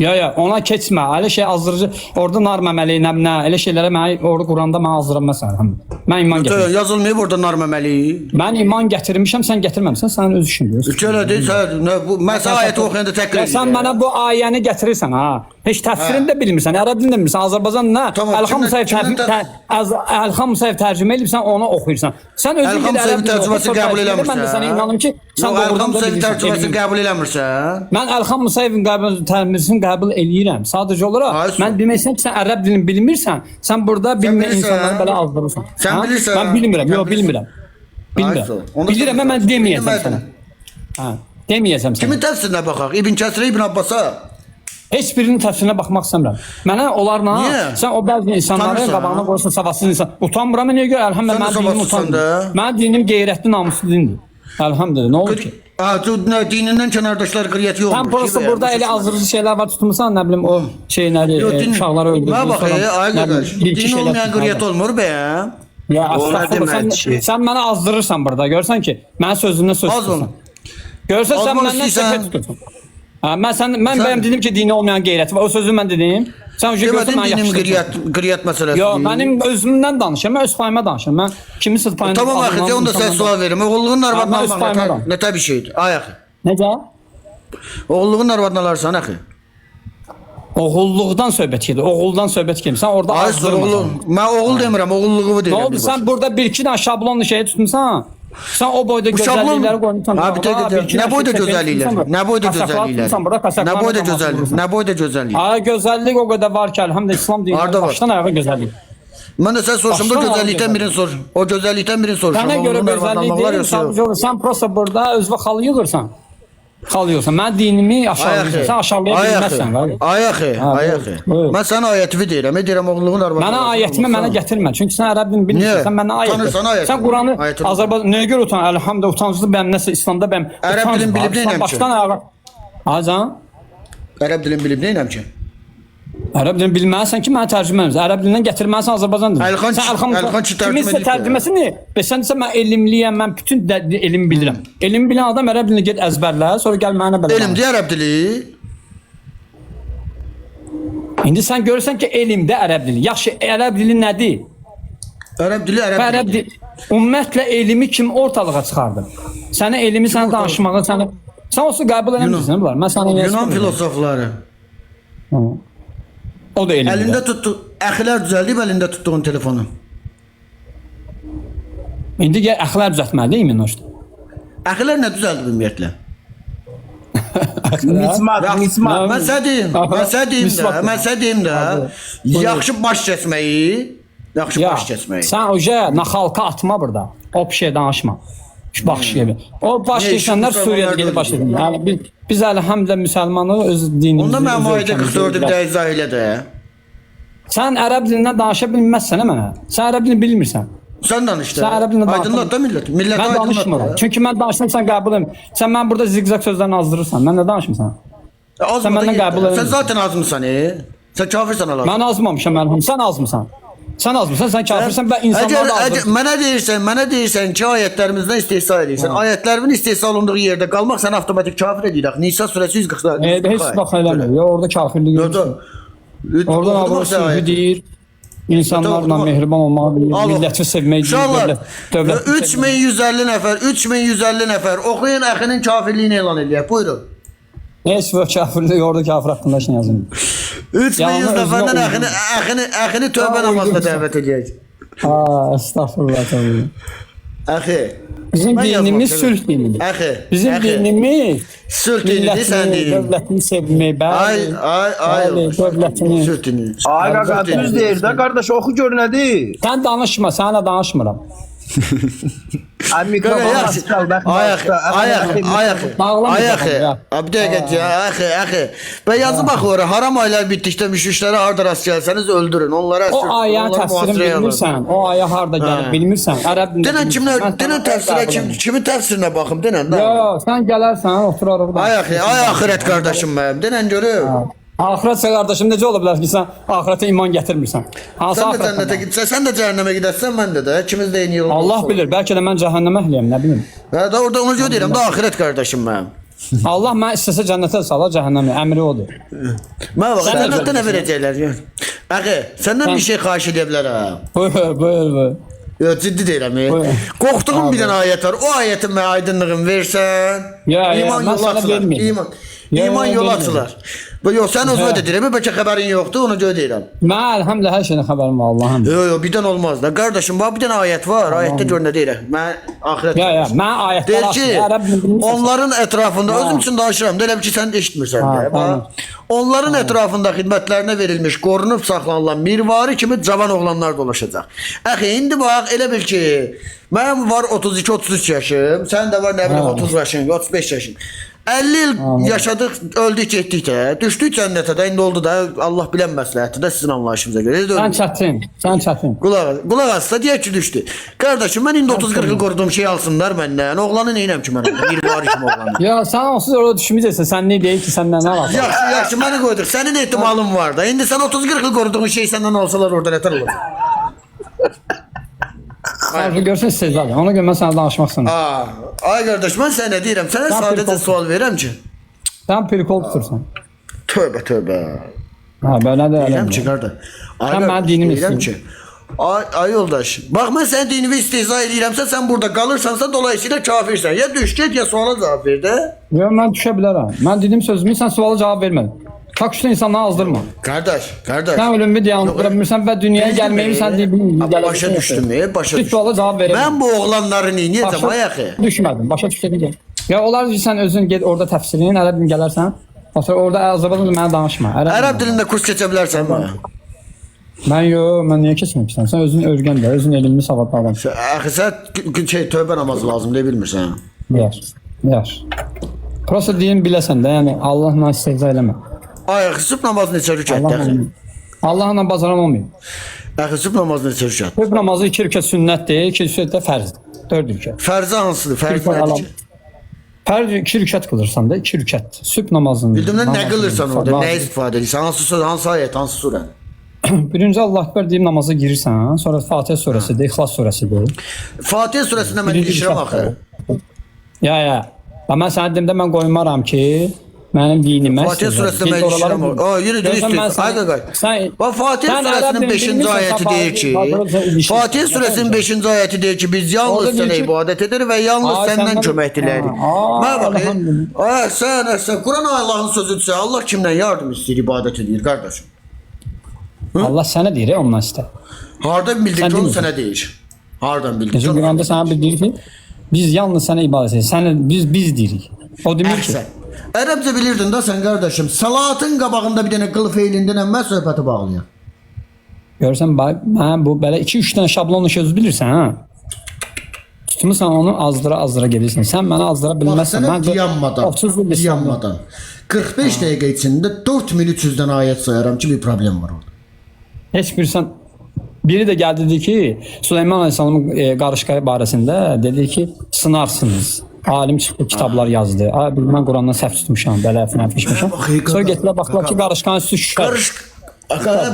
Ya, ona keçmə. Elə şey azdırıcı, orada nar məməli, nə, elə şeylərə mən orada Quranda mən azdıram məsələn. Mən iman gətirmişəm. Yazılmayıb orada nar məməli. Mən iman gətirmişəm, sən gətirməmsən, sənin öz işindir. Elə deyil, mən sən ayəti oxuyanda təhqir eləyirəm. Sən mənə bu ayəni gətirirsən, ha. Heç təfsirini də bilmirsən, ərəbini də bilmirsən. Azərbaycan nə? Əlxam Musayev tərcümə edib, sən onu oxuyursan. Sən özün Əlxam Musayev tərcüməsini qəbul eləmirsən. Mən də sənə inanım ki, sən doğrudan da bilirsən. Əlxam Musayev tərcüməsini qəbul eləmirsən. Mən Əlxam Musayevin tərcüməsini qəbul eləyirəm. Sadəcə olaraq mən deməksən ki, sən ərəb dilini bilmirsən, sən burada bilməyən insanları belə azdırırsan. Sən bilirsən. Mən bilmirəm, yox bilmirəm. Bilirəm, mən deməyəcəm sənə. Deməyəcəm sənə. Kimin təfsirinə baxaq? İbn Kəsirə, İbn Abbasa? Heç birinin təfsirinə baxmaq istəmirəm. Mənə onlarla, sən o bəzi insanları qabağına qoyursan, savadsız insan. Utanmıram, niyə görə? Əlhəmdə mənim dinim utanmır. Mənim dinim qeyrətli, namuslu dindir. Əlhəmdə, nə olur ki? Dinindən kənardaşlar qriyyəti yoxdur. Sən burası burada elə azdırıcı şeylər var, tutmuşsan, nə bilim, o şeyləri, uşaqları öldürürsən. Nə bax, ay qardaş, din olmayan qriyyət olmur be. Ya, sən mənə azdırırsan burada, görsən ki, mənim sözümdən söz tutursan. Görsən, sən məndən söhbət tutursan. Mən bəyəm dedim ki, dini olmayan qeyrəti var. O sözü mən dedim. Sən o görsən mən yapışdırdım. Qeyrət məsələsi. Yox, mənim özümdən danışıram. Mən öz payıma danışıram. Mən kimisə payına... Tamam axı, onda sən sual verim. Oğulluğun arvadına almaq nə təbii şeydir. Ay axı. Necə? Oğulluğun arvadına alarsan axı. Oğulluqdan söhbət gedir. Oğuldan söhbət gedir. Sən orada Ay az durmasan. oğul. Mən oğul demirəm, oğulluğu Nə deyirəm. oldu? Sən burada bir iki dənə şablonlu şeyi tutmusan. Sən o boyda Bu şablon gözəllikləri qoymusan. Abi ne boyda gözəlliklər? Nə boyda gözəlliklər? Nə boyda gözəllik? Nə boyda gözəllik? Ay gözəllik o qədər var ki, elhamdülillah İslam dini Harda var? başdan ayağa gözəllik. Mən də sən soruşum bu Başdan gözəllikdən birini sor. O gözəllikdən birini soruşum. Sənə görə Oğlunun gözəllik arvadlanmalar deyil, yoxsa sən prosta burada özünə xal yığırsan. Xal yığırsan. Mən dinimi aşağılayırsan. Sən aşağılaya bilməzsən. Ay axı. Mən sənə ayətimi deyirəm oğlunun arvadlanmalar. Mənə ayətimi mənə gətirmə. Çünki sən ərəb dilini bilmirsən. Sən mənə ayət. Tanırsan ayət. Sən Quranı Ayətini. Azərbaycan nəyə görə utan? Elhamdülillah utanclı bəm nəsə İslamda bəm. Ərəb utanc dilini var. bilib Sən neynəm ki? Başdan ayağa. Acan. Ərəb dilini bilib neynəm ki? Ərəb dilini bilməlisən ki, mənə tərcümə edin. Ərəb dilindən gətirməlisən Azərbaycan dilini. Əlxan ki tərcümə kiminsə edib. tərcüməsini, sən desən mən elmliyəm, mən bütün elmi bilirəm. Elmi bilən adam ərəb dilini get əzbərlə, sonra gəl mənə belə. Elm deyə ərəb dili. İndi sən görürsən ki, elmdə ərəb dili. Yaxşı, ərəb dili nədir? Ərəb dili Ərəb dili. Ümumiyyətlə elmi kim ortalığa çıxardı? Sənə elmi sən danışmağı, sən olsa qəbul eləmirsən bunlar. Mən sənə Yunan filosofları. O da elmdir. Əlində tutdu, əxilər düzəldib əlində tutduğun telefonu. İndi gəl əxlaq düzəltməlidir iminojda. Əxilər nə düzəldib ümumiyyətlə? Mismat. Mən sənə deyim də, yaxşı baş kəsməyi, yaxşı baş kəsməyi. Sən oje naxalqa atma burada. O bir şey danışma. Bax gibi. O baş keçənlər Suriyada gedib baş edir. Yəni biz əlhamdülillah müsəlmanıq öz dinimizi. Onda mənim ayədə 44-ü bir də izah elə də. Sən ərəb dilindən danışa bilməzsən mənə. Sən ərəb dilini bilmirsən. Sən danış da. Sən ərəb dilini aydınlat da millət. Millət Mən danışmıram. Çünki mən danışsam sən qəbul etmir. Sən mən burada zigzag sözlərini azdırırsan. Mən nə danışmısan? Sən məndən qəbul etmir. Sən zaten azmısan, Sən kafirsən Allah. Mən azmamışam əlham. Sən azmısan. Sən azmısan, sən kafirsən və insanlar da azdır. Mənə deyirsən ki, ayətlərimizdən istehza edirsən. Ayətlərimin istehza olunduğu yerdə qalmaq səni avtomatik kafir edir. Nisa surəsi 140. Heç bax eləmir. Ya orada kafirlik yoxdur. Orada Allah'ın deyir. İnsanlarla mehriban olmağı, milləti sevməyi, dövlət. 3150 nəfər oxuyun əxinin kafirliyini elan eləyək. Buyurun. Heç bir kafirlik orada kafir haqqında şey yazılmır. 3100 nəfərdən əxini tövbə namazına dəvət edəcək. Estağfurullah təbii. Əxi. Bizim dinimiz sülh dinidir. Əxi. Bizim dinimiz sülh dinidir, sən dinin. Dövlətini sevmək, dövlətini. Sülh dinidir. Ay qaqa düz deyir də qardaş oxu gör nədir? Sən danışma, sənə danışmıram. Ay mikrofon açal bax. Ayaxı. Abi dəqiqə, axı. Və yazı bax ora haram aylar bitdikdə müşriklərə harda rast gəlsəniz öldürün. Onlara o ayənin təfsirini bilmirsən. O ayə harda gəlib bilmirsən. Ərəb dilində. Denən təfsirə kimin təfsirinə baxım denən. Yox, sən gələrsən, oturarıq. Ay axirət qardaşım mənim. Denən görüm. Axirət qardaşım necə ola bilər ki, sən axirətə iman gətirmirsən? Sən də cənnətə gedəsən, sən də cəhənnəmə gedəsən, mən də ikimiz də eyni yolda. Allah bilir, bəlkə də mən cəhənnəmə əhliyəm, nə bilim. Hə, də orada onu deyirəm, də axirət qardaşım mənim. Allah mən istəsə cənnətə salar, cəhənnəmə, əmri odur. Mən bax, cənnətdə nə verəcəklər? Əxi, səndən bir şey xahiş edə bilərəm. Buyur. Yox, ciddi deyirəm. Qorxduğum bir dənə ayət var. O ayətin mənə aydınlığını versən, iman yolu açılar. Yox, sən özünə də deyirəm, bəlkə xəbərin yoxdur, ona görə deyirəm. Mən əlhamdülillah hər şeydən xəbərim var Allah'ım. Yox, birdən olmaz da. Qardaşım, bax bir dənə ayət var, ayətdə gör nə deyirəm. Mən axirət. Mən ayətlər açdım. Onların ətrafında özüm üçün danışıram, elə bil ki sən eşitmirsən də. Onların ətrafında xidmətlərinə verilmiş, qorunub saxlanılan mirvari kimi cavan oğlanlar dolaşacaq. Əxi, indi bax, elə bil ki, mənim var 32-33 yaşım, sən də var nə bilim 30 yaşın, 35 yaşın. 50 il yaşadıq, öldük, getdik də. Düşdük cənnətə də, indi oldu da, Allah bilən məsləhətdir də sizin anlayışınıza görə. Sən çətin. Qulaq assa deyək ki, düşdü. Qardaşım, mən indi 30-40 il qoruduğum şey alsınlar məndən. Oğlanı neynəm ki mənə? Bir var kimi oğlanı. Ya, sən onsuz orada düşməyəcəksən, sən ne deyək ki, səndən nə var? Yaxşı, mənə qoyduq. Sənin ehtimalın var da. İndi sən 30-40 il qoruduğun şey səndən alsalar orada nətər olur? Harfi görsün istəyəcək. Ona görə mən sənə danışmaq istəyirəm. Ay qardaş, mən sənə deyirəm, sənə sadəcə sual verirəm ki. Sən pirkol tutursan. Tövbə. Belə də deyirəm ki, qardaş. Sən mənə dinimi istəyirəm. Ay yoldaş, bax mən sənin dinimi istehza edirəmsə, sən burada qalırsansa, dolayısıyla kafirsən. Ya düş get, ya suala cavab ver də. Yox, mən düşə bilərəm. Mən dedim sözümü, sən suala cavab vermədin. Tak üstə insanları azdırma. Kardeş. Sən ölümü dayandıra bilmirsən və dünyaya gəlməyi sən deyə bilmirsən. Başa düşdüm, başa düşdüm. Suala cavab verə Ben bu oğlanları niye ayağı? Düşmədim, başa düşdüm. Ya onlar ki, sən özün get orada təfsirin, ərəb dilini gələrsən. Sonra orada Azərbaycan dilində mənə danışma. Ərəb dilində kurs keçebilirsən mi? Mən niyə keçməmişəm? Sən özün örgən də, özün elmli savadlı adamsın. Axı sən tövbə namazı lazım deyə bilmirsən. Yar. Prosta deyim biləsən də, yəni Allahla istehza eləmə. Ay, xüsub namazı neçə rükətdir? Allahla bazaran olmuyor. Xüsub namazı neçə rükət? Xüsub namazı 2 rükət sünnətdir, 2 rükət də fərzdir. 4 rükət. Fərzi hansıdır? Fərzi nədir ki? Fərz 2 rükət qılırsan da, 2 rükət. Sübh namazını. Bildimdən nə qılırsan orada? Nə istifadə edirsən? Hansı ayət, hansı surə? Birinci Allah Ekber deyib namaza girirsən, sonra Fatihə surəsidir, İxlas surəsidir. Fatihə surəsində mən ilişirəm axı. Ya. Mən sənə deyim də mən qoymaram ki, mənim dinimə. Fatihə surəsində mən ilişirəm. Yürü, Fatihə surəsinin 5-ci ayəti deyir ki, Fatihə surəsinin 5-ci ayəti deyir ki, biz yalnız sənə ibadət edir və yalnız səndən kömək dilərik. Mən baxın, sən Quran Allahın sözüdürsə, Allah kimdən yardım istəyir, ibadət edir, qardaşım? Allah sənə deyir, ondan istə. Hardan bildin ki, onu sənə deyir? Hardan bildin ki? Quranda sənə bildirir ki, biz yalnız sənə ibadət edirik, biz deyirik. O demir ki. Ərəbcə bilirdin da sən qardaşım, salatın qabağında bir dənə qıl feilindən əmmə söhbəti bağlayır. Görürsən, mən bu belə 2-3 dənə şablonlu söz bilirsən, ha? Tutmusan onu azdıra gedirsən. Sən mənə azdıra bilməzsən. Bax, sənə dayanmadan 45 dəqiqə içində 4300-dən ayət sayarım ki, bir problem var orada. Heç bilirsən, biri də gəldi dedi ki, Süleyman Aleyhisselamın qarışqa barəsində dedi ki, sınarsınız. Alim çıxdı, kitablar yazdı. Mən Qurandan səhv tutmuşam, belə filan pişmişəm. Sonra getdilər, baxdılar ki, qarışqanın üstü şüşər.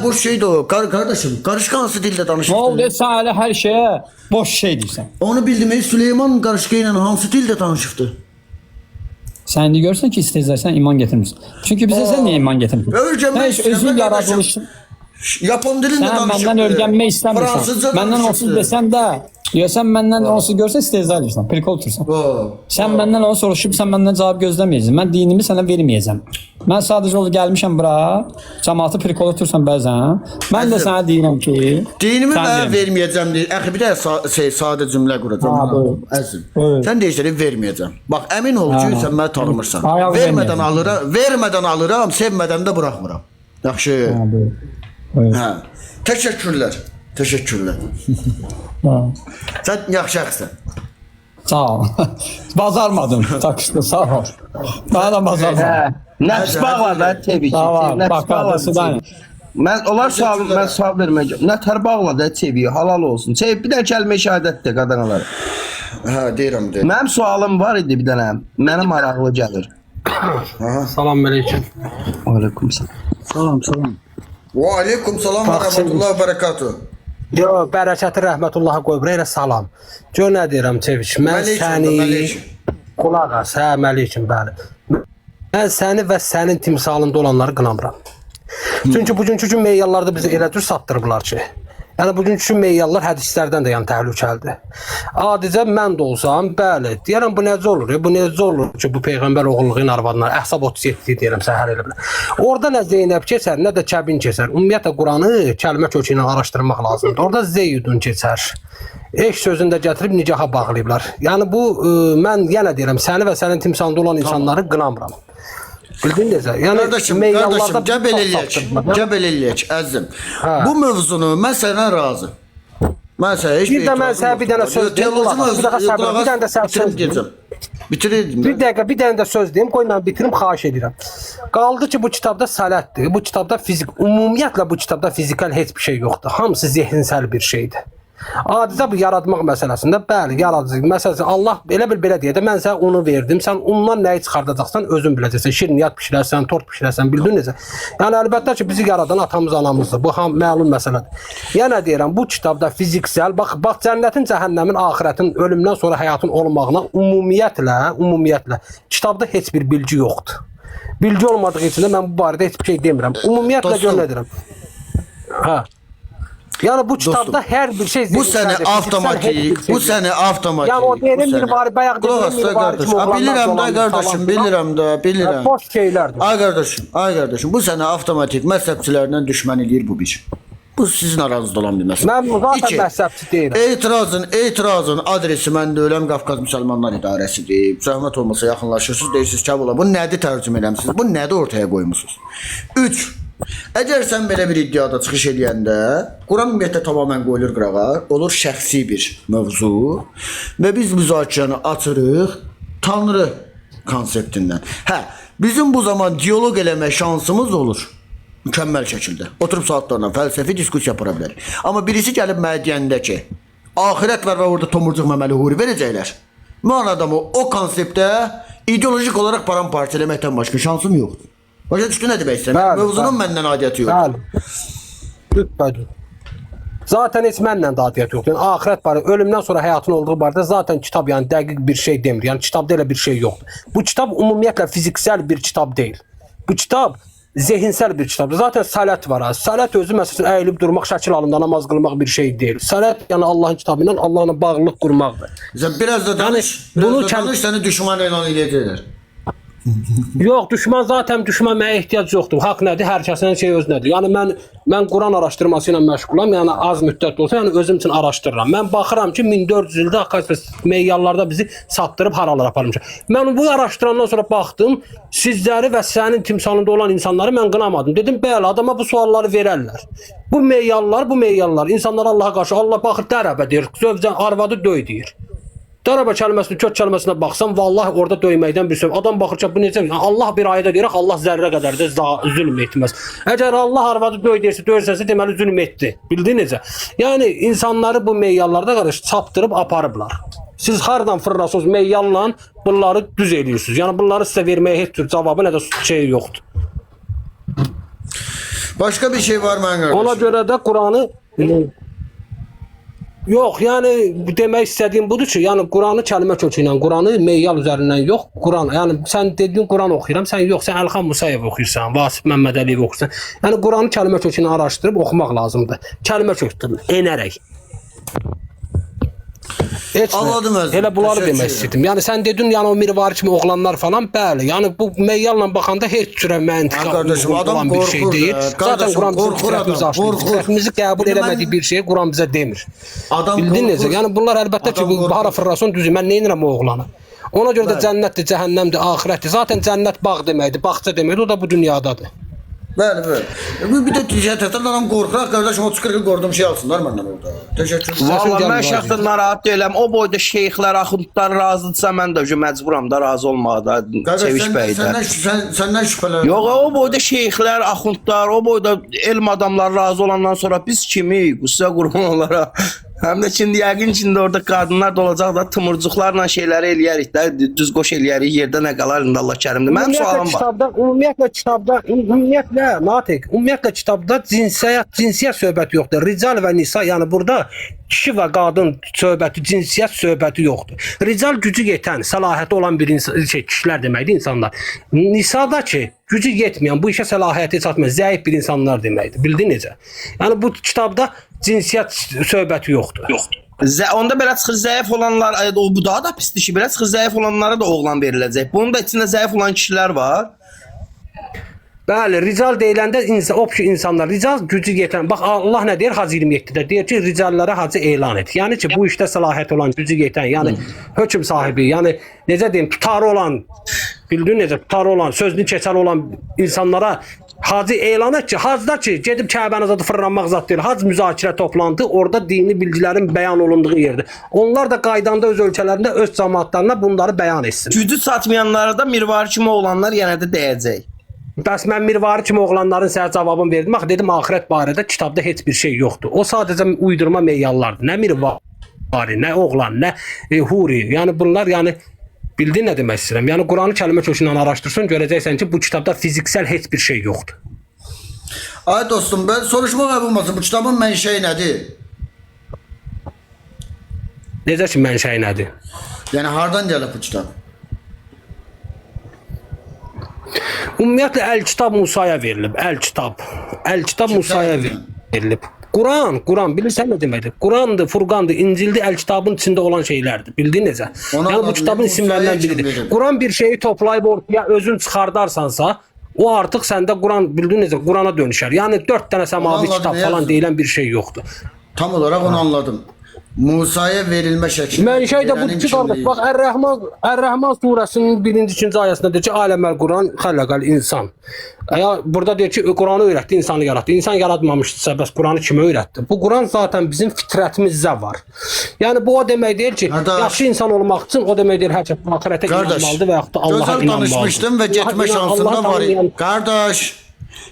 Bu şeydir o, qardaşım, qarışqa hansı dildə danışır? Ne oldu, sən hələ hər şeyə boş şey deyirsən. Onu bildim, Süleyman qarışqa ilə hansı dildə danışıbdı? Sən indi görürsən ki, istəyirsən iman getirmirsən. Çünki bizə sən niyə iman getirmirsən? Sən heç özün yaradılışın. Yapon dilində danışıbdı. Sən məndən öyrənmək istəmirsən. Məndən onsuz desən də, sən məndən onsuz görsən istehza edirsən, prikol otursan. Sən məndən onu soruşub, sən məndən cavab gözləməyəcəksən. Mən dinimi sənə verməyəcəm. Mən sadəcə olub gəlmişəm bura, cəmaatı prikol otursan bəzən. Mən də sənə deyirəm ki, dinimi mən verməyəcəm deyir. Axı bir də sadə cümlə quracam. Əzim. Sən deyirsən verməyəcəm. Bax, əmin ol ki, sən məni tanımırsan. Vermədən alıram, sevmədən də buraxmıram. Yaxşı. Hə. Təşəkkürlər. Sən yaxşısan. Sağ ol. Bazarmadım. Takışdı, sağ ol. Bana da bazarmadım. Nəfs bağla da təbii ki. Bak kardeşi ben. Mən sual verməyəcəm. Nətər bağla da təbii, halal olsun. Bir də kəlmə şəhadət də qadağalar. Hə, deyirəm. Mənim sualım var idi bir dənə. Mənə maraqlı gəlir. Salam aleyküm. Aleyküm salam. Salam. Və aleykum salam və rəhmətullah və bərəkatuh. Yo, bərəkəti rəhmətullaha qoyub, elə salam. Gör nə deyirəm Çeviç, mən səni... Qulaq as, hə, məliykim, bəli. Mən səni və sənin timsalında olanları qınamıram. Çünki bugünkü gün meyyallarda bizi elə tür satdırıblar ki. Yəni bugünkü meyyallar hədislərdən də təhlükəlidir. Adicə mən də olsam, bəli, deyərəm bu necə olur? Bu necə olur ki, bu peyğəmbər oğulluğun arvadına Əhzab 37 deyirəm səhər elə bilə. Orada nə Zeynəb keçər, nə də Kəbin keçər. Ümumiyyətlə Quranı kəlmə kökü ilə araşdırmaq lazımdır. Orada Zeydun keçər. Eş sözündə gətirib nigaha bağlayıblar. Yəni bu mən yenə deyirəm, səni və sənin timsalında olan insanları qınamıram. Bildin necə? Yəni qardaşım, gəbel eləyək, əzizim. Bu mövzunu mən sənə razı. Mən sənə heç bir dənə söz deyim. Bir dənə də söz deyim. Bitirirdim. Bir dənə də söz deyim. Qoy mən bitirim, xahiş edirəm. Qaldı ki, bu kitabda sənətdir. Bu kitabda fizik, ümumiyyətlə bu kitabda fizikal heç bir şey yoxdur. Hamısı zehninsel bir şeydir. Adicə bu yaratmaq məsələsində, bəli, yaradıcı məsələsi Allah elə belə deyə də mən sənə onu verdim, sən ondan nəyi çıxardacaqsan özün biləcəksən, şirniyyat bişirərsən, tort bişirərsən, bildin necə? Yəni əlbəttə ki, bizi yaradan atamız, anamızdır, bu məlum məsələdir. Yəni deyirəm, bu kitabda fiziksel, bax cənnətin, cəhənnəmin, axirətin, ölümdən sonra həyatın olmağına ümumiyyətlə kitabda heç bir bilgi yoxdur. Bilgi olmadığı üçün də mən bu barədə heç bir şey demirəm. Ümumiyyətlə gör nə deyirəm. Hə. Yəni bu kitabda hər bir şey Bu səni avtomatik, bu səni avtomatik. Yəni o deyilən bir var, bayaq dediyim bir var kimi oğlanlar. Bilirəm də qardaşım, bilirəm. Boş şeylərdir. Ay qardaşım, bu səni avtomatik məzhəbçilərdən düşmən eləyir bu bir. Bu sizin aranızda olan bir məsələ. Mən zaten məzhəbçi deyiləm. Etirazın adresi mən deyiləm Qafqaz Müsəlmanlar İdarəsidir. Zəhmət olmasa yaxınlaşırsınız, deyirsiniz ki, bu nədir tərcümə eləmisiniz? Bu nədir ortaya qoymusunuz? 3. Əgər sən belə bir iddiada çıxış edəndə, Quran ümumiyyətlə tamamən qoyulur qırağa, olur şəxsi bir mövzu və biz müzakirəni açırıq Tanrı konseptindən. Hə, bizim bu zaman diyaloq eləmə şansımız olur. Mükəmməl şəkildə. Oturub saatlarla fəlsəfi diskussiya apara bilərik. Amma birisi gəlib mənə deyəndə ki, axirət var və orada tomurcuq məməli huri verəcəklər. Mən adamı o konseptdə ideolojik olaraq paramparça eləməkdən başqa şansım yoxdur. Başa düşdü nə demək istəyirəm? Mövzunun məndən adiyyəti yoxdur. Lütfən. Zaten heç mənlə də adiyyət yoxdur. Yəni axirət barədə, ölümdən sonra həyatın olduğu barədə zaten kitab yəni dəqiq bir şey demir. Yəni kitabda elə bir şey yoxdur. Bu kitab ümumiyyətlə fiziksel bir kitab deyil. Bu kitab zihinsel bir kitabdır. Zaten salat var. Salat özü məsələn əyilib durmaq, şəkil halında namaz qılmaq bir şey deyil. Salat yəni Allahın kitabı ilə Allahla bağlılıq qurmaqdır. Biraz da danış, səni düşman elan edəcəklər. Yox, düşman zaten düşmənməyə ehtiyac yoxdur. Haqq nədir? Hər kəsin şey özünədir. Yəni mən Quran araşdırması ilə məşğulam. Yəni az müddət olsa, yəni özüm üçün araşdırıram. Mən baxıram ki, 1400 ildə meyyallarda bizi satdırıb haralara aparmışlar. Mən bu araşdırandan sonra baxdım, sizləri və sənin timsalında olan insanları mən qınamadım. Dedim, bəli, adama bu sualları verərlər. Bu meyyallar, insanlar Allaha qarşı, Allah baxır dərəbə deyir, zövcən arvadı döy deyir. Daraba kəlməsini, kök kəlməsinə baxsam, vallahi orada döyməkdən bir söz. Adam baxır ki, bu necə? Allah bir ayədə deyir, Allah zərrə qədər də zülm etməz. Əgər Allah arvadı döy deyirsə, döyürsəsə, deməli zülm etdi. Bildin necə? Yəni insanları bu meyyallarda qarşı çapdırıb aparıblar. Siz hardan fırlasınız meyyalla bunları düz edirsiniz. Yəni bunları sizə verməyə heç tür cavabı nə də şey yoxdur. Başqa bir şey var mənim qardaşım. Ona görə də Quranı yox, yəni demək istədiyim budur ki, yəni Quranı kəlmə kökü ilə, Quranı meyyal üzərindən yox, Quran, yəni sən dediyin Quran oxuyuram, sən yox, sən Əlxan Musayev oxuyursan, Vasif Məmmədəliyev oxuyursan. Yəni Quranı kəlmə kökü ilə araşdırıb oxumaq lazımdır. Kəlmə kökdür, enərək. Anladım özüm. Elə bunları demək istədim. Yəni sən dedin, yəni o mirvari kimi oğlanlar falan, bəli. Yəni bu meyyalla baxanda heç cürə məntiqə olan bir şey deyil. Zaten Quran bizim fitrətimizi aşırır. Fitrətimizi qəbul eləmədiyi bir şeyi Quran bizə demir. Bildin necə? Yəni bunlar əlbəttə ki, hara fırlasın düzü. Mən neynirəm o oğlanı? Ona görə də cənnətdir, cəhənnəmdir, axirətdir. Zaten cənnət bağ deməkdir, bağça deməkdir. O da bu dünyadadır. Bəli. Bir də ticarətdən adam qorxur, qardaşım 30-40 il qorxduğum şey alsınlar məndən orada. Təşəkkür edirəm. Vallahi mən şəxsən narahat deyiləm. O boyda şeyxlər, axundlar razıdırsa mən də məcburam da razı olmağa da Çeviş bəydən. Səndən şübhələnirəm. Yox, o boyda şeyxlər, axundlar, o boyda elm adamları razı olandan sonra biz kimi qüssə qurban onlara. Həm də şimdi yəqin içində orada qadınlar da olacaq da tımırcıqlarla şeyləri eləyərik də, düz qoş eləyərik, yerdə nə qalar indi Allah kərimdir. Mənim sualım var. Ümumiyyətlə kitabda cinsiyyət söhbəti yoxdur. Rical və nisa, yəni burada kişi və qadın söhbəti, cinsiyyət söhbəti yoxdur. Rical gücü yetən, səlahiyyəti olan bir kişilər deməkdir, insanlar. Nisa da ki, gücü yetməyən, bu işə səlahiyyəti çatmayan, zəif bir insanlar deməkdir. Bildin necə? Yəni bu kitabda cinsiyyət söhbəti yoxdur. Onda belə çıxır zəif olanlar, bu daha da pisdir ki, belə çıxır zəif olanlara da oğlan veriləcək. Bunun da içində zəif olan kişilər var. Bəli, rical deyiləndə insanlar, rical gücü yetən, bax Allah nə deyir Hacı 27-də, deyir ki, ricallara hacı elan et. Yəni ki, bu işdə səlahiyyət olan, gücü yetən, yəni hökm sahibi, yəni necə deyim, tutarı olan, bildin necə, tutarı olan, sözünü keçəli olan insanlara hacı elan et ki, hacda ki, gedib Kəbəni zadı fırlanmaq zat deyil, hac müzakirə toplantı, orada dini bilgilərin bəyan olunduğu yerdir. Onlar da qaydanda öz ölkələrində, öz cəmaatlarına bunları bəyan etsin. Gücü çatmayanlara da mirvari kimi oğlanlar yenə də deyəcək. Bəs mən mirvari kimi oğlanların sənə cavabını verdim. Bax, dedim, axirət barədə kitabda heç bir şey yoxdur. O sadəcə uydurma meyyallardır. Nə mirvari, nə oğlan, nə huri. Yəni bunlar, yəni bildin nə demək istəyirəm? Yəni Quranı kəlmə kökündən araşdırsın, görəcəksən ki, bu kitabda fiziksel heç bir şey yoxdur. Ay dostum, ben soruşma olmasın. Bu kitabın mənşəyi nədir? Necə ki, mənşəyi nədir? Yəni hardan gəlib bu kitab? Ümumiyyətlə Əl-Kitab Musaya verilib. Əl-Kitab Musaya verilib. Quran bilirsən nə deməkdir? Qurandır, Furqandır, İncildir, Əl-Kitabın içində olan şeylərdir. Bildin necə? Ona Yəni bu bax, kitabın Musaya isimlərindən kim biridir. verir? Quran bir şeyi toplayıb ortaya özün çıxardarsansa, o artıq səndə Quran bildin necə? Qurana dönüşər. Yəni 4 dənə səmavi Anladım, kitab ne falan yazdım? deyilən bir şey yoxdur. Tam olarak onu anladım. Musa'ya verilme şekli. Mən şey də budur ki, qardaş, bax Ər-Rəhman surəsinin 1-ci ayəsində deyir ki, aləməl Quran xələqəl insan. Burada deyir ki, Quranı öyrətdi, insanı yaratdı. İnsan yaratmamışdısa, bəs Quranı kimə öyrətdi? Bu Quran zaten bizim fitrətimizdə var. Yəni bu o demək deyir ki, yaxşı insan olmaq üçün o demək deyir hər kəs axirətə inanmalıdır və yaxud da Allaha Gözəl inanmalıdır. danışmışdım ve getmə şansında var idi. Kardeş,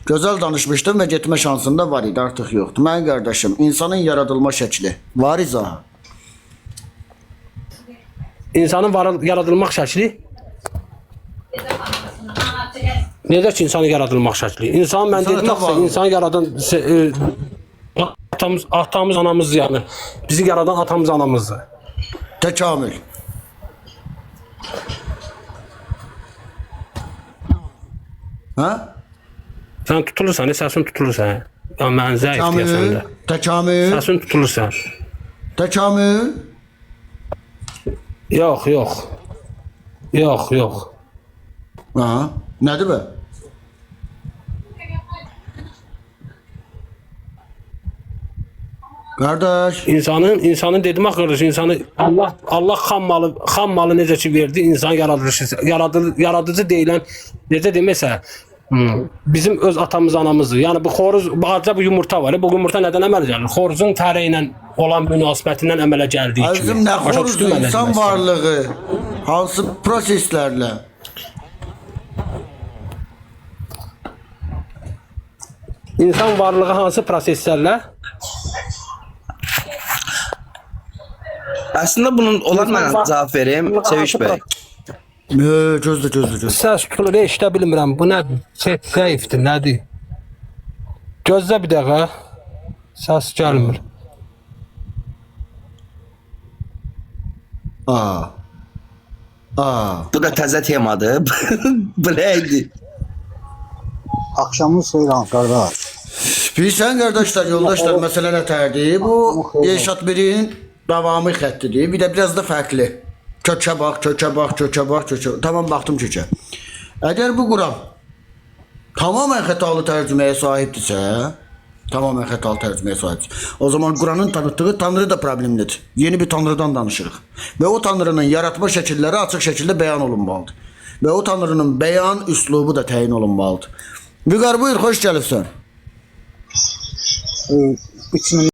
gözəl danışmışdım ve getmə şansında var idi, artıq yoxdur. Mənim qardaşım, insanın yaradılma şəkli var izahı. İnsanın yaradılmaq şəkli necə ki insanın yaradılmaq şəkli? İnsan mən dedim axı, insan yaradan atamız anamız yəni. Bizi yaradan atamız anamızdır. Təkamül. Ha? Sən tutulursan, səsin tutulursan. Ya mən zəif deyəsən də. Təkamül. Səsin tutulursan. Təkamül. Yox. Ha? Nədir bu? Kardeş. İnsanın dedim axı qardaş, insanı Allah xam malı necə ki verdi, insan yaradıcı deyilən necə deməsə, bizim öz atamız anamızdır. Yəni bu xoruz, bazı bu yumurta var. Bu yumurta nədən əmələ gəlir? Xoruzun təri ilə olan münasibətindən əmələ gəldiyi kimi. Azim nə xoruzu, insan varlığı hansı proseslərlə? İnsan varlığı hansı proseslərlə? Əslində bunun olar mənə cavab verim, Seviş bəy. Gözlə. Səs tutulur, eşidə bilmirəm. Bu nədir? Zəifdir, nədir? Gözlə bir dəqiqə. Səs gəlmir. Bu da təzə temadır. Bu nə idi? Akşamın soyulan kardeş. Bilirsən qardaşlar, yoldaşlar, məsələ nətərdir? Bu Elşad birin davamı xəttidir. Bir də biraz da fərqli. Kökə bax. Tamam, baxdım kökə. Əgər bu Quran tamamən xətalı tərcüməyə sahibdirsə, o zaman Quranın tanıttığı Tanrı da problemlidir. Yeni bir Tanrıdan danışırıq. Və o Tanrının yaratma şəkilləri açıq şəkildə bəyan olunmalıdır. Və o Tanrının bəyan üslubu da təyin olunmalıdır. Vüqar, buyur, xoş gəlibsən.